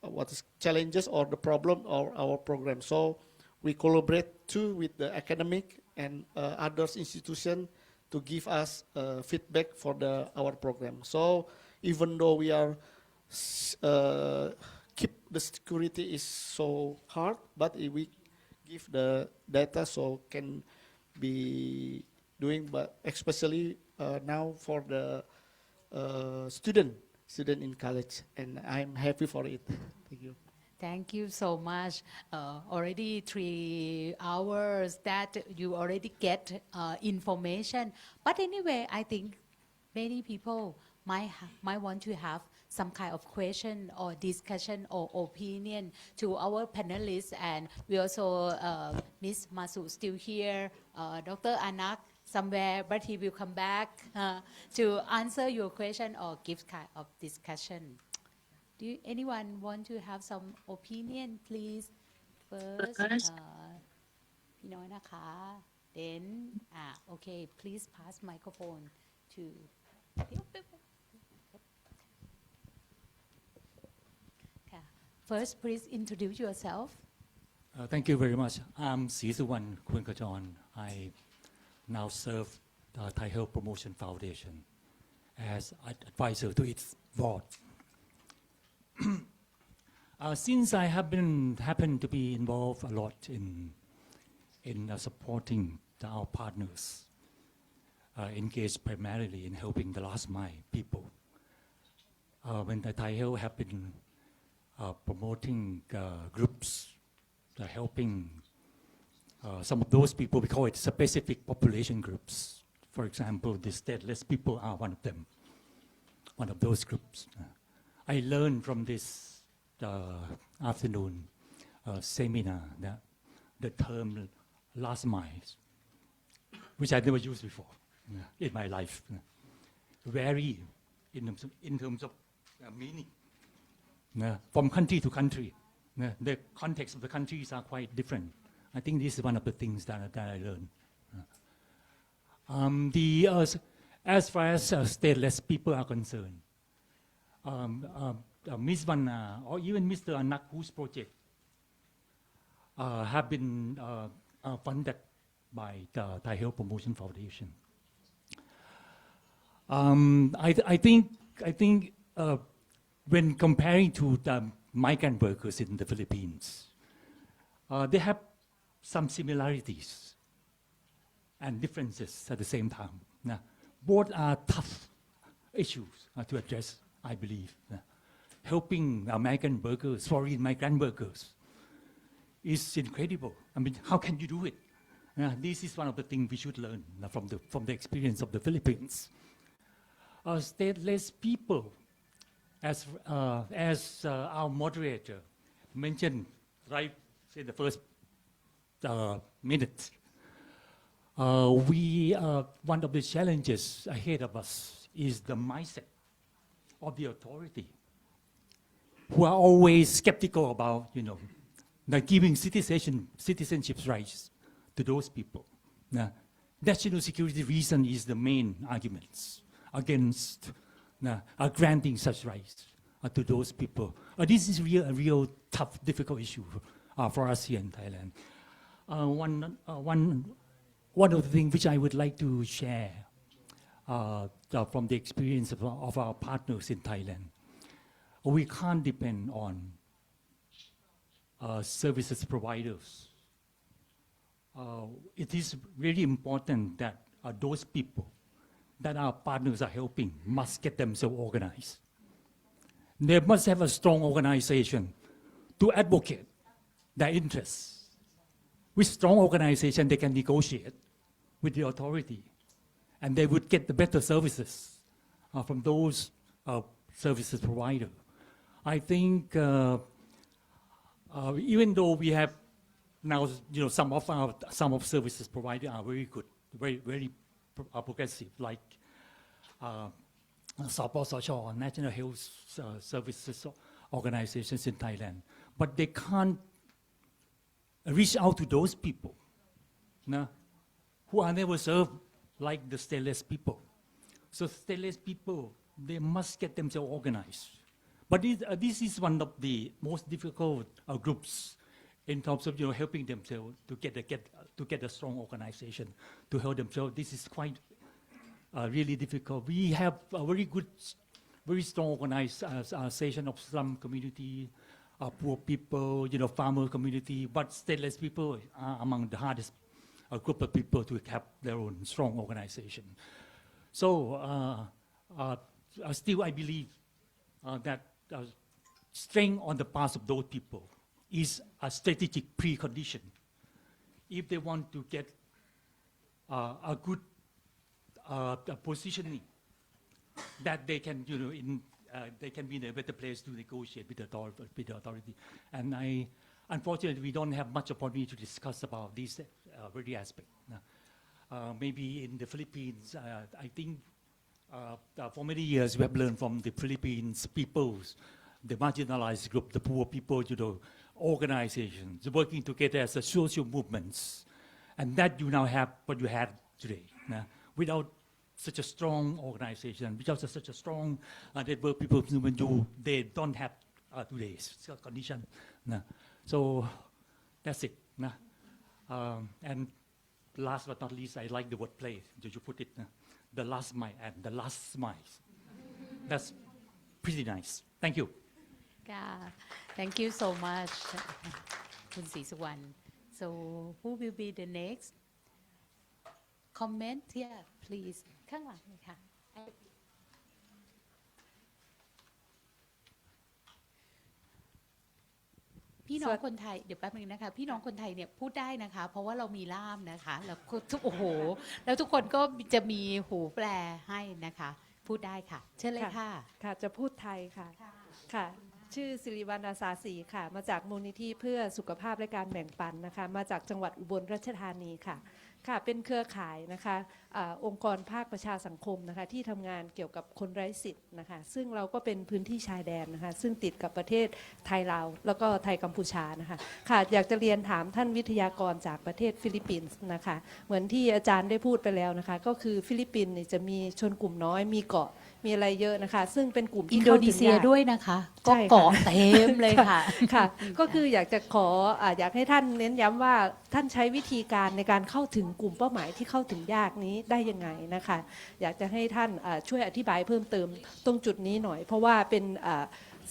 what is challenges or the problem of our program. So we collaborate too with the academic and other institutions to give us feedback for our program. So even though we are keep the security is so hard, but if we give the data so can be doing, but especially now for the student in college, and I'm happy for it. Thank you. Thank you so much. Already 3 hours that you already get information. But anyway, I think many people might want to have some kind of question or discussion or opinion to our panelists. And we also, Ms. Masu still here, Dr. Anak somewhere, but he will come back to answer your question or give kind of discussion. Do anyone want to have some opinion, please? First, พี่น้อยนะคะ then okay, please pass microphone to First, please introduce yourself. Thank you very much. I'm Sisuwan Kuenkajon. I now serve the Thai Health Promotion Foundation as advisor to its board. Since I happen to be involved a lot in supporting our partners, engaged primarily in helping the last mile people. When the Thai Health have been promoting groups, helping some of those people, we call it specific population groups. For example, the stateless people are one of them, one of those groups. I learned from this afternoon seminar that the term last mile, which I never used before in my life, vary in terms of meaning from country to country. The context of the countries are quite different. I think this is one of the things that I learned. As far as stateless people are concerned, Ms. Vanna or even Mr. Anak, whose project have been funded by the Thai Health Promotion Foundation. I think when comparing to the migrant workers in the Philippines, they have some similarities and differences at the same time. Both are tough issues to address, I believe. Helping migrant workers, foreign migrant workers, is incredible. I mean, how can you do it? This is one of the things we should learn from the experience of the Philippines. Stateless people, as our moderator mentioned right in the first minute, one of the challenges ahead of us is the mindset of the authority, who are always skeptical about, giving citizenship rights to those people. National security reason is the main arguments against granting such rights to those people. This is a real tough, difficult issue for us here in Thailand. One of the things which I would like to share from the experience of our partners in Thailand, we can't depend on services providers. It is really important that those people that our partners are helping must get themselves organized. They must have a strong organization to advocate their interests. With strong organization, they can negotiate with the authority, and they would get the better services from those services provider. I think even though we have now, some of services provided are very good, very progressive, likeสปสช National Health Services Organizations in Thailand, but they can't reach out to those people who are never served like the stateless people. So stateless people, they must get themselves organized. But this is one of the most difficult groups in terms of helping themselves to get a strong organization to help themselves. This is quite really difficult. We have a very strong organization of slum community, poor people, farmer community, but stateless people are among the hardest group of people to have their own strong organization. So still I believe that strength on the part of those people is a strategic precondition if they want to get a good positioning that they can, they can be in a better place to negotiate with the authority. And unfortunately, we don't have much opportunity to discuss about this very aspect. Maybe in the Philippines, I think for many years we have learned from the Philippines peoples, the marginalized group, the poor people, organizations working together as a social movements, and that you now have what you had today. Without such a strong organization, without such a strong network, people they don't have today's condition. So that's it. And last but not least, I like the word play. Did you put it? The last mile and the last smile. That's pretty nice. Thank you. Thank you so much, Kun Sisuwan. So who will be the next? Comment here, please. ข้างหลังเลยค่ะ พี่น้องคนไทยเดี๋ยวแป๊บนึงนะคะพี่น้องคนไทยเนี่ยพูดได้นะคะเพราะว่าเรามีล่ามนะคะแล้วโอ้โหแล้วทุกคนก็จะมีหูแปลให้นะคะพูดได้ค่ะเชิญเลยค่ะค่ะจะพูดไทยค่ะค่ะชื่อสิริวรรณอาสาศรีค่ะมาจากมูลนิธิเพื่อสุขภาพและการแบ่งปันนะคะมาจากจังหวัดอุบลราชธานีค่ะค่ะเป็นเครือข่ายนะคะองค์กรภาคประชาสังคมนะคะที่ทำงานเกี่ยวกับคนไร้สิทธิ์นะคะซึ่งเราก็เป็นพื้นที่ชายแดนนะคะซึ่งติดกับประเทศไทยลาวแล้วก็ไทยกัมพูชานะคะค่ะอยากจะเรียนถามท่านวิทยากรจากประเทศฟิลิปปินส์นะคะเหมือนที่อาจารย์ได้พูดไปแล้วนะคะก็คือฟิลิปปินส์จะมีชนกลุ่มน้อยมีเกาะมีอะไรเยอะนะคะซึ่งเป็นกลุ่มที่อินโดนีเซียด้วยนะคะก็เกาะเต็มเลยค่ะค่ะก็คืออยากจะอยากให้ท่านเน้นย้ำว่าท่านใช้วิธีการในการเข้าถึงกลุ่มเป้าหมายที่เข้าถึงยากนี้ได้ยังไงนะคะอยากจะให้ท่านช่วยอธิบายเพิ่มเติมตรงจุดนี้หน่อยเพราะว่าเป็น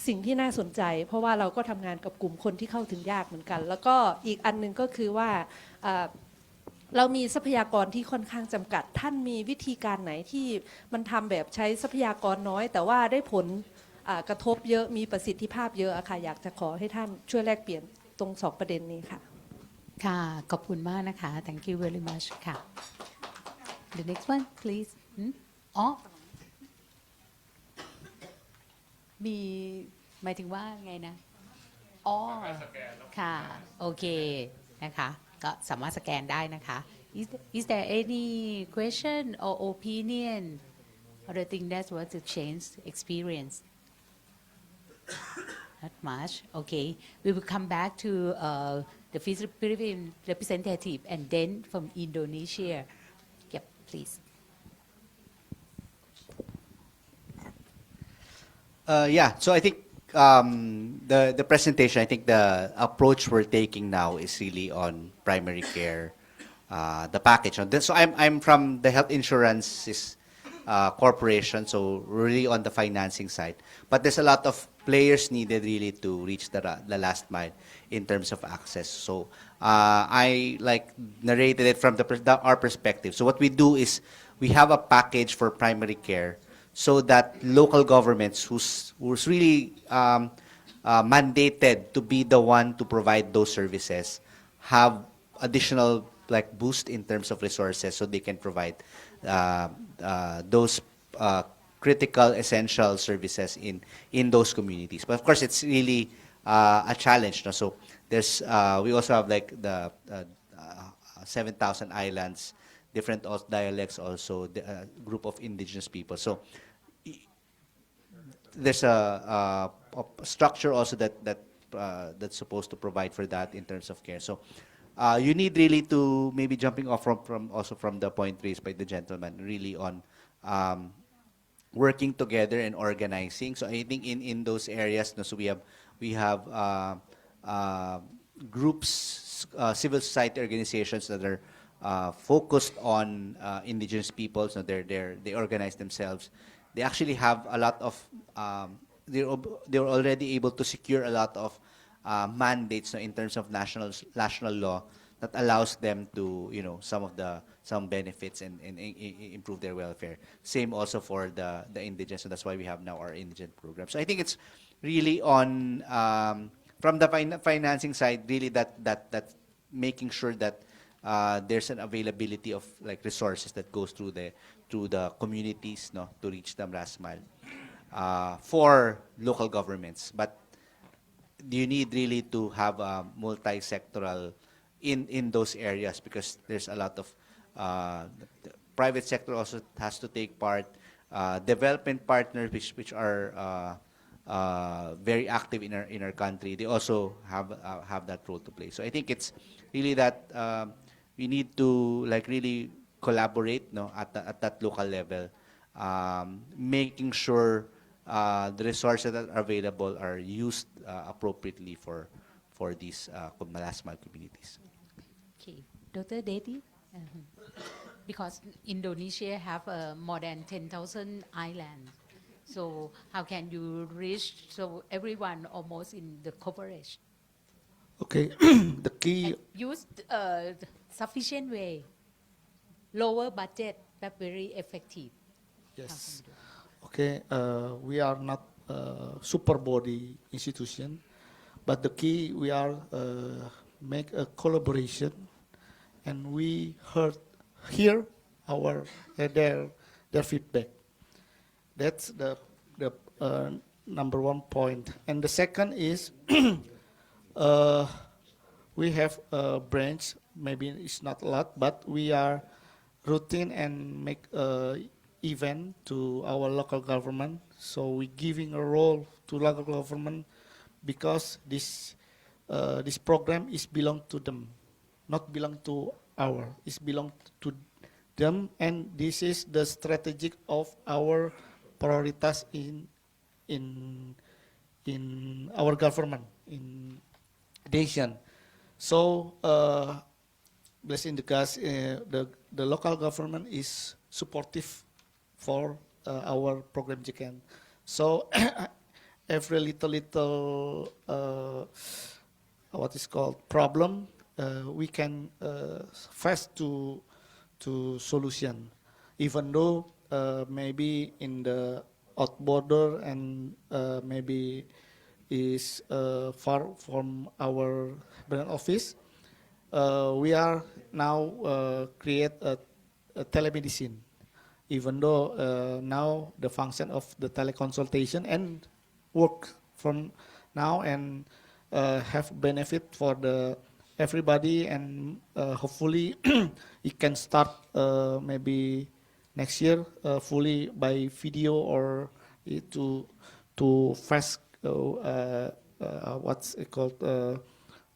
สิ่งที่น่าสนใจเพราะว่าเราก็ทำงานกับกลุ่มคนที่เข้าถึงยากเหมือนกันแล้วก็อีกอันนึงก็คือว่าเรามีทรัพยากรที่ค่อนข้างจำกัดท่านมีวิธีการไหนที่มันทำแบบใช้ทรัพยากรน้อยแต่ว่าได้ผลกระทบเยอะมีประสิทธิภาพเยอะค่ะอยากจะขอให้ท่านช่วยแลกเปลี่ยนตรง2ประเด็นนี้ค่ะค่ะขอบคุณมากนะคะ thank you very much ค่ะ the next one please อ๋อมีหมายถึงว่าไงนะอ๋อค่ะโอเคนะคะก็สามารถสแกนได้นะคะ is there any question or opinion or the thing that was to change experience not much okay we will come back to the Philippine representative and then from Indonesia yep please yeah so I think the presentation, I think the approach we're taking now is really on primary care, the package. So I'm from the health insurance corporation, so really on the financing side. But there's a lot of players needed really to reach the last mile in terms of access. So I narrated it from our perspective. So what we do is we have a package for primary care, so that local governments who's really mandated to be the one to provide those services have additional like boost in terms of resources so they can provide those critical essential services in those communities. But of course, it's really a challenge. No? So there's we also have like the 7,000 islands, different dialects also, the group of indigenous people. So there's a structure also that's supposed to provide for that in terms of care. So you need really to maybe jumping off from also from the point raised by the gentleman, really on working together and organizing. So I think in those areas, no, so we have groups, civil society organizations that are focused on indigenous peoples. So they organize themselves. They actually have a lot of they're already able to secure a lot of mandates, no, in terms of national law that allows them to some benefits and improve their welfare. Same also for the indigenous. So that's why we have now our indigent program. So I think it's really on from the financing side, really that making sure that there's an availability of like resources that goes through the communities, no, to reach the last mile for local governments. But you need really to have a multi-sectoral in those areas, because there's a lot of the private sector also has to take part. Development partners which are very active in our country, they also have that role to play. So I think it's really that we need to like really collaborate, no, at that local level, making sure the resources that are available are used appropriately for these last mile communities. Okay, Dr. Dedi, because Indonesia have more than 10,000 islands. So how can you reach so everyone almost in the coverage? Okay, the key. Use sufficient way, lower budget, but very effective. Yes. Okay, we are not super body institution, but the key we are make a collaboration, and we hear their feedback. That's the number one point. And the second is we have a branch. Maybe it's not a lot, but we are routine and make event to our local government. So we giving a role to local government, because this program is belong to them, not belong to our. It's belong to them, and this is the strategic of our prioritas in our government in nation. So blessing the guys, the local government is supportive for our program JKN. So every little what is called problem, we can fast to solution, even though maybe in the out border and maybe is far from our brand office. We are now create a telemedicine, even though now the function of the teleconsultation and work from now and have benefit for the everybody, and hopefully it can start maybe next year fully by video or to fast what's it called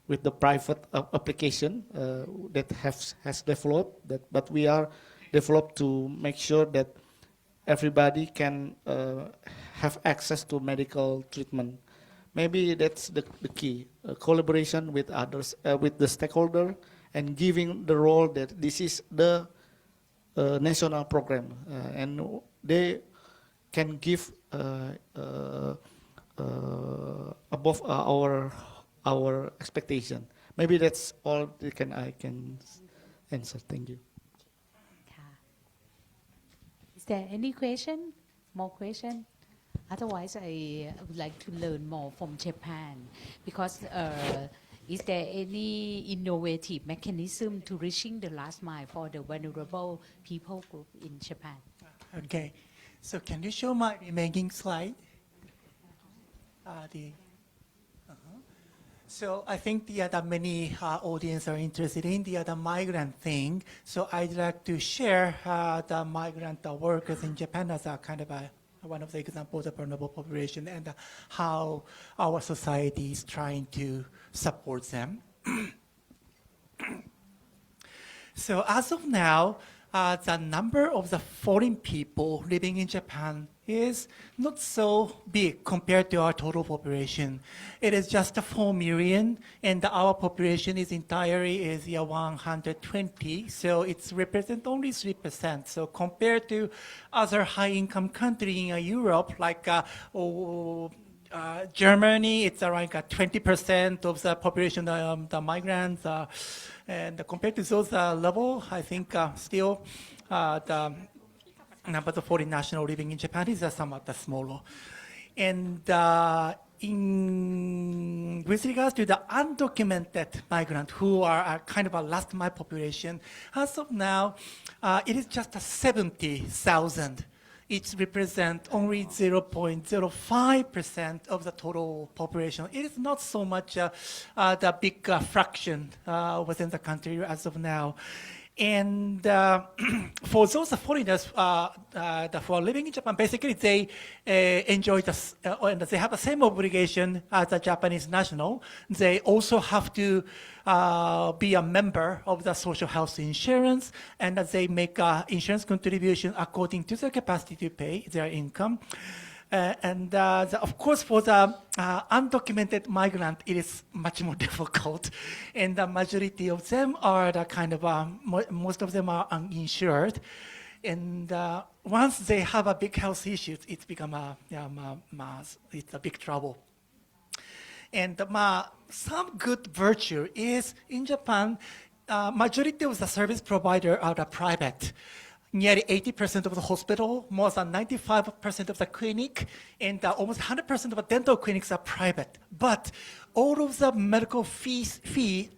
with the private application that has developed that, but we are developed to make sure that everybody can have access to medical treatment. Maybe that's the key, collaboration with others, with the stakeholder, and giving the role that this is the national program, and they can give above our expectation. Maybe that's all I can answer. Thank you. Is there any question? More question? Otherwise, I would like to learn more from Japan because is there any innovative mechanism to reaching the last mile for the vulnerable people group in Japan? Okay, so can you show my remaining slide? So I think the many audience are interested in the migrant thing. So I'd like to share the migrant workers in Japan as a kind of one of the examples of vulnerable population and how our society is trying to support them. So as of now, the number of the foreign people living in Japan is not so big compared to our total population. It is just 4 million, and our population is entirely 120, so it's represent only 3%. So compared to other high-income countries in Europe, like Germany, it's around 20% of the population, the migrants, and compared to those level, I think still the number of foreign nationals living in Japan is somewhat smaller. And with regards to the undocumented migrant who are kind of a last mile population, as of now, it is just 70,000. It represents only 0.05% of the total population. It is not so much the big fraction within the country as of now. And for those foreigners who are living in Japan, basically they enjoy and they have the same obligation as a Japanese national. They also have to be a member of the social health insurance, and they make insurance contribution according to their capacity to pay their income. Of course, for the undocumented migrant, it is much more difficult. And the majority of them are the kind of, most of them are uninsured. And once they have a big health issues, it's become it's a big trouble. And some good virtue is in Japan, majority of the service provider are the private. Nearly 80% of the hospital, more than 95% of the clinic, and almost 100% of the dental clinics are private. But all of the medical fees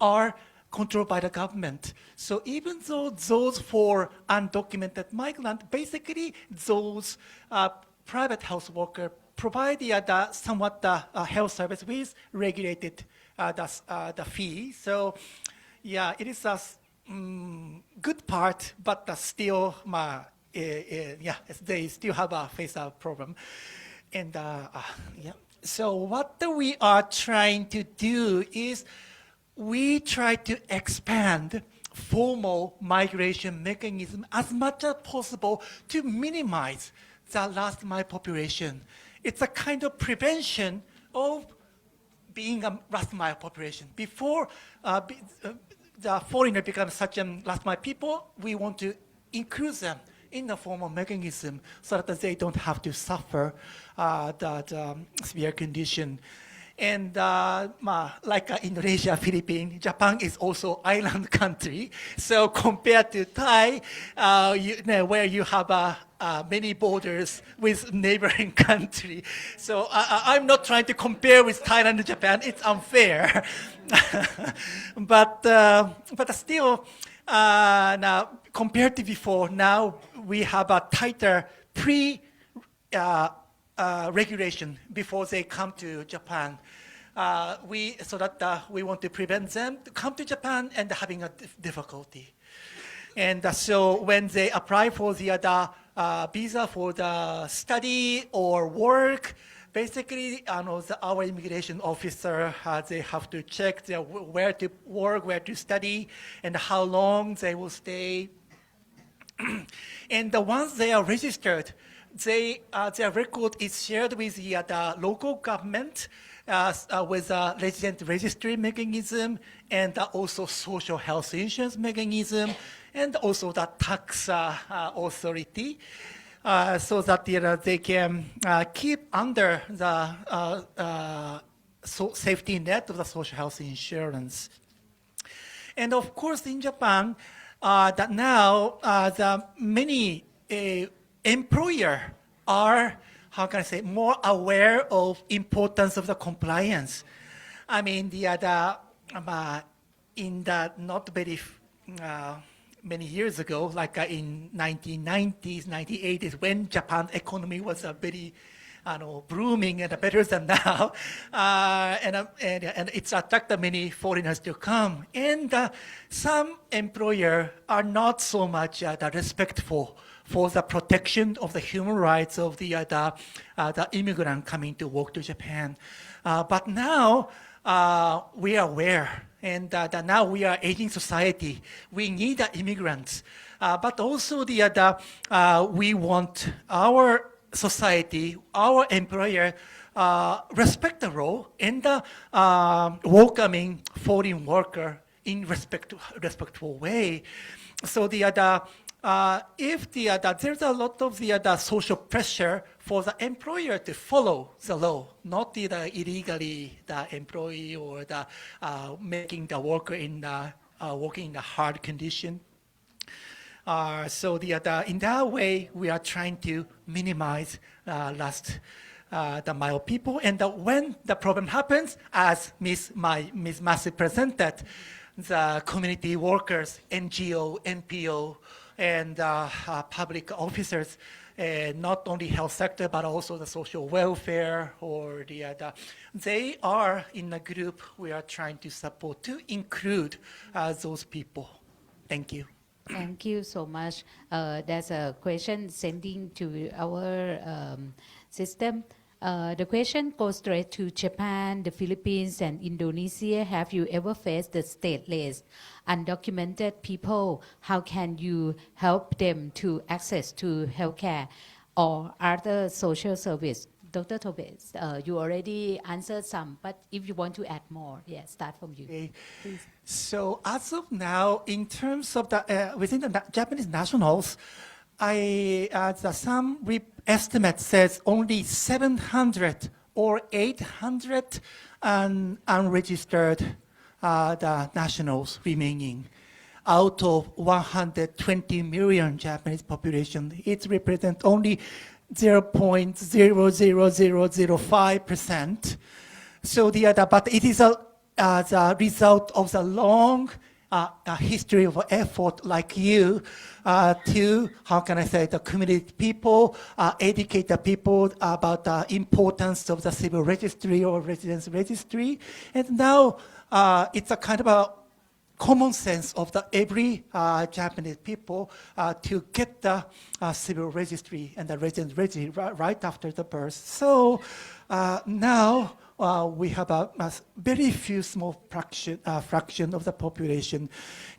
are controlled by the government. So even though those for undocumented migrant, basically those private health workers provide somewhat the health service with regulated the fee. So yeah, it is a good part, but still, they still have face a problem. And so what we are trying to do is we try to expand formal migration mechanism as much as possible to minimize the last mile population. It's a kind of prevention of being a last mile population. Before the foreigner becomes such a last mile people, we want to include them in the formal mechanism so that they don't have to suffer that severe condition. And like Indonesia, Philippines, Japan is also island country. So compared to Thai, where you have many borders with neighboring country. So I'm not trying to compare with Thailand and Japan. It's unfair. but still, now compared to before, now we have a tighter regulation before they come to Japan. So that we want to prevent them to come to Japan and having a difficulty. And so when they apply for the visa for the study or work, basically our immigration officer, they have to check where to work, where to study, and how long they will stay. And once they are registered, their record is shared with the local government with a resident registry mechanism and also social health insurance mechanism and also the tax authority so that they can keep under the safety net of the social health insurance. And of course in Japan, that now the many employer are how can I say, more aware of importance of the compliance. I mean, in the not very many years ago, like in 1990s, 1980s, when Japan's economy was very blooming and better than now, and it's attracted many foreigners to come. And some employers are not so much respectful for the protection of the human rights of the immigrant coming to work to Japan. But now we are aware, and now we are aging society. We need the immigrants, but also we want our society, our employer, respect the role and welcoming foreign worker in respectful way. So if there's a lot of the social pressure for the employer to follow the law, not illegally the employee or making the worker in working in a hard condition. So in that way, we are trying to minimize the mile people. And when the problem happens, as Ms. Massey presented, the community workers, NGO, NPO, and public officers, not only health sector, but also the social welfare or they are in a group we are trying to support to include those people. Thank you. Thank you so much. There's a question sending to our system. The question goes straight to Japan, the Philippines, and Indonesia. Have you ever faced the stateless, undocumented people? How can you help them to access to healthcare or other social service? Dr. Tobes, you already answered some, but if you want to add more, yeah, start from you. Okay. Please. So as of now, in terms of within the Japanese nationals, some estimate says only 700 or 800 unregistered the nationals remaining out of 120 million Japanese population. It represents only 0.00005%. So but it is the result of the long history of effort like you to, how can I say, the community people, educate the people about the importance of the civil registry or residence registry. And now it's a kind of a common sense of every Japanese people to get the civil registry and the residence registry right after the birth. So now we have a very few small fraction of the population.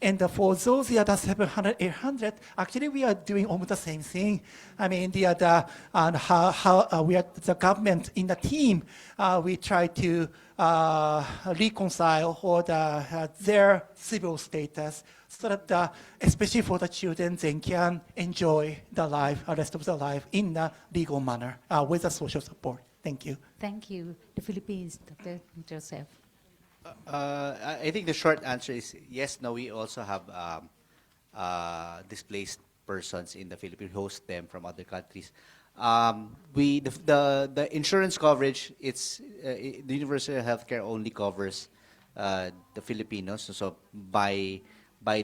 And for those the other 700, 800, actually we are doing almost the same thing. I mean, how we are, the government in the team, we try to reconcile or their civil status so that especially for the children, they can enjoy the rest of the life in a legal manner with the social support. Thank you. Thank you. The Philippines, Dr. Joseph. I think the short answer is yes. No, we also have displaced persons in the Philippines, host them from other countries. The insurance coverage, it's the universal healthcare only covers the Filipinos. So by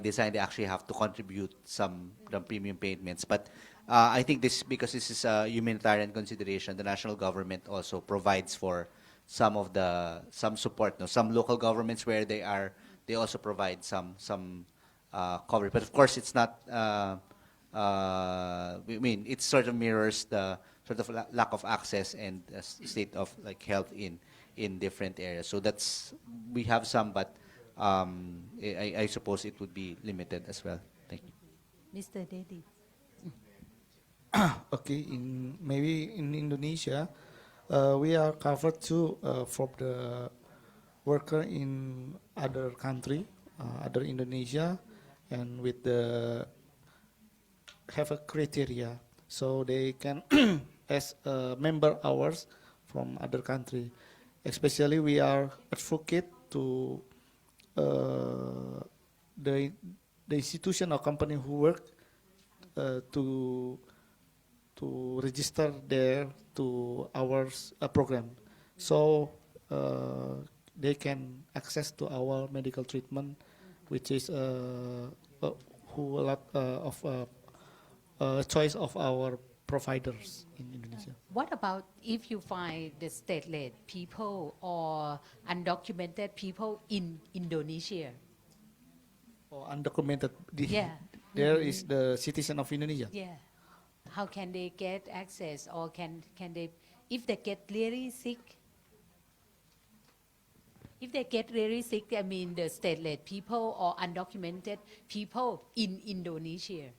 design, they actually have to contribute some premium payments. But I think because this is a humanitarian consideration, the national government also provides for some support. No, some local governments where they also provide some coverage. But of course, it's not. I mean, it sort of mirrors the sort of lack of access and state of health in different areas. So we have some, but I suppose it would be limited as well. Thank you. Mr. Dedi. Okay, maybe in Indonesia, we are covered too for the worker in other country, other Indonesia, and with have a criteria, so they can as a member ours from other country. Especially we are advocate to the institution or company who work to to register there to our program, so they can access to our medical treatment, which is who a lot of choice of our providers in Indonesia. What about if you find the stateless people or undocumented people in Indonesia? Or undocumented, Yeah. there is the citizen of Indonesia. Yeah. How can they get access, or can they, if they get really sick? If they get really sick, I mean the stateless people or undocumented people in Indonesia,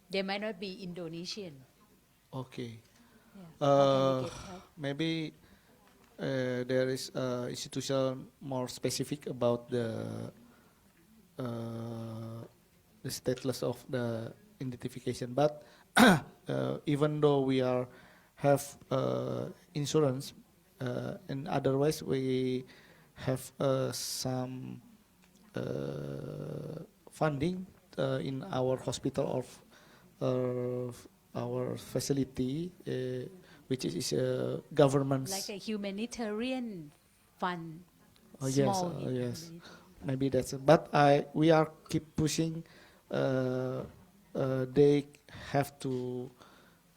they might not be Indonesian. Okay. Yeah. How can they get help? Maybe there is institution more specific about the stateless of the identification. But even though we have insurance, and otherwise we have some funding in our hospital or our facility, which is government's. Like a humanitarian fund. Oh, yes, small yes. humanitarian. Maybe that's it. But we are keep pushing. They have to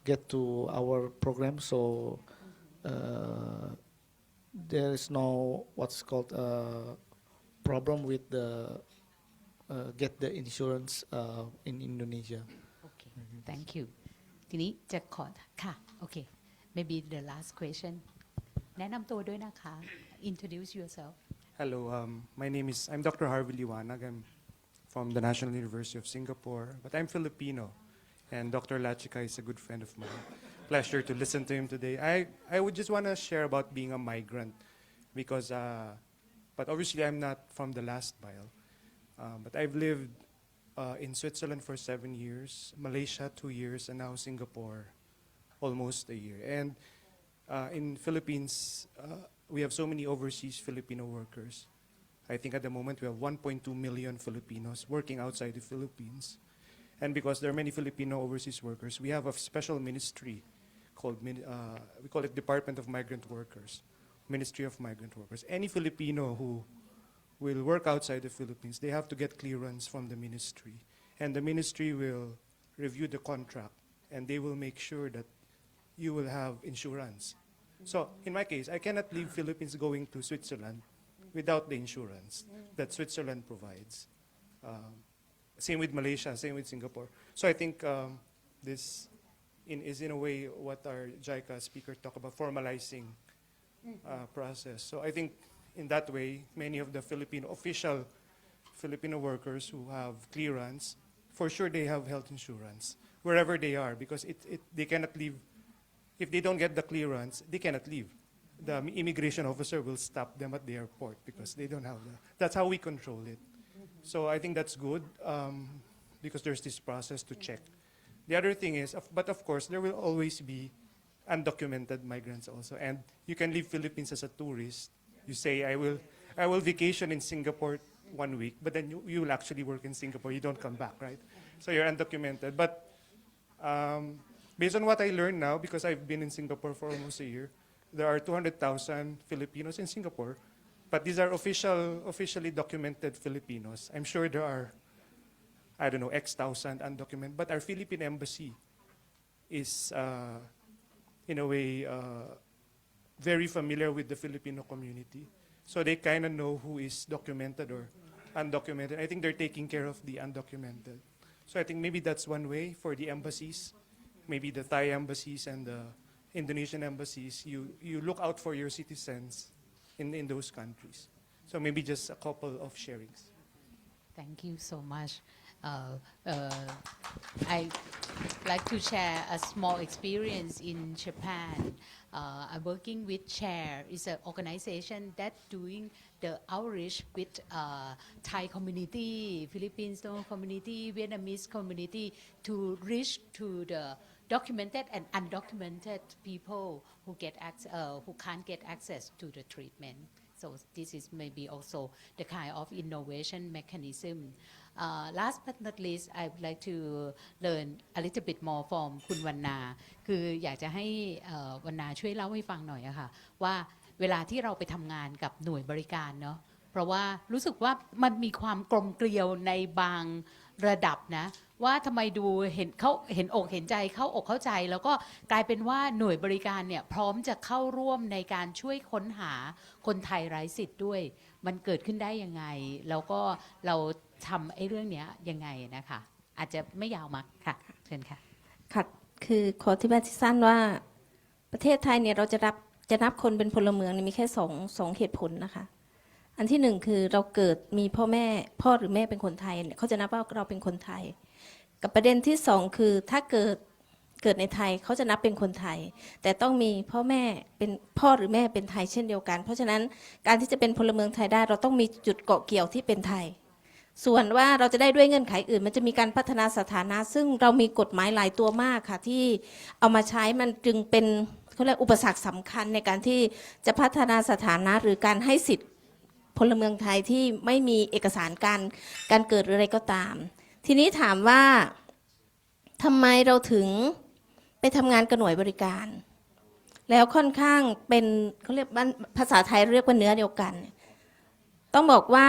get to our program, so there is no what's called problem with the get the insurance in Indonesia. Okay, thank you. ทีนี้จะขอค่ะ Okay, maybe the last question. แนะนำตัวด้วยนะคะ Introduce yourself. Hello, I'm Dr. Harvey Liwanag. I'm from the National University of Singapore, but I'm Filipino, and Dr. Lachika is a good friend of mine. Pleasure to listen to him today. I would just want to share about being a migrant, because, but obviously I'm not from the last mile, but I've lived in Switzerland for 7 years, Malaysia 2 years, and now Singapore almost a year. And in Philippines, we have so many overseas Filipino workers. I think at the moment we have 1.2 million Filipinos working outside the Philippines. And because there are many Filipino overseas workers, we have a special ministry called, we call it Department of Migrant Workers, Ministry of Migrant Workers. Any Filipino who will work outside the Philippines, they have to get clearance from the ministry. And the ministry will review the contract, and they will make sure that you will have insurance. So in my case, I cannot leave Philippines going to Switzerland without the insurance that Switzerland provides. Same with Malaysia, same with Singapore. So I think this is in a way what our JICA speaker talked about, formalizing process. So I think in that way, many of the official Filipino workers who have clearance, for sure they have health insurance wherever they are, because they cannot leave. If they don't get the clearance, they cannot leave. The immigration officer will stop them at the airport because they don't have that. That's how we control it. So I think that's good, because there's this process to check. The other thing is, but of course, there will always be undocumented migrants also. And you can leave Philippines as a tourist. You say, I will vacation in Singapore 1 week, but then you will actually work in Singapore. You don't come back, right? So you're undocumented. But based on what I learned now, because I've been in Singapore for almost a year, there are 200,000 Filipinos in Singapore, but these are officially documented Filipinos. I'm sure there are, I don't know, X thousand undocumented, but our Philippine embassy is, in a way, very familiar with the Filipino community. So they kind of know who is documented or undocumented. I think they're taking care of the undocumented. So I think maybe that's one way for the embassies, maybe the Thai embassies and the Indonesian embassies. You look out for your citizens in those countries. So maybe just a couple of sharings. Thank you so much. I like to share a small experience in Japan. I'm working with CHAIR. It's an organization that doing the outreach with Thai community, Philippines community, Vietnamese community to reach to the documented and undocumented people who can't get access to the treatment. So this is maybe also the kind of innovation mechanism. Last but not least, I would like to learn a little bit more from คุณวรรณาคืออยากจะให้วรรณาช่วยเล่าให้ฟังหน่อยอะค่ะว่าเวลาที่เราไปทำงานกับหน่วยบริการเนาะเพราะว่ารู้สึกว่ามันมีความกลมเกลียวในบางระดับนะว่าทำไมดูเห็นอกเห็นใจเข้าอกเข้าใจแล้วก็กลายเป็นว่าหน่วยบริการเนี่ยพร้อมจะเข้าร่วมในการช่วยค้นหาคนไทยไร้สิทธิ์ด้วยมันเกิดขึ้นได้ยังไงแล้วก็เราทำไอ้เรื่องนี้ยังไงนะคะอาจจะไม่ยาวมากค่ะเชิญค่ะค่ะคือขออธิบายสั้นว่าประเทศไทยเนี่ยเราจะนับคนเป็นพลเมืองมีแค่สองเหตุผลนะคะอันที่หนึ่งคือเราเกิดมีพ่อหรือแม่เป็นคนไทยเนี่ยเขาจะนับว่าเราเป็นคนไทยกับประเด็นที่สองคือถ้าเกิดในไทยเขาจะนับเป็นคนไทยแต่ต้องมีพ่อหรือแม่เป็นไทยเช่นเดียวกันเพราะฉะนั้นการที่จะเป็นพลเมืองไทยได้เราต้องมีจุดเกาะเกี่ยวที่เป็นไทยส่วนว่าเราจะได้ด้วยเงื่อนไขอื่นมันจะมีการพัฒนาสถานะซึ่งเรามีกฎหมายหลายตัวมากค่ะที่เอามาใช้มันจึงเป็นเขาเรียกอุปสรรคสำคัญในการที่จะพัฒนาสถานะหรือการให้สิทธิพลเมืองไทยที่ไม่มีเอกสารการเกิดหรืออะไรก็ตามทีนี้ถามว่าทำไมเราถึงไปทำงานกับหน่วยบริการแล้วค่อนข้างเป็นเขาเรียกภาษาไทยเรียกว่าเนื้อเดียวกันต้องบอกว่า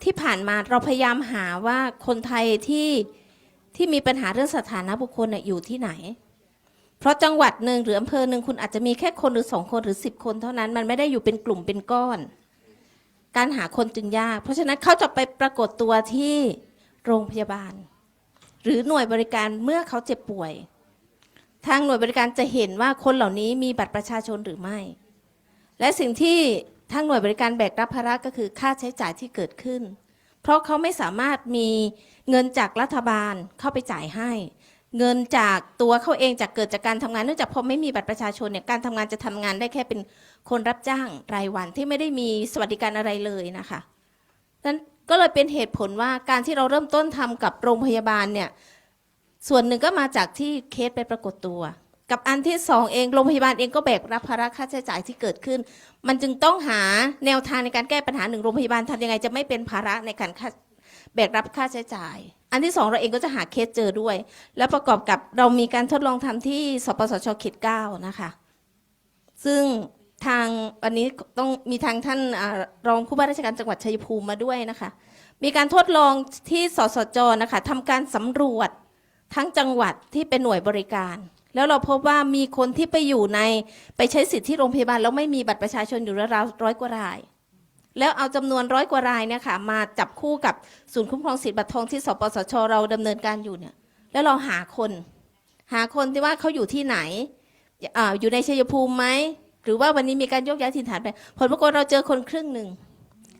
ที่ผ่านมาเราพยายามหาว่าคนไทยที่มีปัญหาเรื่องสถานะบุคคลอยู่ที่ไหนเพราะจังหวัดหนึ่งหรืออำเภอหนึ่งคุณอาจจะมีแค่คนหรือ2 คนหรือ10 คนเท่านั้นมันไม่ได้อยู่เป็นกลุ่มเป็นก้อนการหาคนจึงยากเพราะฉะนั้นเขาจะไปปรากฏตัวที่โรงพยาบาลหรือหน่วยบริการเมื่อเขาเจ็บป่วยทางหน่วยบริการจะเห็นว่าคนเหล่านี้มีบัตรประชาชนหรือไม่และสิ่งที่ทางหน่วยบริการแบกรับภาระก็คือค่าใช้จ่ายที่เกิดขึ้นเพราะเขาไม่สามารถมีเงินจากรัฐบาลเข้าไปจ่ายให้เงินจากตัวเขาเองเกิดจากการทำงานเนื่องจากพอไม่มีบัตรประชาชนเนี่ยการทำงานจะทำงานได้แค่เป็นคนรับจ้างรายวันที่ไม่ได้มีสวัสดิการอะไรเลยนะคะนั้นก็เลยเป็นเหตุผลว่าการที่เราเริ่มต้นทำกับโรงพยาบาลเนี่ยส่วนหนึ่งก็มาจากที่เคสไปปรากฏตัวกับอันที่2เองโรงพยาบาลเองก็แบกรับภาระค่าใช้จ่ายที่เกิดขึ้นมันจึงต้องหาแนวทางในการแก้ปัญหา1โรงพยาบาลทำยังไงจะไม่เป็นภาระในการแบกรับค่าใช้จ่ายอันที่2เราเองก็จะหาเคสเจอด้วยแล้วประกอบกับเรามีการทดลองทำที่สปสชเขต 9นะคะซึ่งทางวันนี้ต้องมีทางท่านรองผู้ว่าราชการจังหวัดชัยภูมิมาด้วยนะคะมีการทดลองที่สสจนะคะทำการสำรวจทั้งจังหวัดที่เป็นหน่วยบริการแล้วเราพบว่ามีคนที่ไปใช้สิทธิที่โรงพยาบาลแล้วไม่มีบัตรประชาชนอยู่ราวๆ100 กว่ารายแล้วเอาจำนวน100 กว่ารายเนี่ยค่ะมาจับคู่กับศูนย์คุ้มครองสิทธิบัตรทองที่สปสชเราดำเนินการอยู่เนี่ยแล้วเราหาคนที่ว่าเขาอยู่ที่ไหนอยู่ในชัยภูมิไหมหรือว่าวันนี้มีการยกย้ายถิ่นฐานไปผลปรากฏเราเจอคนครึ่งหนึ่ง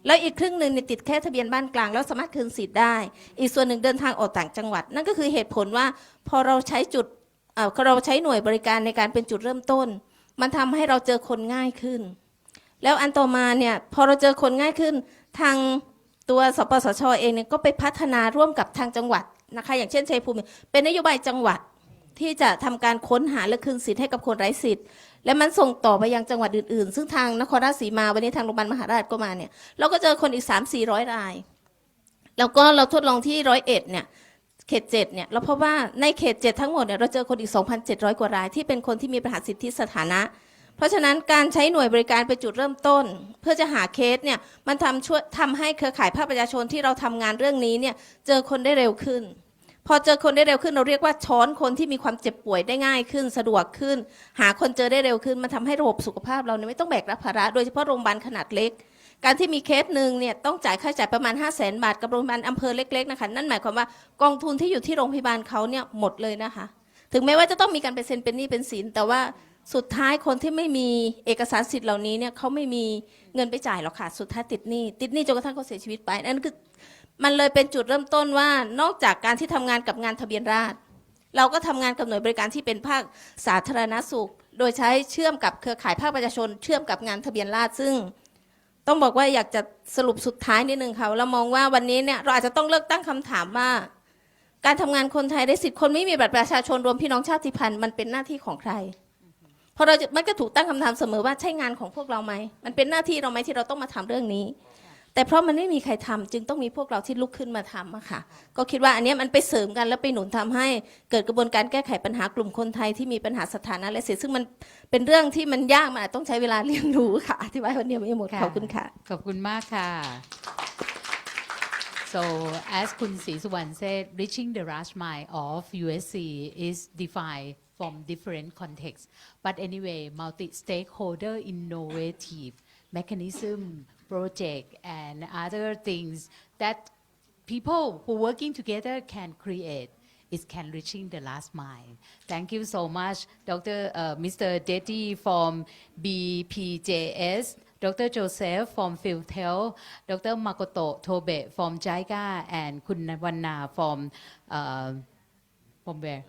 แล้วอีกครึ่งหนึ่งติดแค่ทะเบียนบ้านกลางแล้วสามารถคืนสิทธิ์ได้อีกส่วนหนึ่งเดินทางออกต่างจังหวัดนั่นก็คือเหตุผลว่าพอเราใช้หน่วยบริการในการเป็นจุดเริ่มต้นมันทำให้เราเจอคนง่ายขึ้นแล้วอันต่อมาเนี่ยพอเราเจอคนง่ายขึ้นทางตัวสปสชเองเนี่ยก็ไปพัฒนาร่วมกับทางจังหวัดนะคะอย่างเช่นชัยภูมิเป็นนโยบายจังหวัดที่จะทำการค้นหาและคืนสิทธิ์ให้กับคนไร้สิทธิ์และมันส่งต่อไปยังจังหวัดอื่นๆซึ่งทางนครราชสีมาวันนี้ทางโรงพยาบาลมหาราชก็มาเนี่ยเราก็เจอคนอีก 300-400 รายแล้วก็เราทดลองที่101เนี่ยเขต 7เนี่ยเราพบว่าในเขต 7ทั้งหมดเนี่ยเราเจอคนอีก 2,700 กว่ารายที่เป็นคนที่มีปัญหาสิทธิสถานะเพราะฉะนั้นการใช้หน่วยบริการเป็นจุดเริ่มต้นเพื่อจะหาเคสเนี่ยมันทำให้เครือข่ายภาคประชาชนที่เราทำงานเรื่องนี้เนี่ยเจอคนได้เร็วขึ้นพอเจอคนได้เร็วขึ้นเราเรียกว่าช้อนคนที่มีความเจ็บป่วยได้ง่ายขึ้นสะดวกขึ้นหาคนเจอได้เร็วขึ้นมันทำให้ระบบสุขภาพเราเนี่ยไม่ต้องแบกรับภาระโดยเฉพาะโรงพยาบาลขนาดเล็กการที่มีเคสหนึ่งเนี่ยต้องจ่ายค่าใช้จ่ายประมาณ 500,000 บาทกับโรงพยาบาลอำเภอเล็กๆนะคะนั่นหมายความว่ากองทุนที่อยู่ที่โรงพยาบาลเขาเนี่ยหมดเลยนะคะถึงแม้ว่าจะต้องมีการไปเซ็นเป็นหนี้เป็นสินแต่ว่าสุดท้ายคนที่ไม่มีเอกสารสิทธิ์เหล่านี้เนี่ยเขาไม่มีเงินไปจ่ายหรอกค่ะสุดท้ายติดหนี้จนกระทั่งเขาเสียชีวิตไปนั่นคือมันเลยเป็นจุดเริ่มต้นว่านอกจากการที่ทำงานกับงานทะเบียนราษฎร์เราก็ทำงานกับหน่วยบริการที่เป็นภาคสาธารณสุขโดยใช้เชื่อมกับเครือข่ายภาคประชาชนเชื่อมกับงานทะเบียนราษฎร์ซึ่งต้องบอกว่าอยากจะสรุปสุดท้ายนิดนึงค่ะเรามองว่าวันนี้เนี่ยเราอาจจะต้องเลิกตั้งคำถามว่าการทำงานคนไทยได้สิทธิ์คนไม่มีบัตรประชาชนรวมพี่น้องชาติพันธุ์มันเป็นหน้าที่ของใครเพ ราะเรามักจะถูกตั้งคำถามเสมอว่าใช่งานของพวกเราไหมมันเป็นหน้าที่เราไหมที่เราต้องมาทำเรื่องนี้แต่เพราะมันไม่มีใครทำจึงต้องมีพวกเราที่ลุกขึ้นมาทำอะค่ะก็คิดว่าอันนี้มันไปเสริมกันแล้วไปหนุนทำให้เกิดกระบวนการแก้ไขปัญหากลุ่มคนไทยที่มีปัญหาสถานะและสิทธิซึ่งมันเป็นเรื่องที่มันยากมันอาจต้องใช้เวลาเรียนรู้ค่ะอธิบายวันนี้ไม่หมดขอบคุณค่ะขอบคุณมากค่ะ So as Kunศรีสุวรรณ said, reaching the last mile of USC is defined from different contexts. But anyway, multi-stakeholder innovative mechanism, project, and other things that people who working together can create is can reaching the last mile. Thank you so much, Mr. Detti from BPJS, Dr. Joseph from PhilHealth, Dr. Makoto Tobe from JICA, and Kun Wanna from where?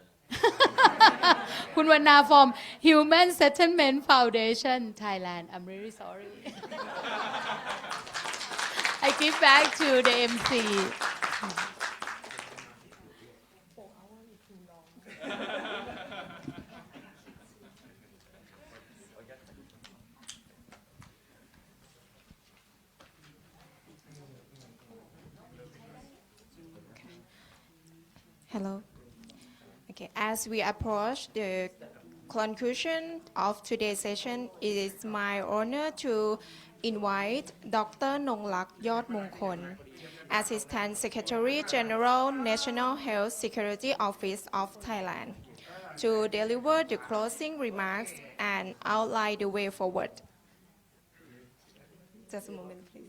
Kun Wanna from Human Settlement Foundation, Thailand. I'm really sorry. I give back to the MC. Hello. Okay, as we approach the conclusion of today's session, it is my honor to invite Dr. Nonglak Yot Mongkol, Assistant Secretary General, National Health Security Office of Thailand, to deliver the closing remarks and outline the way forward. Just a moment, please.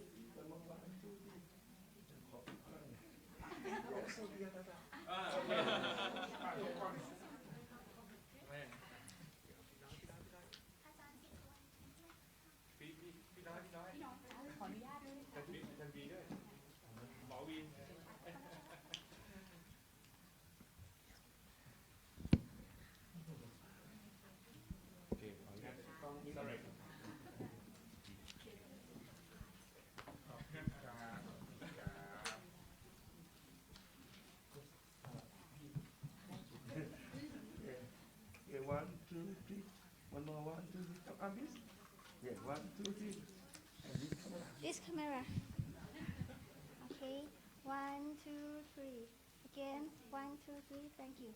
One, two, three. One more, 1, 2, 3. Stop, Abis. Yeah, 1, 2, 3. And this camera. Okay, 1, 2, 3. Again, 1, 2, 3. Thank you.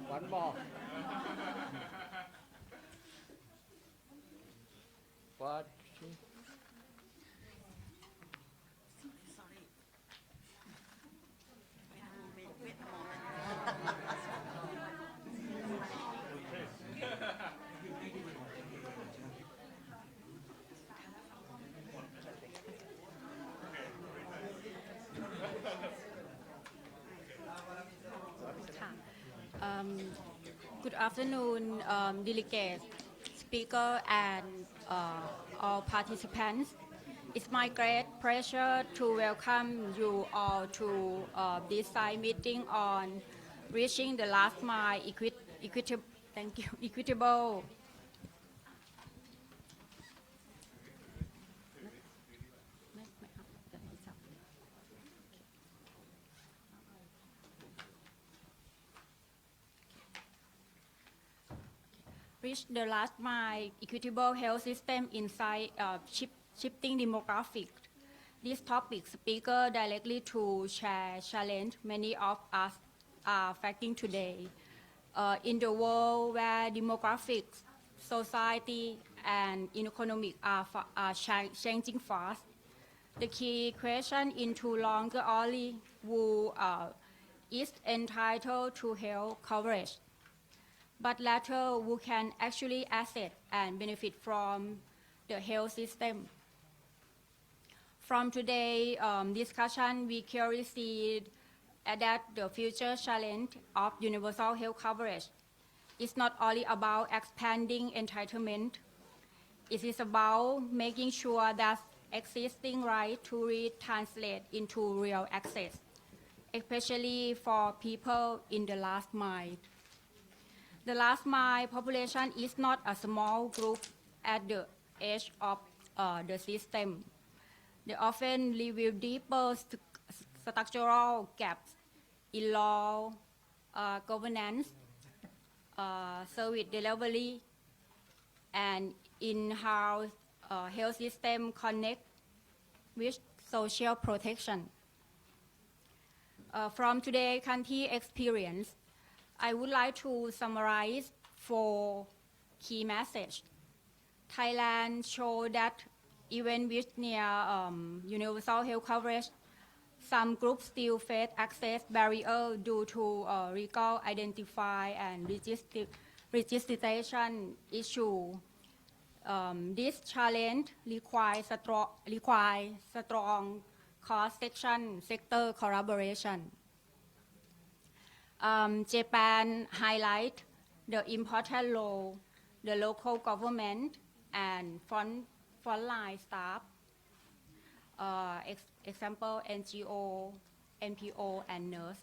One more. One, two. Good afternoon, delegates, speaker, and all participants. It's my great pleasure to welcome you all to this side meeting on reaching the last mile equitable. Reach the last mile equitable health system inside shifting demographic. This topic speaker directly to share challenge many of us are facing today. In the world where demographics, society, and economic are changing fast, the key question into longer only who is entitled to health coverage, but later who can actually access and benefit from the health system. From today's discussion, we clearly see that the future challenge of universal health coverage is not only about expanding entitlement, it is about making sure that existing rights to read translate into real access, especially for people in the last mile. The last mile population is not a small group at the edge of the system. They often reveal deeper structural gaps in law, governance, service delivery, and in how health system connect with social protection. From today's country experience, I would like to summarize 4 key messages. Thailand showed that even with near universal health coverage, some groups still face access barrier due to legal identify and registration issue. This challenge requires strong cross-section sector collaboration. Japan highlight the important role the local government and frontline staff, example NGO, NPO, and nurse,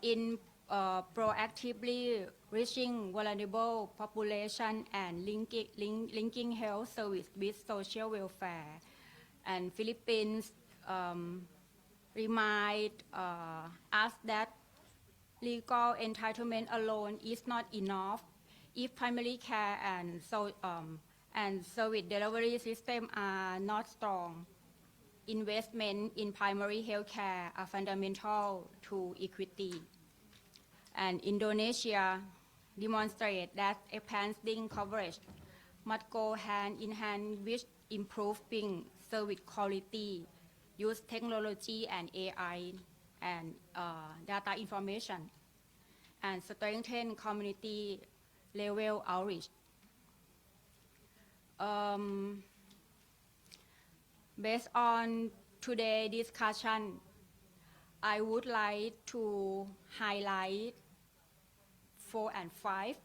in proactively reaching vulnerable population and linking health service with social welfare. And Philippines remind us that legal entitlement alone is not enough if primary care and service delivery system are not strong. Investment in primary health care are fundamental to equity. And Indonesia demonstrate that expanding coverage must go hand in hand with improving service quality, use technology and AI and data information, and strengthen community level outreach. Based on today's discussion, I would like to highlight 4 and 5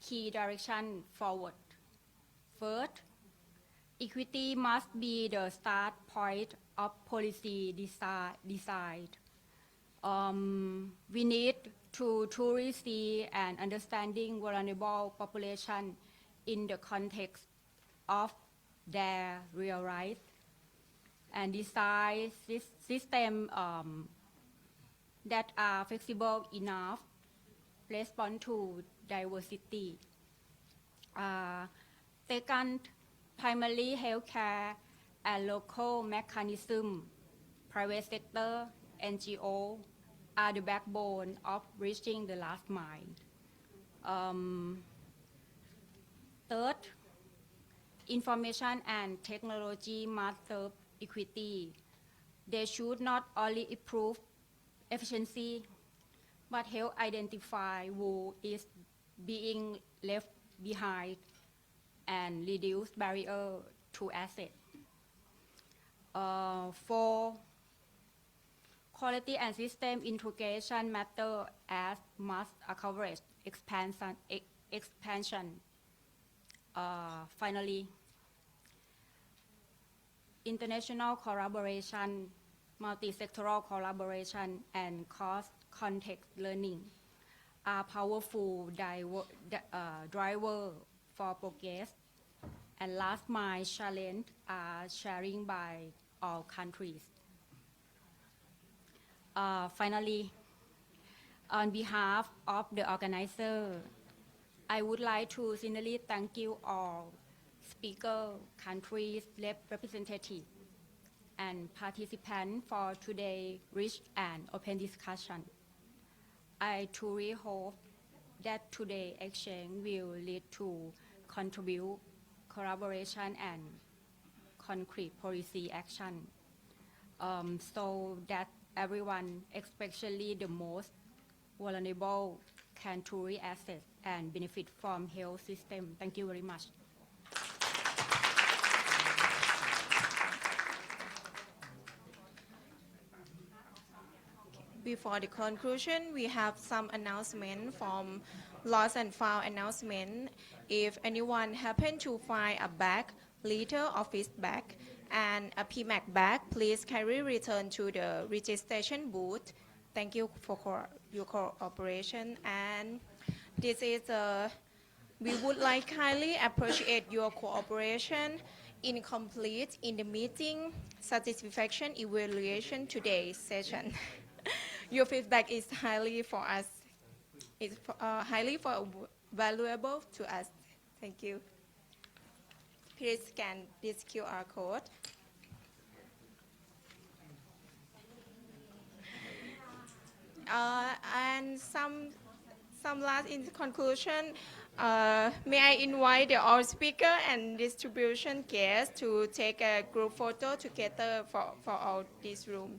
key directions forward. First, equity must be the start point of policy design. We need to truly see and understanding vulnerable population in the context of their real life and design system that are flexible enough respond to diversity. Second, primary health care and local mechanism, private sector, NGO are the backbone of reaching the last mile. Third, information and technology must serve equity. They should not only improve efficiency, but help identify who is being left behind and reduce barrier to access. 4, quality and system integration matter as much as coverage expansion. Finally, international collaboration, multi-sectoral collaboration, and cross-context learning are powerful driver for progress, and last mile challenge are sharing by all countries. Finally, on behalf of the organizer, I would like to sincerely thank you all speaker, countries, representatives, and participants for today's rich and open discussion. I truly hope that today's exchange will lead to contribute collaboration and concrete policy action, so that everyone, especially the most vulnerable, can truly access and benefit from health system. Thank you very much. Before the conclusion, we have some announcement from lost and found announcement. If anyone happen to find a bag, litter, office bag, and a PMAC bag, please carry return to the registration booth. Thank you for your cooperation. And this is we would like highly appreciate your cooperation in complete in the meeting satisfaction evaluation today's session. Your feedback is highly for us It's highly valuable to us. Thank you. Please scan this QR code. And some last in conclusion, may I invite the all speaker and distribution guests to take a group photo together for all this room.